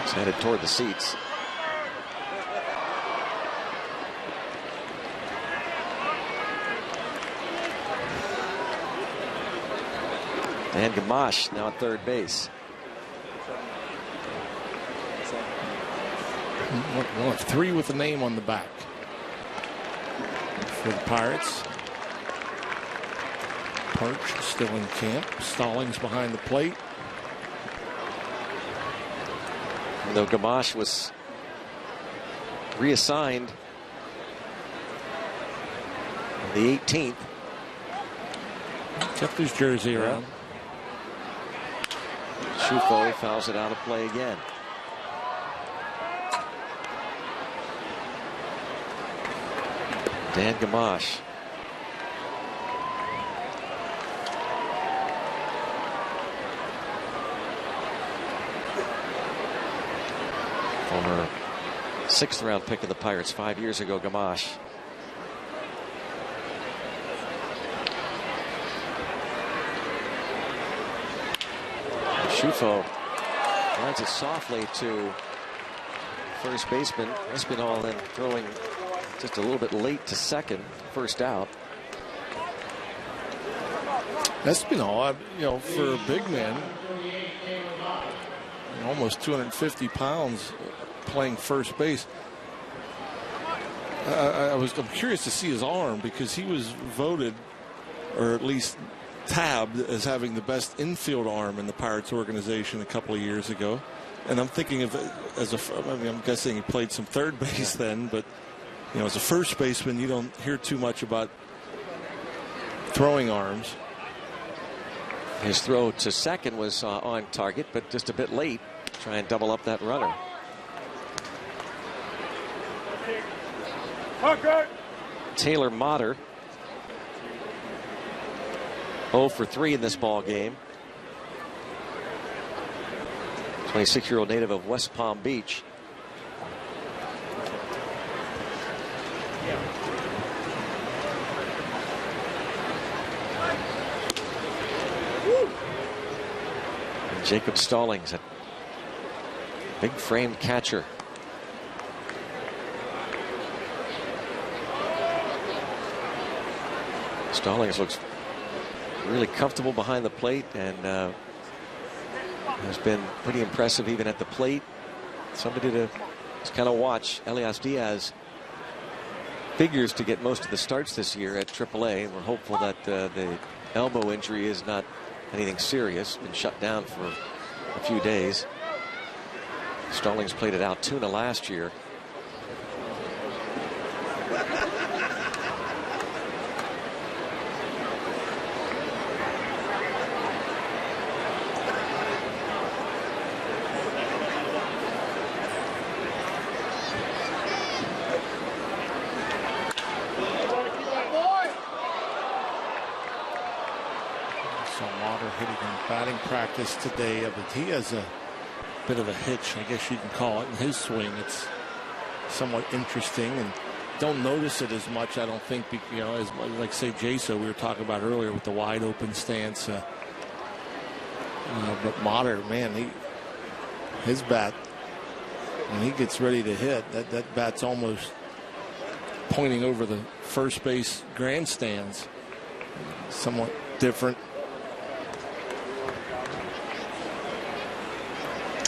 It's headed toward the seats. And Gamache now at third base. We'll have three with a name on the back for the Pirates. Perch still in camp. Stallings behind the plate. Though Gamache was reassigned on the 18th. Kept his jersey around. Shufo fouls it out of play again. Dan Gamache. Former 6th round pick of the Pirates 5 years ago, Gamache. Shufo lines it softly to first baseman Espinal, then throwing just a little bit late to second, first out. Espinal, for a big man, almost 250 pounds, playing first base. I'm curious to see his arm, because he was voted, or at least tabbed, as having the best infield arm in the Pirates organization a couple of years ago. And I'm thinking of I'm guessing he played some third base then, but as a first baseman, you don't hear too much about throwing arms. His throw to second was on target, but just a bit late. Try and double up that runner. Taylor Motter 0 for 3 in this ball game. 26-year-old native of West Palm Beach. And Jacob Stallings, a big framed catcher. Stallings looks really comfortable behind the plate and has been pretty impressive even at the plate. Somebody to just kind of watch. Elias Diaz figures to get most of the starts this year at AAA, and we're hopeful that the elbow injury is not anything serious. Been shut down for a few days. Stallings played at Altoona last year. Practice today of it. He has a bit of a hitch, I guess you can call it, in his swing. It's somewhat interesting and don't notice it as much, I don't think, you know, as like say Jaso we were talking about earlier with the wide open stance. But Motter, man, his bat, when he gets ready to hit, that bat's almost pointing over the first base grandstands. Somewhat different.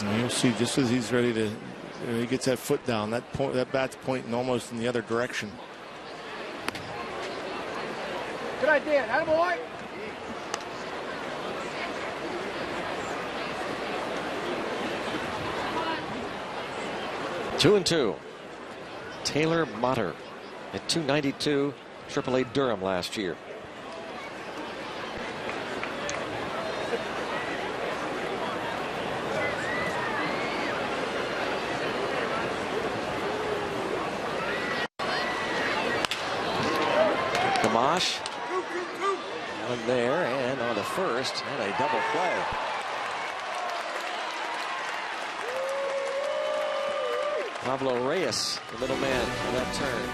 And you'll see just as he's ready to, he gets that foot down, that bat's pointing almost in the other direction. Good idea, attaboy. Two and two. Taylor Motter at .292, AAA Durham last year. Gamache, one there, and on the first, and a double play. Pablo Reyes, the middle man for that turn.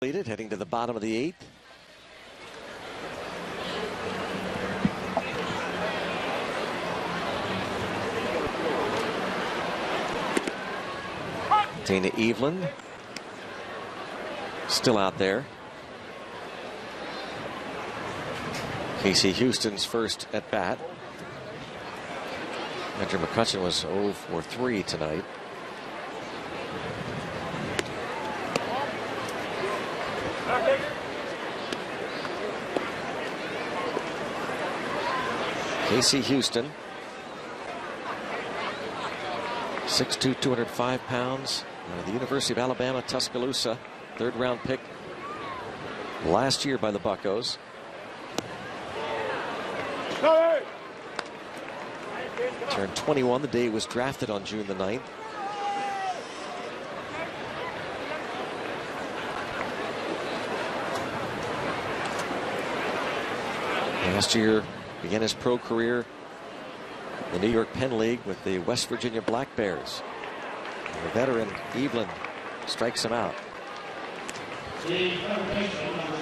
Heading to the bottom of the eighth. Dana Evelyn still out there. Casey Houston's first at bat. Andrew McCutchen was 0 for 3 tonight. Casey Houston, 6'2", 205 pounds. The University of Alabama, Tuscaloosa, third-round pick last year by the Buccos. Turned 21 the day he was drafted on June the 9th. Last year began his pro career in the New York Penn League with the West Virginia Black Bears. And the veteran Evelyn strikes him out.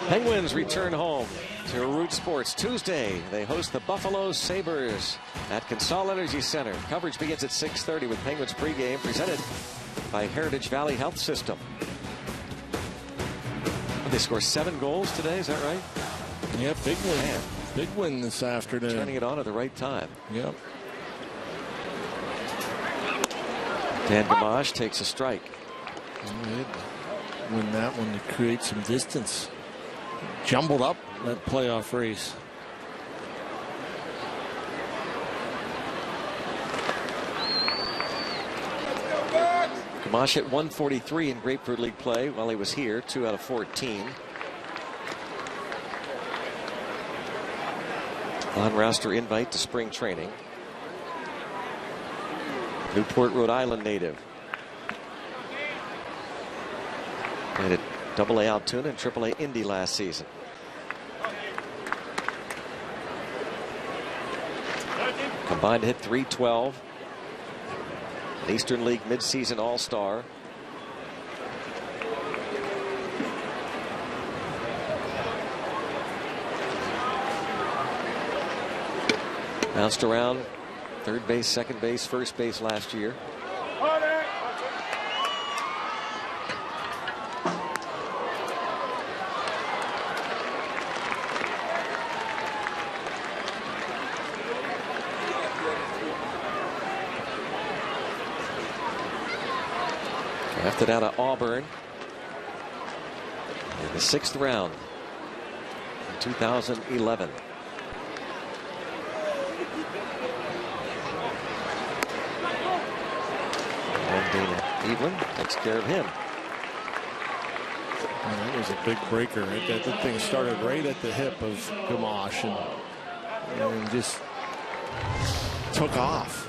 Penguins return home to Root Sports Tuesday. They host the Buffalo Sabres at Consol Energy Center. Coverage begins at 6:30 with Penguins pregame presented by Heritage Valley Health System. They score 7 goals today, is that right? Yeah, big win. Man. Big win this afternoon. Turning it on at the right time. Yep. Dan Gamache takes a strike. Win that one to create some distance. Jumbled up that playoff race. Gamache hit 143 in Grapefruit League play while he was here, 2 out of 14. On-roster invite to spring training. Newport, Rhode Island native. Played at AA Altoona and AAA Indy last season. Combined hit .312. An Eastern League midseason All-Star. Bounced around third base, second base, first base last year. Drafted out of Auburn in the 6th round in 2011. Evelyn takes care of him. Oh, that was a big breaker. That thing started right at the hip of Gamache and just took off.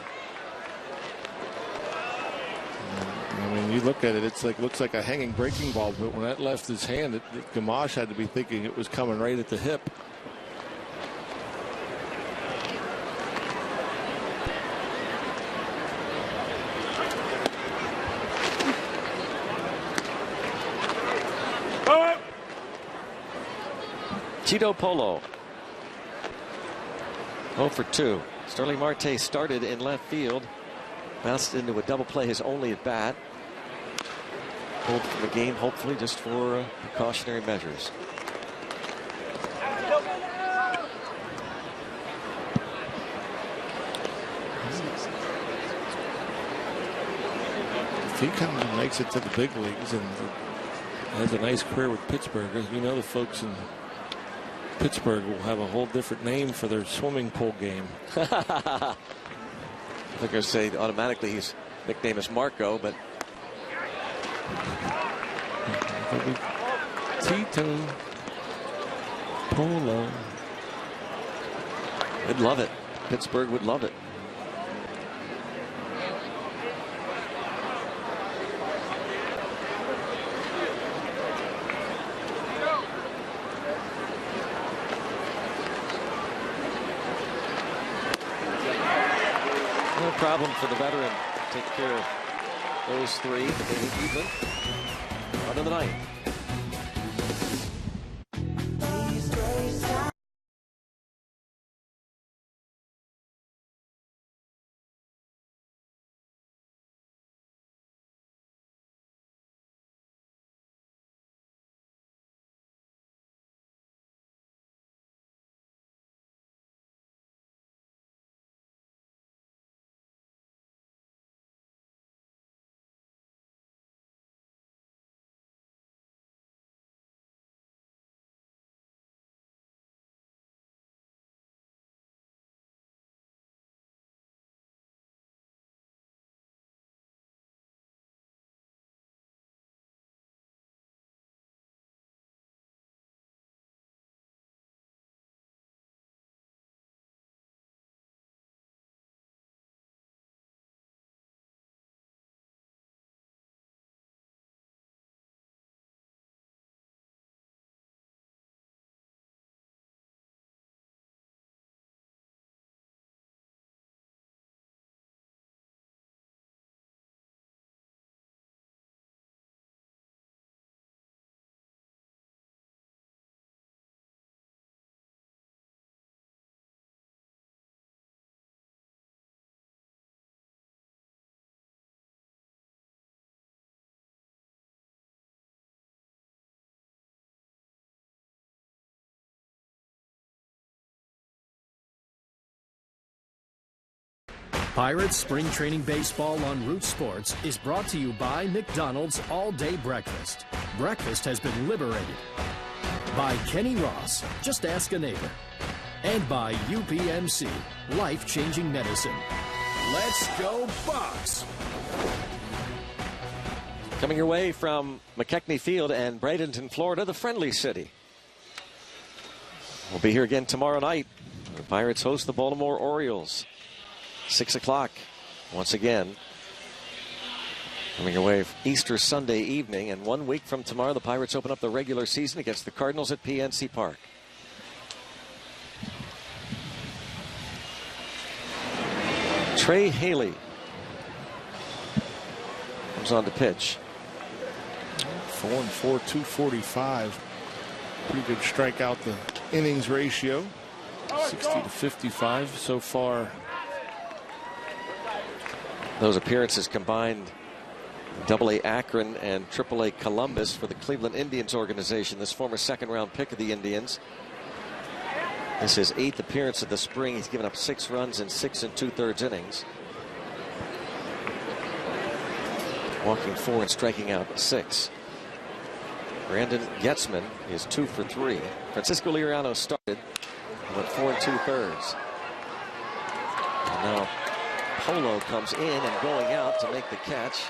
I mean, you look at it, it's like looks like a hanging breaking ball, but when that left his hand, Gamache had to be thinking it was coming right at the hip. Tito Polo 0 for 2. Sterling Marte started in left field, bounced into a double play, his only at bat. Pulled from the game, hopefully just for precautionary measures. If he comes and makes it to the big leagues and has a nice career with Pittsburgh, you know, the folks in Pittsburgh will have a whole different name for their swimming pool game. I think I say automatically his nickname is Marco, but Tito Polo. They'd love it. Pittsburgh would love it. No problem for the veteran to take care of those 3. But they hit Evelyn under the 9th. Pirates Spring Training Baseball on Root Sports is brought to you by McDonald's All-Day Breakfast. Breakfast has been liberated. By Kenny Ross, just ask a neighbor. And by UPMC, life-changing medicine. Let's go Bucks! Coming your way from McKechnie Field and Bradenton, Florida, the Friendly City. We'll be here again tomorrow night. The Pirates host the Baltimore Orioles. 6 o'clock once again. Coming your way Easter Sunday evening, and 1 week from tomorrow the Pirates open up the regular season against the Cardinals at PNC Park. Trey Haley comes on to pitch. 4-4, 245. Pretty good strikeout to innings ratio. 60 to 55 so far. Those appearances combined AA Akron and AAA Columbus for the Cleveland Indians organization. This former second-round pick of the Indians. This is his 8th appearance of the spring. He's given up 6 runs in 6 2/3 innings. Walking 4 and striking out 6. Brandon Getzman is 2 for 3. Francisco Liriano started and went 4 2/3. And now Polo comes in and going out to make the catch.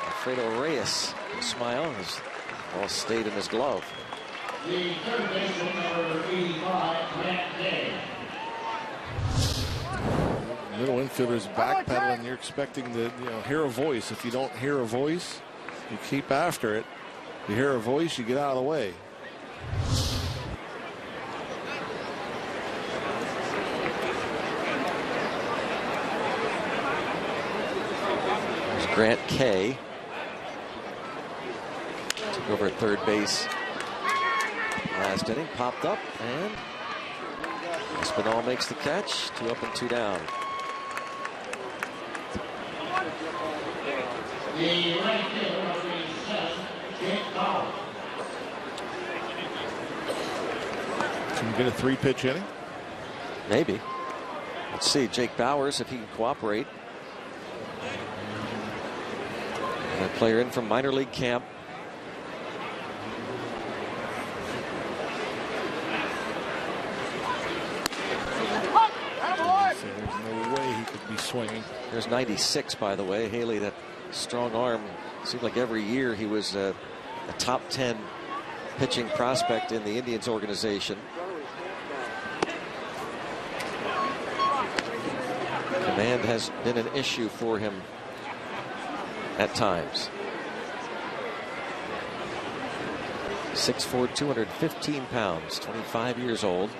Alfredo Reyes, a smile, has all stayed in his glove. The third baseman, number 85, Grant Day. Middle infielder's backpedaling. You're expecting to hear a voice. If you don't hear a voice, you keep after it. You hear a voice, you get out of the way. Grant Kay took over at third base last inning, popped up, and Espinal makes the catch. 2 up and 2 down. The right fielder of the set, Jake Bauer. Can you get a 3-pitch inning? Maybe. Let's see, Jake Bowers, if he can cooperate. A player in from minor league camp. There's no way he could be swinging. There's 96, by the way. Haley, that strong arm. Seemed like every year he was a top 10 pitching prospect in the Indians organization. Command has been an issue for him at times. 6'4", 215 pounds, 25 years old.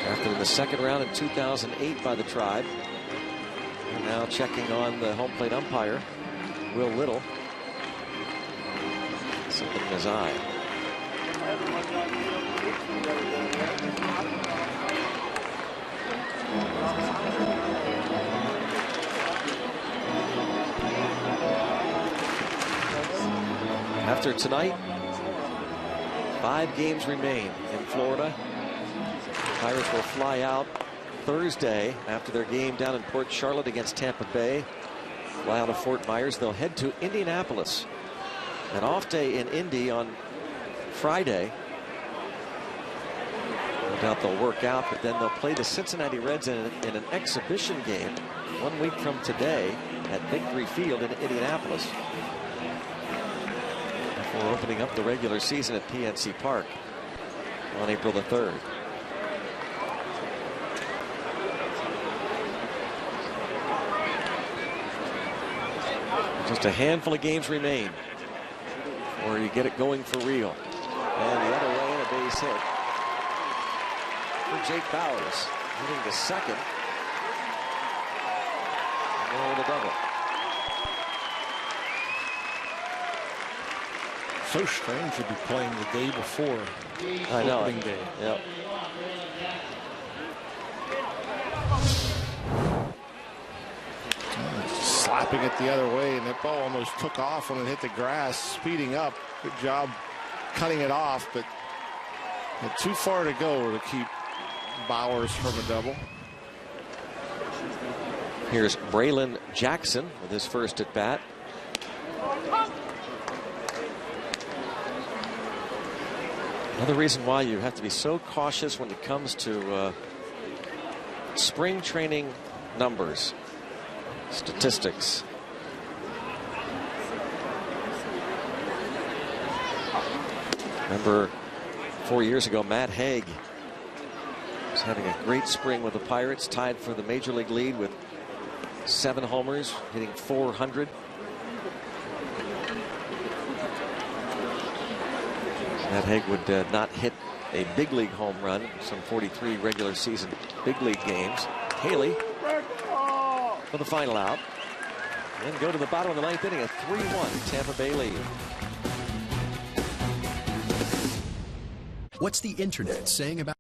Drafted in the second round in 2008 by the Tribe. And now checking on the home plate umpire, Will Little. Something in his eye. After tonight, 5 games remain in Florida. The Pirates will fly out Thursday after their game down in Port Charlotte against Tampa Bay. Fly out of Fort Myers. They'll head to Indianapolis. An off day in Indy on Friday. No doubt they'll work out, but then they'll play the Cincinnati Reds in an exhibition game 1 week from today at Victory Field in Indianapolis, before opening up the regular season at PNC Park on April the 3rd. Just a handful of games remain, or you get it going for real. And the other way, and a base hit for Jake Bowers, hitting to second. And the double. So strange to be playing the day before I know. opening day. Yep. Slapping it the other way, and that ball almost took off when it hit the grass, speeding up. Good job cutting it off, but too far to go to keep Bowers from a double. Here's Braylon Jackson with his first at bat. Another reason why you have to be so cautious when it comes to spring training numbers, statistics. Remember 4 years ago, Matt Haig was having a great spring with the Pirates, tied for the major league lead with 7 homers, hitting .400. Matt Haig would not hit a big league home run, some 43 regular season big league games. Haley for the final out. And go to the bottom of the 9th inning, a 3-1 Tampa Bay lead. What's the internet saying about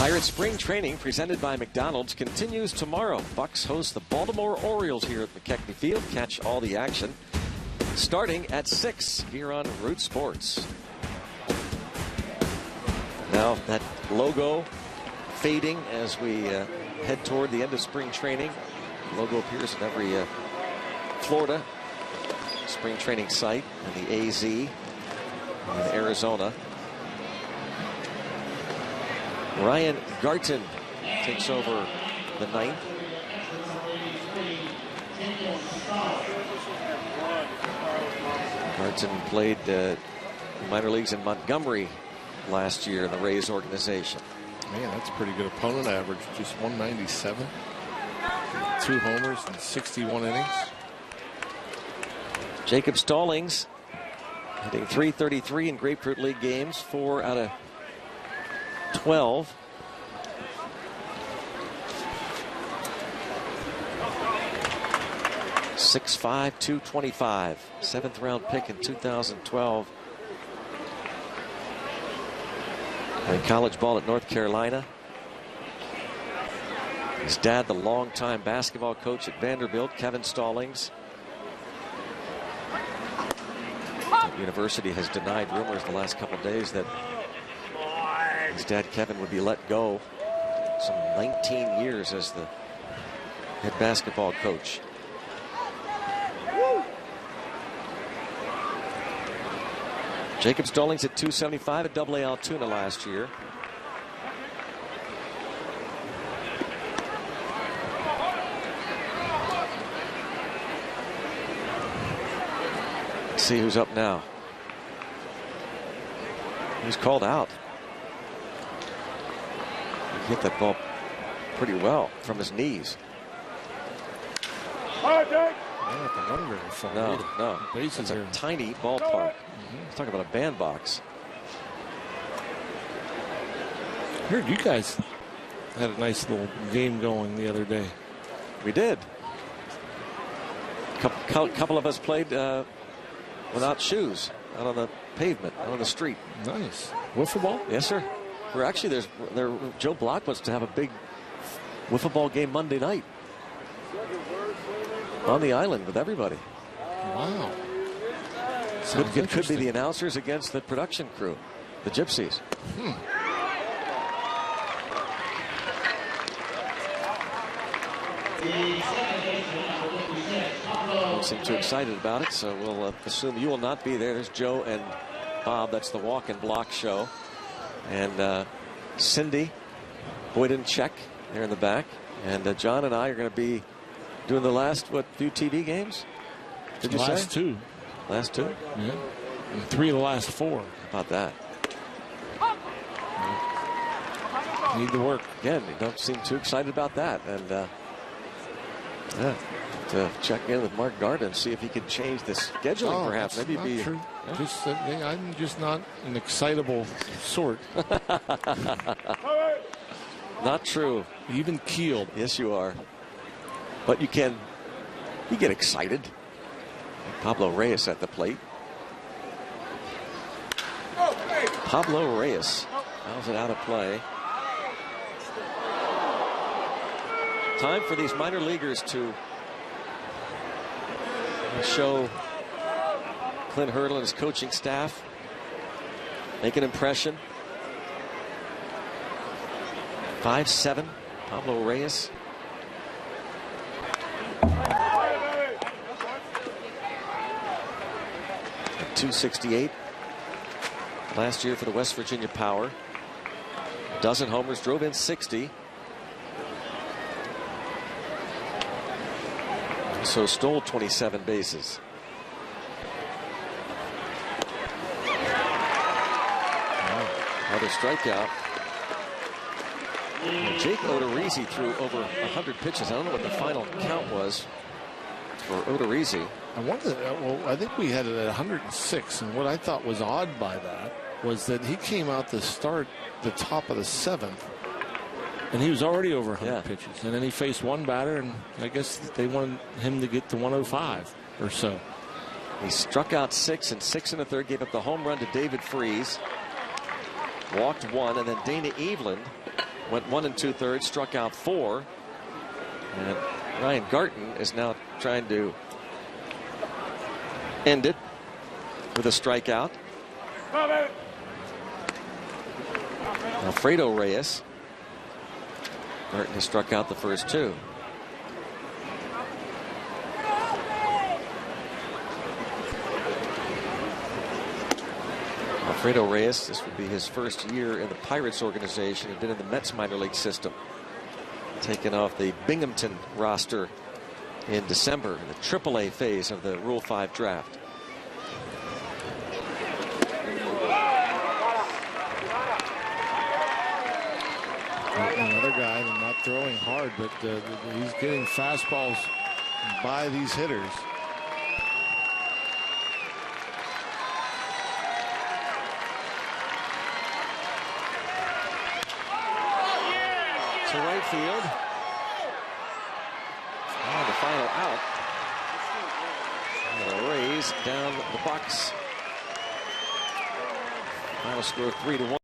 Pirates spring training presented by McDonald's continues tomorrow. Bucks host the Baltimore Orioles here at McKechnie Field. Catch all the action starting at 6 here on Root Sports. Now that logo fading as we head toward the end of spring training. The logo appears in every Florida spring training site and the AZ in Arizona. Ryan Garton takes over the 9th. Garton played minor leagues in Montgomery last year in the Rays organization. Man, that's a pretty good opponent average. Just 197. 2 homers in 61 innings. Jacob Stallings hitting .333 in Grapefruit League games, 4 out of 12. .6'5", 225. 7th round pick in 2012. Played college ball at North Carolina. His dad, the longtime basketball coach at Vanderbilt, Kevin Stallings. The university has denied rumors the last couple of days that his dad, Kevin, would be let go. Some 19 years as the head basketball coach. Jacob Stallings at 275 at AA Altoona last year. Let's see who's up now. He's called out. He hit that ball pretty well from his knees. No. It's a tiny ballpark. Let's talk about a bandbox. I heard you guys had a nice little game going the other day. We did. Couple of us played without shoes out on the pavement on the street. Nice. Wiffle ball? Yes, sir. We're actually Joe Block wants to have a big wiffle ball game Monday night on the island with everybody. Wow. It could be the announcers against the production crew, the Gypsies. Don't seem too excited about it, so we'll assume you will not be there. There's Joe and Bob. That's the Walk and Block show. And Cindy, Boyden-Check there in the back. And John and I are going to be doing the last, few TV games? Did you last say? Two. Last two? Yeah. And 3 of the last 4. How about that? Need to work. Again, you don't seem too excited about that. And to check in with Mark Gardner and see if he could change the scheduling, perhaps. Maybe not be. True. Yeah. Just, I'm just not an excitable sort. Not true. Even keeled. Yes, you are. But you get excited. Pablo Reyes at the plate. Pablo Reyes fouls it out of play. Time for these minor leaguers to show Clint Hurdle and his coaching staff. Make an impression. 5'7", Pablo Reyes. At 268 last year for the West Virginia Power. A dozen homers, drove in 60. So stole 27 bases. Another strikeout. And Jake Odorizzi threw over 100 pitches. I don't know what the final count was for Odorizzi. I wonder. Well, I think we had it at 106, and what I thought was odd by that was that he came out to start the top of the 7th, and he was already over 100 pitches, and then he faced one batter, and I guess they wanted him to get to 105 or so. He struck out 6 and 6 1/3, gave up the home run to David Freese, walked 1, and then Dana Eveland went 1 2/3, struck out 4, and Ryan Garten is now trying to end it with a strikeout. Alfredo Reyes. Garten has struck out the first 2. Alfredo Reyes, this would be his first year in the Pirates organization. He'd been in the Mets minor league system. Taken off the Binghamton roster in December in the AAA phase of the Rule 5 draft. Another guy not throwing hard, but he's getting fastballs by these hitters. To right field. And the final out. And the Rays down the Bucks. Final score 3-1.